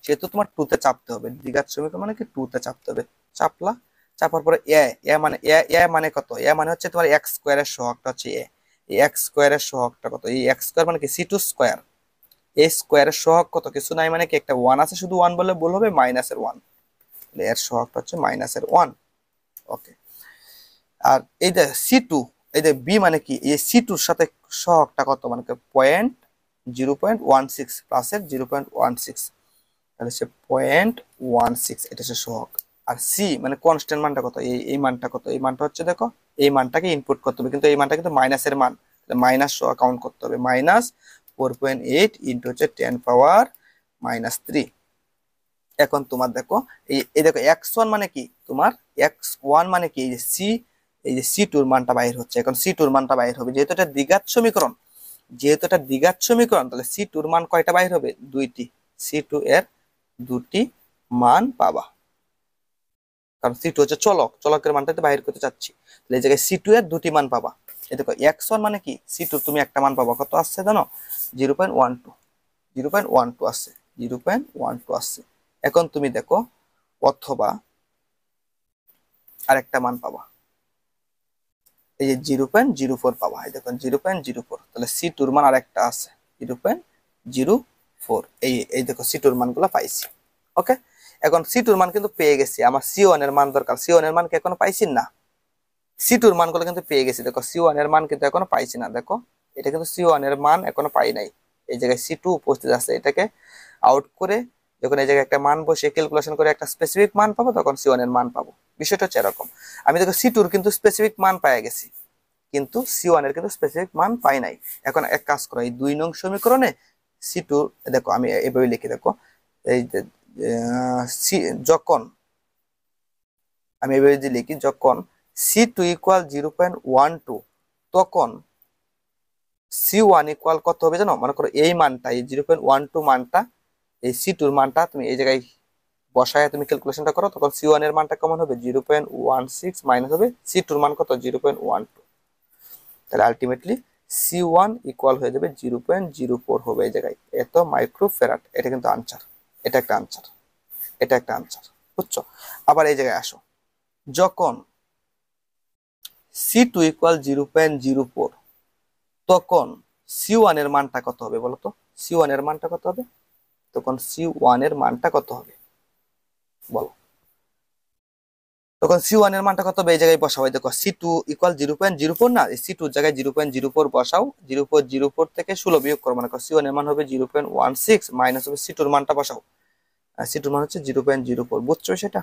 সেহেতু তোমার 2 তে চাপতে হবে। দ্বিঘাত সমীকরণ মানে কি 2 তে চাপতে হবে। চাপলা, চাপার পরে এ মানে কত? এ মানে হচ্ছে তোমার এক্স স্কোয়ারের সহগটা হচ্ছে এ। এই এক্স স্কোয়ারের সহগটা কত? এই এক্স স্কোয়ার মানে কি C2 স্কোয়ার। এই স্কোয়ারের সহগ কত? কিছু নাই, মানে কি একটা 1 আছে, শুধু 1 বললে ভুল হবে, -1। এর সহগটা হচ্ছে -1। ওকে, আর এই যে C2, এই যে বি মানে কি, এই C2 সাথে সহগটা কত? মানে 0.16 প্লাসের 0.16, তাহলে সে 0.16, এটা হচ্ছে সহগ। আর সি মানে কনস্ট্যান্ট মানটা কত? এই মানটা কত? এই মানটা হচ্ছে দেখো, এই মানটাকে ইনপুট করতে হবে, কিন্তু এই মানটা কিন্তু মাইনাসের মান, মাইনাস সহ কাউন্ট করতে হবে। -4.8 ইন্টু হচ্ছে 10⁻³ এখন তোমার দেখো এই দেখো x1 মানে কি, তোমার x1 মানে কি, এই যে C2 মানটা বাইর হচ্ছে। এখন C2 মানটা বাইর হবে, যেহেতু এটা দ্বিঘাত সমীকরণ, তাহলে C2 মান কয়টা বাইর হবে? 2টি। C2 এর 2টি মান পাবা, কারণ C2 হচ্ছে চলকের মানটা বাইর করতে চাচ্ছি, তাহলে এই জায়গায় C2 এর 2টি মান পাবা। এই দেখো x1 মানে কি, C2 তুমি একটা মান পাবা, কত আসছে জানো? 0.12 আসছে, 0.12 আসছে। এখন তুমি দেখো, অথবা আরেকটা মান পাবা, এই যে 0.04 পাবা, এই দেখুন 0.04, তাহলে C2 মান আরেকটা আছে 0.04। এই দেখো C2 মান গুলো পাইছি। ওকে, এখন C2 মান কিন্তু পেয়ে গেছি, আমার C1 এর মান দরকার। C1 এর মান কি এখনো পাইছি না? C2 মান গুলো কিন্তু পেয়ে গেছি, দেখো C1 এর মান কিন্তু এখনো পাইছি না। দেখো এটা কিন্তু C1 এর মান এখনো পাই নাই, এই জায়গায় C2 উপস্থিত আছে। এটাকে আউট করে যখন এই জায়গায় একটা মান বসে ক্যালকুলেশন করে একটা স্পেসিফিক মান পাবো, তখন C1 এর মান পাবো। বিষয়টা হচ্ছে এরকম, আমি দেখো C2 র কিন্তু স্পেসিফিক মান পাই গেছি, কিন্তু C1 এর কিন্তু স্পেসিফিক মান পাই নাই। এখন এক কাজ করো, এই 2 নং সমীকরণে C2 দেখো আমি এভাবে লিখি, দেখো এই যে যখন আমি এভাবে যদি লিখি, যখন C2 ইকুয়াল 0.12, তখন C1 ইকুয়াল কত হবে জানো? মনে করো এই মানটা, এই 0.12 মানটা, এই C2 র মানটা তুমি এই জায়গায় বসায় তুমি ক্যালকুলেশনটা করো, তখন C1 এর মানটা কেমন হবে? 0.16 মাইনাস হবে C2 র মান কত? 0.12। তাহলে আলটিমেটলি C1 ইকুয়াল হয়ে যাবে 0.04 হবে এই জায়গায়, এত মাইক্রোফ্যারাড। এটা কিন্তু আনসার, এটা একটা আনসার, এটা একটা আনসার, বুঝছো? আবার এই জায়গায় আসো, যখন C2 ইকুয়াল 0.04, তখন C1 এর মানটা কত হবে বলো তো? C1 এর মানটা কত হবে? তখন C1 এর মানটা কত হবে বলো? তখন C1 এর মানটা কত হবে এই জায়গায় বসাও। দেখো C2 ইকুয়াল 0.04 না, এই C2 জায়গায় 0.04 বসাও। 0.04 থেকে 16 বিয়োগ করো, মানে C1 এর মান হবে 0.16 মাইনাস হবে C2 এর মানটা বসাও। আর C2 এর মান হচ্ছে 0.04, বুঝছো সেটা?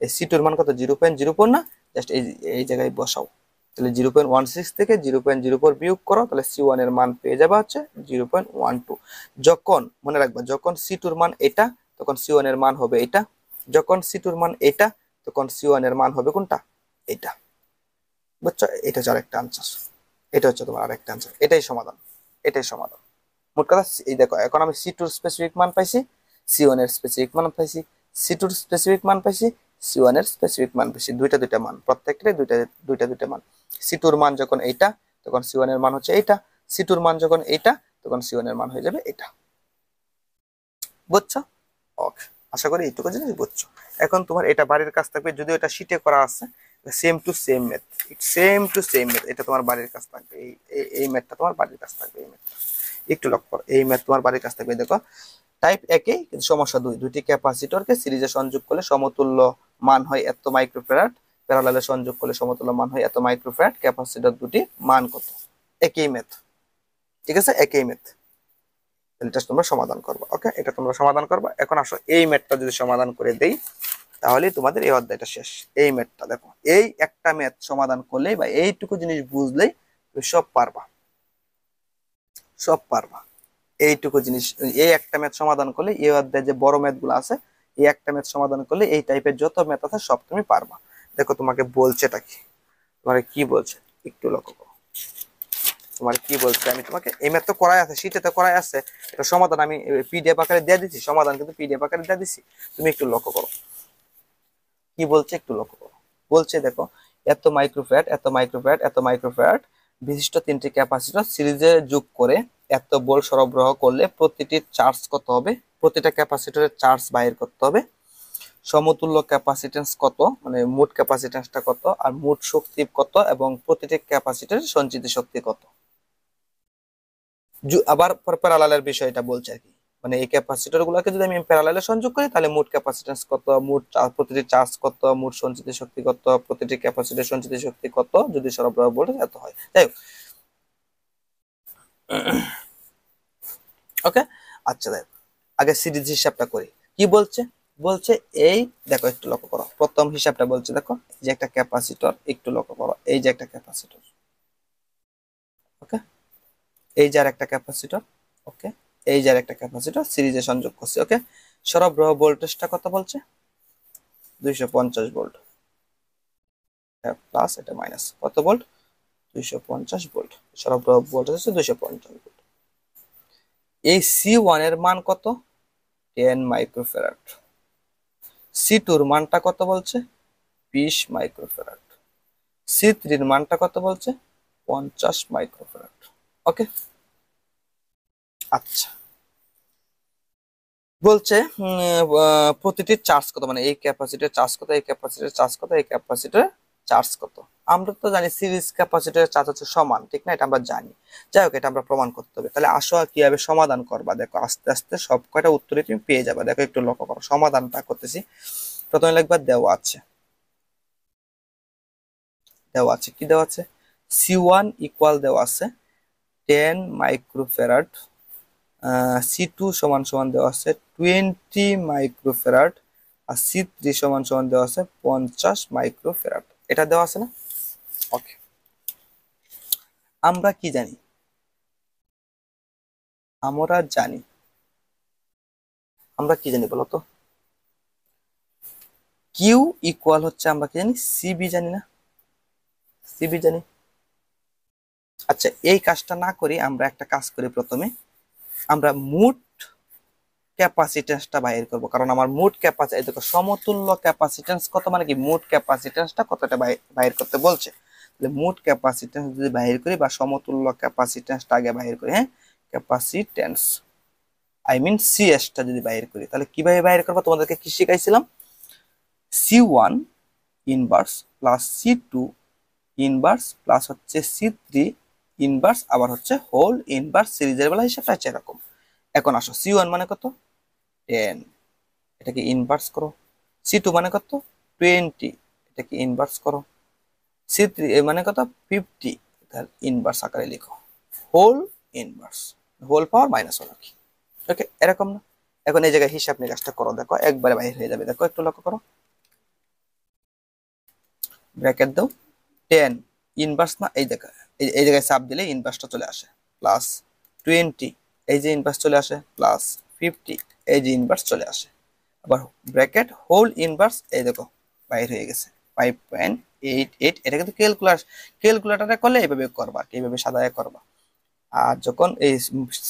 এই C2 এর মান কত 0.04 না, জাস্ট এই এই জায়গায় বসাও। তাহলে 0.16 থেকে 0.04 বিয়োগ করো, তাহলে C1 এর মান পেয়ে যাবে হচ্ছে 0.12। যখন মনে রাখবা যখন C2 এর মান এটা, তখন C1 এর মান হবে এটা। যখন C2 এর মান এটা, তখন C1 এর মান হবে কোনটা, এটা। বুঝছো? এটা হচ্ছে আরেকটা আনসার, এটা হচ্ছে তোমার আরেকটা আনসার। এটাই সমাধান, এটাই সমাধান। মোট কথা এই দেখো, এখন আমি C2 এর স্পেসিফিক মান পাইছি, C1 এর স্পেসিফিক মান পাইছি, C2 এর স্পেসিফিক মান পাইছি, C1 এর স্পেসিফিক মান পাইছি। দুইটা দুইটা মান, প্রত্যেকটাই দুইটা দুইটা দুইটা মান। C2 এর মান যখন এইটা, তখন C1 এর মান হচ্ছে এইটা। C2 এর মান যখন এইটা, তখন C1 এর মান হয়ে যাবে এটা। বুঝছো? ওকে, আশা করি এইটুকু জিনিস বুঝছো। এখন তোমার এটা বাড়ির কাজ থাকবে, যদিও এটা শীটে করা আছে, same to same math, same to same math, এটা তোমার বাড়ির কাজ থাকবে। এই ম্যাথটা তোমার বাড়ির কাজ থাকবে, এই ম্যাথটা একটু লক্ষ্য করো। এই ম্যাথ তোমার বাড়ির কাছ থেকে দেখো, টাইপ একই কিন্তু সমস্যা দুই। দুইটি ক্যাপাসিটরকে সিরিজে সংযোগ করলে সমতুল্য মান হয় এত মাইক্রোফ্যারাড, প্যারালালে সংযোগ করলে সমতুল্য মান হয় এত মাইক্রোফ্যারাড। ক্যাপাসিটর দুটি মান কত? একই ম্যাথ, ঠিক আছে, একই ম্যাথ। এটা তোমরা সমাধান করবা। ওকে, এটা তোমরা সমাধান করবা। এখন আসো এই ম্যাথটা যদি সমাধান করে দেই, তাহলে তোমাদের এই অধ্যায়টা শেষ। এই ম্যাথটা দেখো, এই একটা ম্যাথ সমাধান করলেই বা এইটুকু জিনিস বুঝলেই তুমি সব পারবা, সব পারবা। এইটুকু জিনিস, এই একটা ম্যাথ সমাধান করলে, এই অধ্যায়ে যে বড় ম্যাথ গুলো আছে, এই একটা ম্যাথ সমাধান করলে এই টাইপের যত ম্যাথ আছে সব তুমি পারবা। দেখো তোমাকে বলছেটা কি, তোমার কি বলছে একটু লক্ষ্য করো। তোমার কি বলছে, আমি তোমাকে এই ম্যাথ তো করাই আছে, শীটে তো করাই আছে, এটা সমাধান আমি পিডিএফ আকারে দিয়ে দিচ্ছি, সমাধান কিন্তু পিডিএফ আকারে দিয়ে দিচ্ছি। তুমি একটু লক্ষ্য করো কি বলছে, একটু লক্ষ্য করো। বলছে দেখো, এত মাইক্রোফ্যারাড এত মাইক্রোফ্যারাড এত মাইক্রোফ্যারাড বিশিষ্ট তিনটি ক্যাপাসিটর সিরিজে যোগ করে এত ভোল্ট সরবরাহ করলে প্রতিটির চার্জ কত হবে? প্রতিটা ক্যাপাসিটরের চার্জ বাইর করতে হবে। সমতুল্য ক্যাপাসিটেন্স কত, মানে মোট ক্যাপাসিটেন্সটা কত, আর মোট শক্তি কত, এবং প্রতিটি ক্যাপাসিটরের সঞ্চিত শক্তি কত। আবার প্যারালালের বিষয়টা বলছে আর কি, মানে এই ক্যাপাসিটর গুলোকে যদি আমি প্যারালালে সংযোগ করি, তাহলে মোট ক্যাপাসিটেন্স কত, মোট প্রতিটি চার্জ কত, মোট সঞ্চিত শক্তি কত, প্রতিটি ক্যাপাসিটর সঞ্চিত শক্তি কত যদি সরবরাহ ভোল্টেজ এত হয়। যাই হোক, ওকে। আচ্ছা দেখো, আগে সিরিজ হিসাবটা করি। কি বলছে? বলছে এই দেখো, একটু লক্ষ্য করো, প্রথম হিসাবটা বলছে দেখো, এই যে একটা ক্যাপাসিটর, একটু লক্ষ্য করো, এই যে একটা ক্যাপাসিটর, ওকে, এই যে আর একটা ক্যাপাসিটর, ওকে, এই যে আর একটা ক্যাপাসিটর সিরিজে সংযোগ করছে, ওকে। সরবরাহ ভোল্টেজটা কত বলছে? 250 ভোল্ট, প্লাস এটা মাইনাস কত ভোল্ট? 250 ভোল্ট। সরবরাহ ভোল্টেজ হচ্ছে 250 ভোল্ট। এই C1 এর মান কত? 10 মাইক্রোফ্যারাড। C2 এর মানটা কত বলছে? 20 মাইক্রোফ্যারাড। C3 এর মানটা কত বলছে? 50 মাইক্রোফ্যারাড। ওকে, আচ্ছা। বলছে প্রতিটি চার্জ কত, মানে এই ক্যাপাসিটর চার্জ কত, এই ক্যাপাসিটর চার্জ কত, এই ক্যাপাসিটর চার্জ কত। আমরা তো জানি সিরিজ ক্যাপাসিটরের চার্জ হচ্ছে সমান, ঠিক না? এটা আমরা জানি। যাই হোক, এটা আমরা প্রমাণ করতে হবে। তাহলে আসো কিভাবে সমাধান করবা, দেখো আস্তে আস্তে সব কয়টা উত্তরই তুমি পেয়ে যাবে। দেখো একটু লক্ষ্য করো, সমাধানটা করতেছি। প্রথমে লিখবা দেওয়া আছে, দেওয়া আছে, কি দেওয়া আছে? C1 ইকুয়াল দেওয়া আছে 10 মাইক্রোফ্যারাড, C2 সমান সমান দেওয়া আছে 20 মাইক্রোফ্যারাড, আর C3 সমান সমান দেওয়া আছে 50 মাইক্রোফ্যারাড। এটা দেওয়া আছে না? ওকে, আমরা কি জানি? আমরা জানি, আমরা কি জানি বলতো? কিউ ইকুয়াল হচ্ছে, আমরা কি জানি? সিবি জানি না? সিবি জানি। আচ্ছা, এই কাজটা না করি, আমরা একটা কাজ করি। প্রথমে আমরা মোট ক্যাপাসিটেন্সটা বাইর করব, কারণ আমার মোট ক্যাপাসিটি দেখো, সমতুল্য ক্যাপাসিটেন্স কত, মানে কি মোট ক্যাপাসিটেন্সটা কতটা বাইর করতে বলছে। তাহলে মোট ক্যাপাসিটেন্স যদি বাইর করি, বা সমতুল্য ক্যাপাসিটেন্সটা আগে বাইর করি, হ্যাঁ, ক্যাপাসিটেন্স আই মিন সিএসটা যদি বাইর করি, তাহলে কিভাবে বাইর করবো? তোমাদেরকে কি শিখাইছিলাম? C1 inverse plus C2 inverse plus হচ্ছে C3 ইনভার্স, আবার হচ্ছে হোল ইনভার্স, সিরিজের বেলা হিসাবটা হচ্ছে এরকম। এখন আসো, C1 মানে কত? 10, এটাকে ইনভার্স করো। C2 মানে কত? 20, এটা কি ইনভার্স করো, C3 মানে কত 50, তাহলে ইনভার্স আকারে লিখো হোল ইনভার্স, হোল পাওয়ার -1 আর কি। ওকে, এরকম না? এখন এই জায়গায় হিসাব নিকাশটা করো, দেখো একবারে বাইরে হয়ে যাবে। দেখো একটু লক্ষ্য করো, ব্র্যাকেট দাও, 10 ইনভার্স না, এই দেখো এই জায়গায় চাপ দিলে ইনভার্সটা চলে আসে, প্লাস 20 এই যে ইনভার্স চলে আসে, প্লাস 50 এই যে ইনভার্স চলে আসে। আবার ব্র্যাকেট হোল ইনভার্স, এই দেখো বাইরে হয়ে গেছে 5.88। এটা কিন্তু ক্যালকুলেটরে করলে এইভাবে করবা, এইভাবে সাদায় করবা। আর যখন এই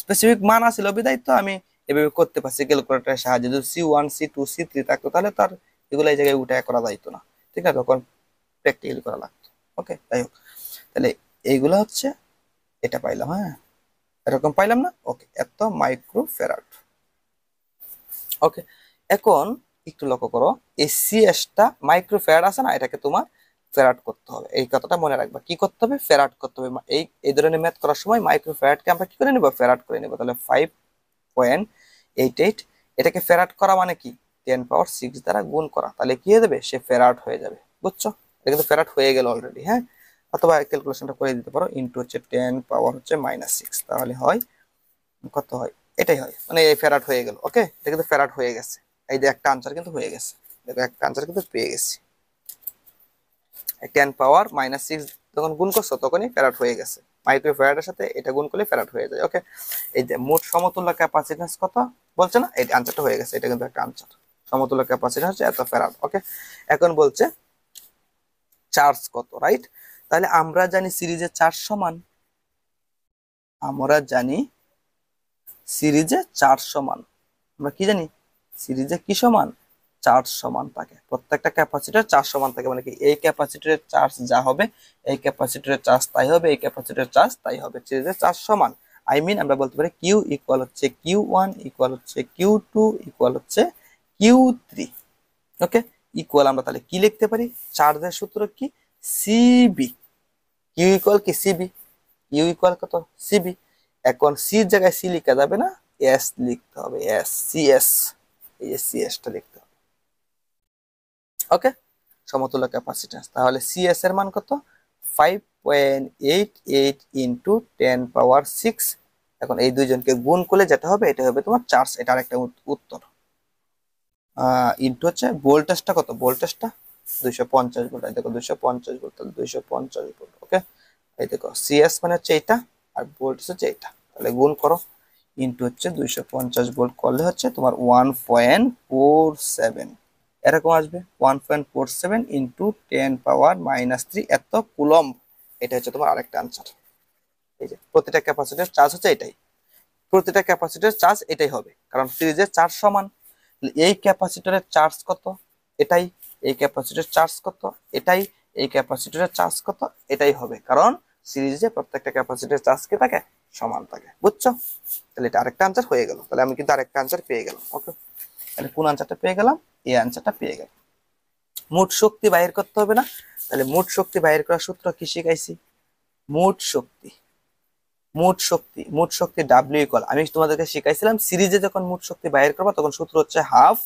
স্পেসিফিক মান আছিল বিদায় তো আমি এভাবে করতে পারছি ক্যালকুলেটরের সাহায্যে। যদি C1 C2 C3 থাকতো তাহলে তার এগুলো এই জায়গায় উঠে করা যাইতো না, ঠিক আছে, তখন প্র্যাকটিক্যালি করা লাগতো। ওকে, যাই হোক, তাহলে এইগুলো হচ্ছে এটা পাইলাম, হ্যাঁ এরকম পাইলাম না। ওকে, এত মাইক্রোফ্যারাড। ওকে, এখন একটু লক্ষ্য করো, এই সিএসটা মাইক্রোফ্যারাড আছে না, এটাকে তোমার ফেরাড করতে হবে। এই কথাটা মনে রাখবা, কি করতে হবে, ফেরাড করতে হবে। এই ধরনের ম্যাথ করার সময় মাইক্রোফ্যারাডকে আমরা কি করে নিব, ফেরাড করে নিব। তাহলে 5.88 এটাকে ফেরাড করা মানে কি, 10⁶ দ্বারা গুণ করা, তাহলে কি হয়ে যাবে, সে ফেরাড হয়ে যাবে। বুঝছো, এটা কিন্তু ফেরাড হয়ে গেল অলরেডি, হ্যাঁ। অথবা ক্যালকুলেশনটা করে দিতে পারো, ইন্টু হচ্ছে 10⁻⁻6, তাহলে হয় কত হয়, এটাই হয়, মানে এই ফেরাড হয়ে গেল। ওকে, এটা কিন্তু ফেরাড হয়ে গেছে। এই যে একটা আনসার কিন্তু হয়ে গেছে, দেখো একটা আনসার কিন্তু পেয়ে গেছি। 10⁻⁻6 যখন গুণ করছো তখনই ফেরাড হয়ে গেছে। মাইক্রো ফ্যারাডের সাথে এটা গুণ করলে ফেরাড হয়ে যায়। ওকে, এই যে মোট সমতুল্য ক্যাপাসিট্যান্স কত বলছে না, এই আনসারটা হয়ে গেছে। এটা কিন্তু একটা আনসার, সমতুল্য ক্যাপাসিট্যান্স হচ্ছে এত ফেরাড। ওকে, এখন বলছে চার্জ কত, রাইট? তাহলে আমরা জানি সিরিজে চার্জ সমান, আমরা জানি সিরিজে চার্জ সমান। আমরা কি জানি, সিরিজে কি সমান, চার্জ সমান থাকে। প্রত্যেকটা ক্যাপাসিটর চার্জ সমান থাকে, মানে কি এই ক্যাপাসিটরের চার্জ যা হবে এই ক্যাপাসিটরের চার্জ তাই হবে, এই ক্যাপাসিটরের চার্জ তাই হবে, সিরিজের চার্জ সমান। আই মিন আমরা বলতে পারি কিউ ইকুয়াল হচ্ছে Q1 ইকুয়াল হচ্ছে Q2 ইকুয়াল হচ্ছে Q3। ওকে, ইকুয়াল আমরা তাহলে কি লিখতে পারি, চার্জের সূত্র কি, সিবি। কিউ ইকুয়াল কি, সিবি, কিউ ইকুয়াল কত, সিবি। এখন সির জায়গায় সি লিখা যাবে না, এস লিখতে হবে, এস, সিএস, এই যে সিএসটা লিখতে হবে। ওকে, সমতুল্য ক্যাপাসিট্যান্স, তাহলে সিএস এর মান কত, 5.88 ইন্টু 10⁻⁶। এখন এই দুইজনকে গুণ করলে যেটা হবে এটা হবে তোমার চার্জ। এটা আরেকটা উত্তর। ইন্টু হচ্ছে ভোল্টেজটা কত, ভোল্টেজটা 250 ভোল্ট। দেখো 250 ভোল্ট, তাহলে 250 ভোল্ট। ওকে, এই দেখো সিএস মানে হচ্ছে এইটা আর ভোল্টেজ হচ্ছে এইটা, তাহলে গুণ করো, ইন্টু হচ্ছে 250 ভোল্ট করলে হচ্ছে তোমার 1.47 এরকম আসবে। 1.47 ইন্টু 10⁻⁻3 এত কুলম্ব। এটা হচ্ছে তোমার আরেকটা আনসার। এই যে প্রতিটা ক্যাপাসিটর চার্জ হচ্ছে এটাই, প্রতিটা ক্যাপাসিটর চার্জ এটাই হবে, কারণ সিরিজের চার্জ সমান। এই ক্যাপাসিটরের চার্জ কত, এটাই, এই ক্যাপাসিটরের চার্জ কত, এটাই, এই ক্যাপাসিটরের চার্জ কত, এটাই হবে, কারণ সিরিজে প্রত্যেকটা ক্যাপাসিটরের চার্জ কি থাকে, সমান থাকে। বুঝছো, তাহলে এটা আরেকটা আনসার হয়ে গেল। তাহলে আমি কিন্তু আরেকটা আনসার পেয়ে গেলাম। ওকে, তাহলে কোন আনসারটা পেয়ে গেলাম, এই আনসারটা পেয়ে গেলাম। মোট শক্তি বাইর করতে হবে না, তাহলে মোট শক্তি বাইর করার সূত্র কি শিখাইছি, মোট শক্তি, মোট শক্তি ডাব্লিউ ইকুয়াল, আমি তোমাদেরকে শিখাইছিলাম সিরিজে যখন মোট শক্তি বাইর করবা তখন সূত্র হচ্ছে হাফ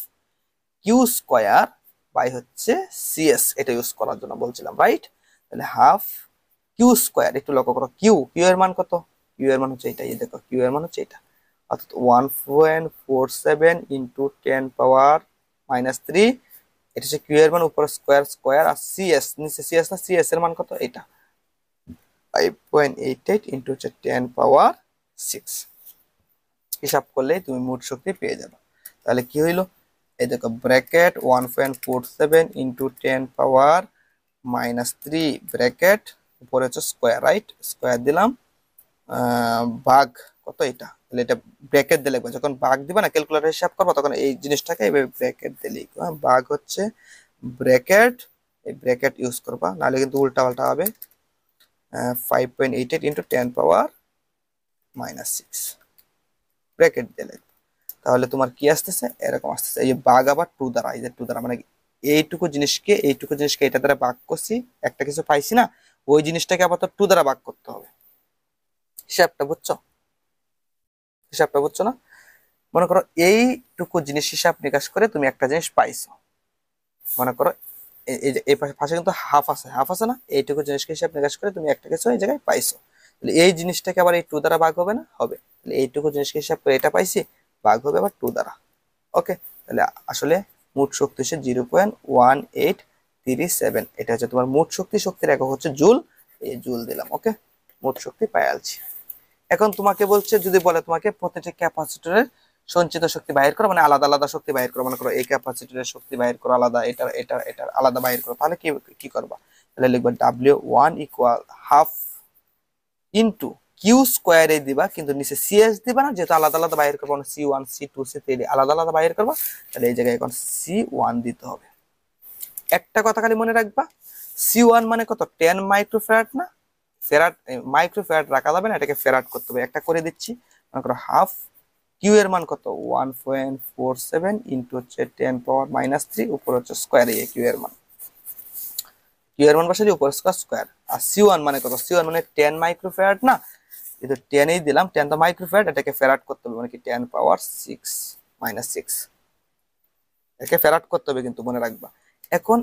কিউ স্কয়ার বাই হচ্ছে সিএস, এটা ইউজ করার জন্য বলছিলাম, রাইট? তাহলে হাফ কিউ স্কয়ার, একটু লক্ষ্য করো, কিউ এর মান কত, কিউ এর মান হচ্ছে এটা, এই দেখো কিউ এর মান হচ্ছে এটা, অর্থাৎ 1.47 ইন্টু 10⁻⁻3। এটা হচ্ছে কিউ এর মান, উপরে স্কয়ার স্কয়ার, আর সিএস নিচে সিএস না, সিএস এর মান কত, এটা 5.88 ইন্টু হচ্ছে 10⁻⁶। হিসাব করলেই তুমি মোট শক্তি পেয়ে যাবে। তাহলে কি হইলো, এই দেখো ব্র্যাকেট 1.47 ইন্টু 10⁻⁻3 ব্র্যাকেট, উপরে হচ্ছে স্কোয়ার, রাইট? স্কোয়ার দিলাম, ভাগ কত এটা, তাহলে এটা ব্র্যাকেট দিয়ে লিখবো। যখন ভাগ দিবা না ক্যালকুলেটর হিসাব করবো তখন এই জিনিসটাকে এইভাবে ব্র্যাকেট দিয়ে লিখবো। ভাগ হচ্ছে ব্র্যাকেট, এই ব্র্যাকেট ইউজ করবা, নাহলে কিন্তু উল্টা পাল্টা হবে। 5.88 ইন্টু 10⁻⁻6 ব্র্যাকেট দিয়ে লিখবো। তাহলে তোমার কি আসতেছে, এরকম আসতেছে। এই যে ভাগ আবার 2 দ্বারা, এই যে 2 দ্বারা মানে এইটুকু জিনিসকে এটা দ্বারা ভাগ করছি, একটা কিছু পাইছি না, ওই জিনিসটাকে আবার তো 2 দ্বারা ভাগ করতে হবে। হিসাবটা বুঝছো, হিসাবটা বুঝছো না? মনে করো এইটুকু জিনিস হিসাব নিকাশ করে তুমি একটা জিনিস পাইছো, মনে করো এই যে এই পাশে কিন্তু হাফ আছে না, এইটুকু জিনিসকে হিসাব নিকাশ করে তুমি একটা কিছু এই জায়গায় পাইছো। তাহলে এই জিনিসটাকে আবার এই 2 দ্বারা ভাগ হবে না, হবে। তাহলে এইটুকু জিনিসকে হিসাব করে এটা পাইছি, ভাগ হবে আবার 2 দ্বারা। ওকে, তাহলে আসলে মোট শক্তি হচ্ছে 0.1837। এটা হচ্ছে তোমার মোট শক্তি, শক্তির একক হচ্ছে জুল, এই জুল দিলাম। ওকে, মোট শক্তি পাইয়ালছি। এখন তোমাকে বলছে, যদি বলে তোমাকে প্রতিটি ক্যাপাসিটরের সঞ্চিত শক্তি বাহির করো, মানে আলাদা আলাদা শক্তি বাহির করো, মনে করো এই ক্যাপাসিটরের শক্তি বাহির করো আলাদা, এটার আলাদা বাহির করো, তাহলে কি কি করবা? তাহলে লিখবা W1 equal half into Q স্কোয়ারে দিবা, কিন্তু নিচে সিএস দিবা না, যেহেতু আলাদা আলাদা বাহির করবো, C1 C2 C3 আলাদা আলাদা বাহির করবা। তাহলে এই জায়গায় এখন C1 দিতে হবে। একটা কথা খালি মনে রাখবা, C1 মানে কত, 10 মাইক্রোফ্যারাড না, ফেরাড মাইক্রোফ্যারাড রাখা যাবে না, এটাকে ফেরাড করতে হবে। একটা করে দিচ্ছি, মনে করো হাফ কিউ এর মান কত, 1.47 ইন্টু হচ্ছে 10⁻³ উপর হচ্ছে স্কোয়ার, এই কিউ এর মান, কিউ এর মান বসালে উপর স্কোয়ার। আর C1 মানে কত, C1 মানে 10 মাইক্রোফ্যারাড না, কিন্তু 10 এই দিলাম, 10 তো মাইক্রোফ্যারাড, এটাকে ফেরাড করতে হবে, মানে কি 10⁻6 এটাকে ফেরাড করতে হবে, কিন্তু মনে রাখবা। এখন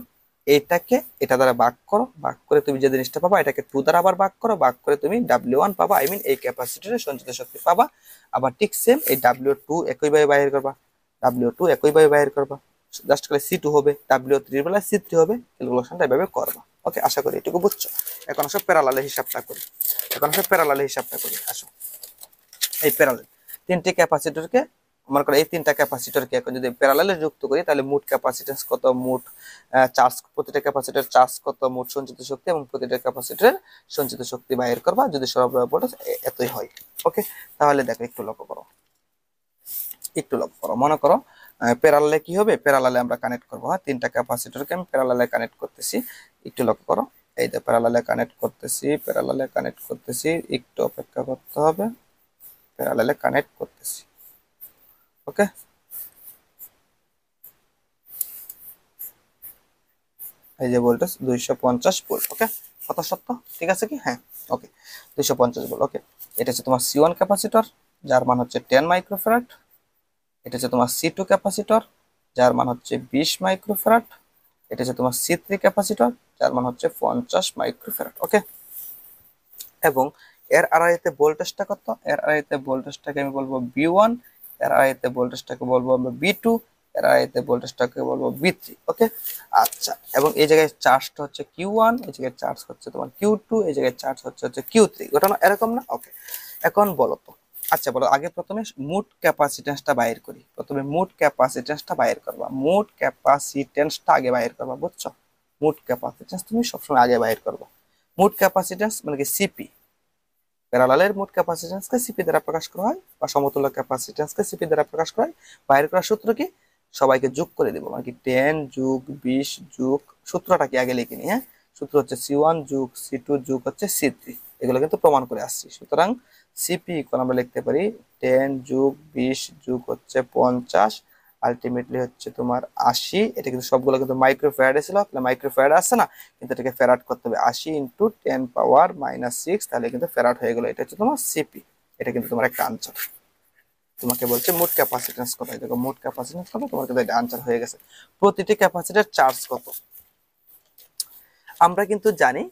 এটাকে এটা দ্বারা ভাগ করো, ভাগ করে তুমি যে জিনিসটা পাবা এটাকে 2 দ্বারা আবার ভাগ করো, ভাগ করে তুমি W1 পাবা, আই মিন এই ক্যাপাসিটরের সঞ্চিত শক্তি পাবা। আবার ঠিক সেম এই W2 একইভাবে বাইর করবা, W2 একইভাবে বাইর করবা, জাস্ট খালি C2 হবে, W3 এর বেলায় C3 হবে, ক্যালকুলেশনটা এভাবে করবা। ওকে, আশা করি এটুকু বুঝছো। এখন আসো প্যারালালে হিসাবটা করি, আসো এই প্যারালাল তিনটি ক্যাপাসিটরকে, মনে করো এই তিনটা ক্যাপাসিটরকে এখন যদি প্যারালালে যুক্ত করি, তাহলে মোট ক্যাপাসিটেন্স কত, মোট চার্জ, প্রতিটা ক্যাপাসিটর চার্জ কত, মোট সঞ্চিত শক্তি, এবং প্রতিটা ক্যাপাসিটরের সঞ্চিত শক্তি বাইর করবা যদি সরবরাহ ভোল্টেজ এতই হয়। ওকে, তাহলে দেখো একটু লক্ষ্য করো, মনে করো প্যারালালে কি হবে, প্যারালালে আমরা কানেক্ট করবো, হ্যাঁ, তিনটা ক্যাপাসিটরকে আমি প্যারালালে কানেক্ট করতেছি। একটু লক্ষ্য করো, এই যে প্যারালালে কানেক্ট করতেছি, একটু অপেক্ষা করতে হবে, প্যারালালে কানেক্ট করতেছি। ওকে, এই যে ভোল্টেজ 250 ভোল্ট। ওকে, কত সত্য, ঠিক আছে কি, হ্যাঁ। ওকে, 250 ভোল্ট। ওকে, এটা হচ্ছে তোমার C1 ক্যাপাসিটর, যার মান হচ্ছে 10 মাইক্রোফ্যারাড। এটা হচ্ছে তোমার C2 ক্যাপাসিটর, যার মান হচ্ছে 20 মাইক্রোফ্যারাড। এটা হচ্ছে তোমার C3 ক্যাপাসিটর, যার মান হচ্ছে 50 মাইক্রোফ্যারাড। ওকে, এবং এর আড়াইতে ভোল্টেজটা কত, এর আড়াইতে ভোল্টেজটাকে আমি বলবো B1, এর আড়াইতে ভোল্টেজটাকে বলবো আমরা B2, এর আড়াইতে ভোল্টেজটাকে বলবো B3। ওকে, আচ্ছা, এবং এই জায়গায় চার্জটা হচ্ছে Q1, এই জায়গায় চার্জ হচ্ছে তোমার Q2, এই জায়গায় চার্জ হচ্ছে Q3, ঘটনা এরকম না? ওকে, এখন বলো তো, আচ্ছা বলো, আগে প্রথমে মোট ক্যাপাসিটেন্সটা বাইর করি, প্রথমে মোট ক্যাপাসিটেন্সটা বাইর করবা, মোট ক্যাপাসিটেন্সটা আগে বাইর করবা, বুঝছো? মোট ক্যাপাসিটেন্স তুমি সবসময় আগে বাইর করবা। মোট ক্যাপাসিটেন্স মানে কি সিপি, প্যারালালের মোট ক্যাপাসিটেন্সকে সিপি দ্বারা প্রকাশ করা হয়, বা সমতুল্য ক্যাপাসিটেন্সকে সিপি দ্বারা প্রকাশ করা হয়। বাইর করার সূত্র কি, সবাইকে যোগ করে দিব, মানে কি 10 যোগ 20 যোগ, সূত্রটা কি আগে লিখে নি, হ্যাঁ, সূত্র হচ্ছে C1 যোগ C2 যোগ হচ্ছে C3, এগুলো কিন্তু প্রমাণ করে আসছি। সুতরাং সিপি ইকুয়াল আমরা লিখতে পারি 10 যোগ 20 যোগ হচ্ছে 50, আলটিমেটলি হচ্ছে তোমার 80। এটা কিন্তু সবগুলো কিন্তু মাইক্রোফ্যারাডে ছিল, তাহলে মাইক্রোফ্যারাড আসছে না, কিন্তু এটাকে ফ্যারাড করতে হবে, 80 ইন্টু 10⁻⁻6, তাহলে কিন্তু ফ্যারাড হয়ে গেল। এটা হচ্ছে তোমার সিপি, এটা কিন্তু তোমার একটা আনসার। তোমাকে বলছে মোট ক্যাপাসিটেন্স কত, দেখো মোট ক্যাপাসিটেন্স কত, তোমার কিন্তু এটা আনসার হয়ে গেছে। প্রতিটি ক্যাপাসিটর চার্জ কত, আমরা কিন্তু জানি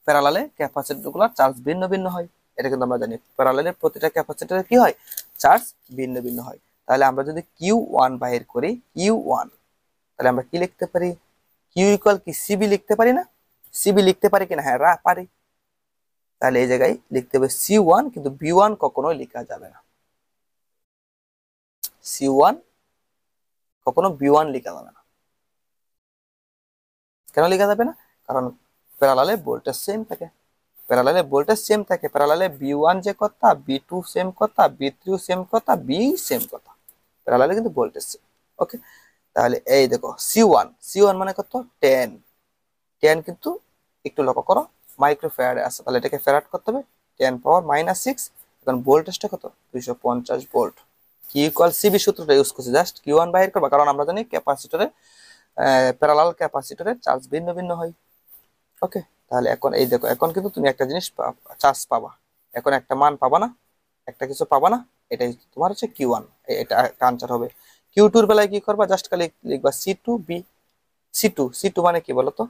প্যারালালে ক্যাপাসিটরগুলোর চার্জ ভিন্ন ভিন্ন হয়, এটা কিন্তু আমরা জানি প্যারালালে প্রতিটা ক্যাপাসিটরের কি হয়, চার্জ ভিন্ন ভিন্ন হয়। তাহলে আমরা যদি Q1 বাহির করি, Q1, তাহলে আমরা কি লিখতে পারি, কিউ ইকুয়াল কি সিবি লিখতে পারি না, সিবি লিখতে পারি কিনা, হ্যাঁ পারি। তাহলে এই জায়গায় লিখতে হবে C1, কিন্তু B1 কখনোই লেখা যাবে না, C1 কখনো B1 লেখা যাবে না। কেন লেখা যাবে না, কারণ প্যারালালে ভোল্টেজ সেম থাকে, প্যারালালে B1 যে কথা, B2 সেম কথা, B3 সেম কথা, B সেম কথা, প্যারালালে কিন্তু ভোল্টেজ সেম। ওকে, তাহলে এই দেখো C1 মানে কত, 10, কিন্তু একটু লক্ষ্য করো মাইক্রোফ্যারাডে আছে, তাহলে এটাকে ফ্যারাড করতে হবে, 10⁻⁻6। এখন ভোল্টেজটা কত, 250 ভোল্ট। কিউ ইকুয়াল সিবি সূত্রটা ইউজ করছি, জাস্ট Q1 বাইর করবা, কারণ আমরা জানি ক্যাপাসিটরে, প্যারালাল ক্যাপাসিটরের চার্জ ভিন্ন ভিন্ন হয়। ওকে, তাহলে এখন এই দেখো, এখন কিন্তু তুমি একটা জিনিস চার্জ পাবা, এখন একটা মান পাবা না, একটা কিছু পাবা না, এটাই তোমার হচ্ছে Q1, এটা একটা আনসার হবে। Q2 এর বেলায় কি করবা, জাস্ট খালি লিখবা C2B, সি টু মানে কি বলতো,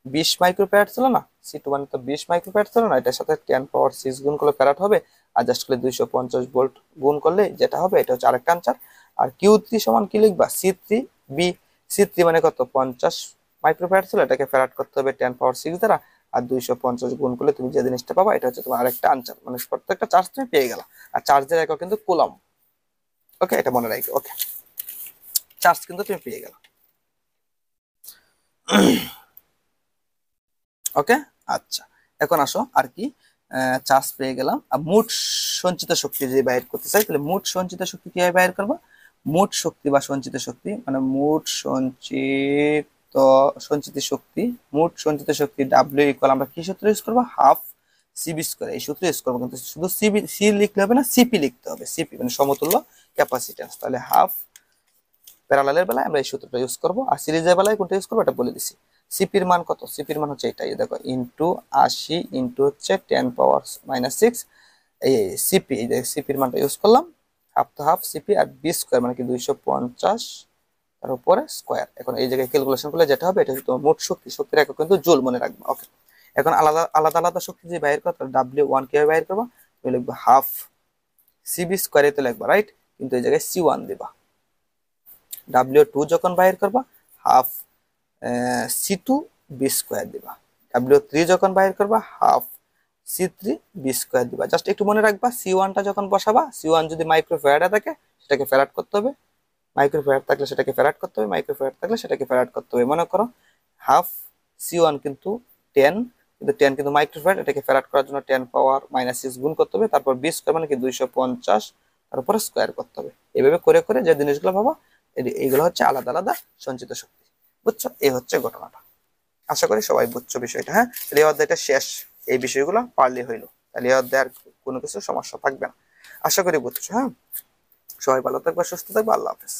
20 মাইক্রোফ্যারাড ছিল না, সি টু মানে তো 20 মাইক্রোফ্যারাড ছিল না, এটার সাথে 10 পাওয়ার 6 গুণ করলে ফ্যারাড হবে, অ্যাডজাস্ট করলে 250 ভোল্ট গুণ করলে যেটা হবে এটা হচ্ছে আরেকটা আনসার। আর কিউ3 সমান কি লিখবা, সি3 বি, সি3 মানে কত 50 মাইক্রোফ্যারাড ছিল, এটাকে ফ্যারাড করতে হবে 10 পাওয়ার 6 দ্বারা, আর 250 গুণ করলে তুমি যে জিনিসটা পাবা এটা হচ্ছে তোমার আরেকটা আনসার, মানে প্রত্যেকটা চার্জ তুমি পেয়ে গেলা। আর চার্জের একক কিন্তু কুলম্ব। ওকে, এটা মনে রাখো। ওকে, চার্জ কিন্তু তুমি পেয়ে গেলা। ওকে, আচ্ছা, এখন আসো আর কি, চার্জ পেয়ে গেলাম। আর মোট সঞ্চিত শক্তি যদি বাইর করতে চাই, তাহলে মোট সঞ্চিত শক্তি কিভাবে বাইর করবো, মোট শক্তি বা সঞ্চিত শক্তি মানে সঞ্চিত শক্তি, মোট সঞ্চিত শক্তি ডাব্লিউ ইকুয়াল, আমরা কি সূত্র ইউজ করবো, হাফ সিবি স্কয়ার, এই সূত্র ইউজ করবো। কিন্তু শুধু সি লিখলে হবে না, সিপি লিখতে হবে, সিপি মানে সমতুল্য ক্যাপাসিট্যান্স। তাহলে হাফ, প্যারালালের বেলায় আমরা এই সূত্রটা ইউজ করবো, আর সিরিজের বেলায় কোনটা ইউজ করবো এটা বলে দিছি। সিপির মান কত, সিপির মান হচ্ছে এটাই দেখো, ইন্টু 80 ইন্টু হচ্ছে 10 পাওয়ার -6, এই সিপি, এই যে সিপির মানটা ইউজ করলাম, হাফ তো হাফ সিপি, আর বি স্কোয়ার মানে কি 250 তার উপরে স্কোয়ার। এখন এই জায়গায় ক্যালকুলেশন করলে যেটা হবে এটা হচ্ছে তোমার মোট শক্তি, শক্তির একক কিন্তু জুল, মনে রাখবা। ওকে, এখন আলাদা আলাদা আলাদা শক্তি যদি বাইর করো, তাহলে W1 কিভাবে বাইর করবা, তুমি লিখবা হাফ সিবি স্কোয়ারে তো লিখবা, রাইট, কিন্তু এই জায়গায় C1 দিবা। W2 যখন বাইর করবা, হাফ C2 বি স্কোয়ার দিবা। W3 যখন বাইর করবা, হাফ C3 বি স্কোয়ার দিবা। জাস্ট একটু মনে রাখবা, C1টা যখন বসাবা, C1 যদি মাইক্রোফ্যারাডে থাকে সেটাকে ফ্যারাড করতে হবে, মাইক্রোফ্যারাড থাকলে সেটাকে ফ্যারাড করতে হবে, মাইক্রোফ্যারাড থাকলে সেটাকে ফ্যারাড করতে হবে। মনে করো হাফ C1 কিন্তু 10, কিন্তু 10 কিন্তু মাইক্রোফ্যারাড, এটাকে ফ্যারাড করার জন্য 10 পাওয়ার-6 গুণ করতে হবে, তারপর বি স্কোয়ার মানে কি 250, তারপরে স্কোয়ার করতে হবে। এইভাবে করে করে যে জিনিসগুলো ভাবা, এইগুলো হচ্ছে আলাদা আলাদা সঞ্চিত শক্তি। বুঝছো, এই হচ্ছে ঘটনাটা। আশা করি সবাই বুঝছো বিষয়টা। হ্যাঁ, তাহলে এই অধ্যায়টা শেষ, এই বিষয়গুলো পারলে হইলো, তাহলে এই অধ্যায় আর কোনো কিছু সমস্যা থাকবে না। আশা করি বুঝছো। হ্যাঁ, সবাই ভালো থাকবে, সুস্থ থাকবে, আল্লাহ হাফেজ।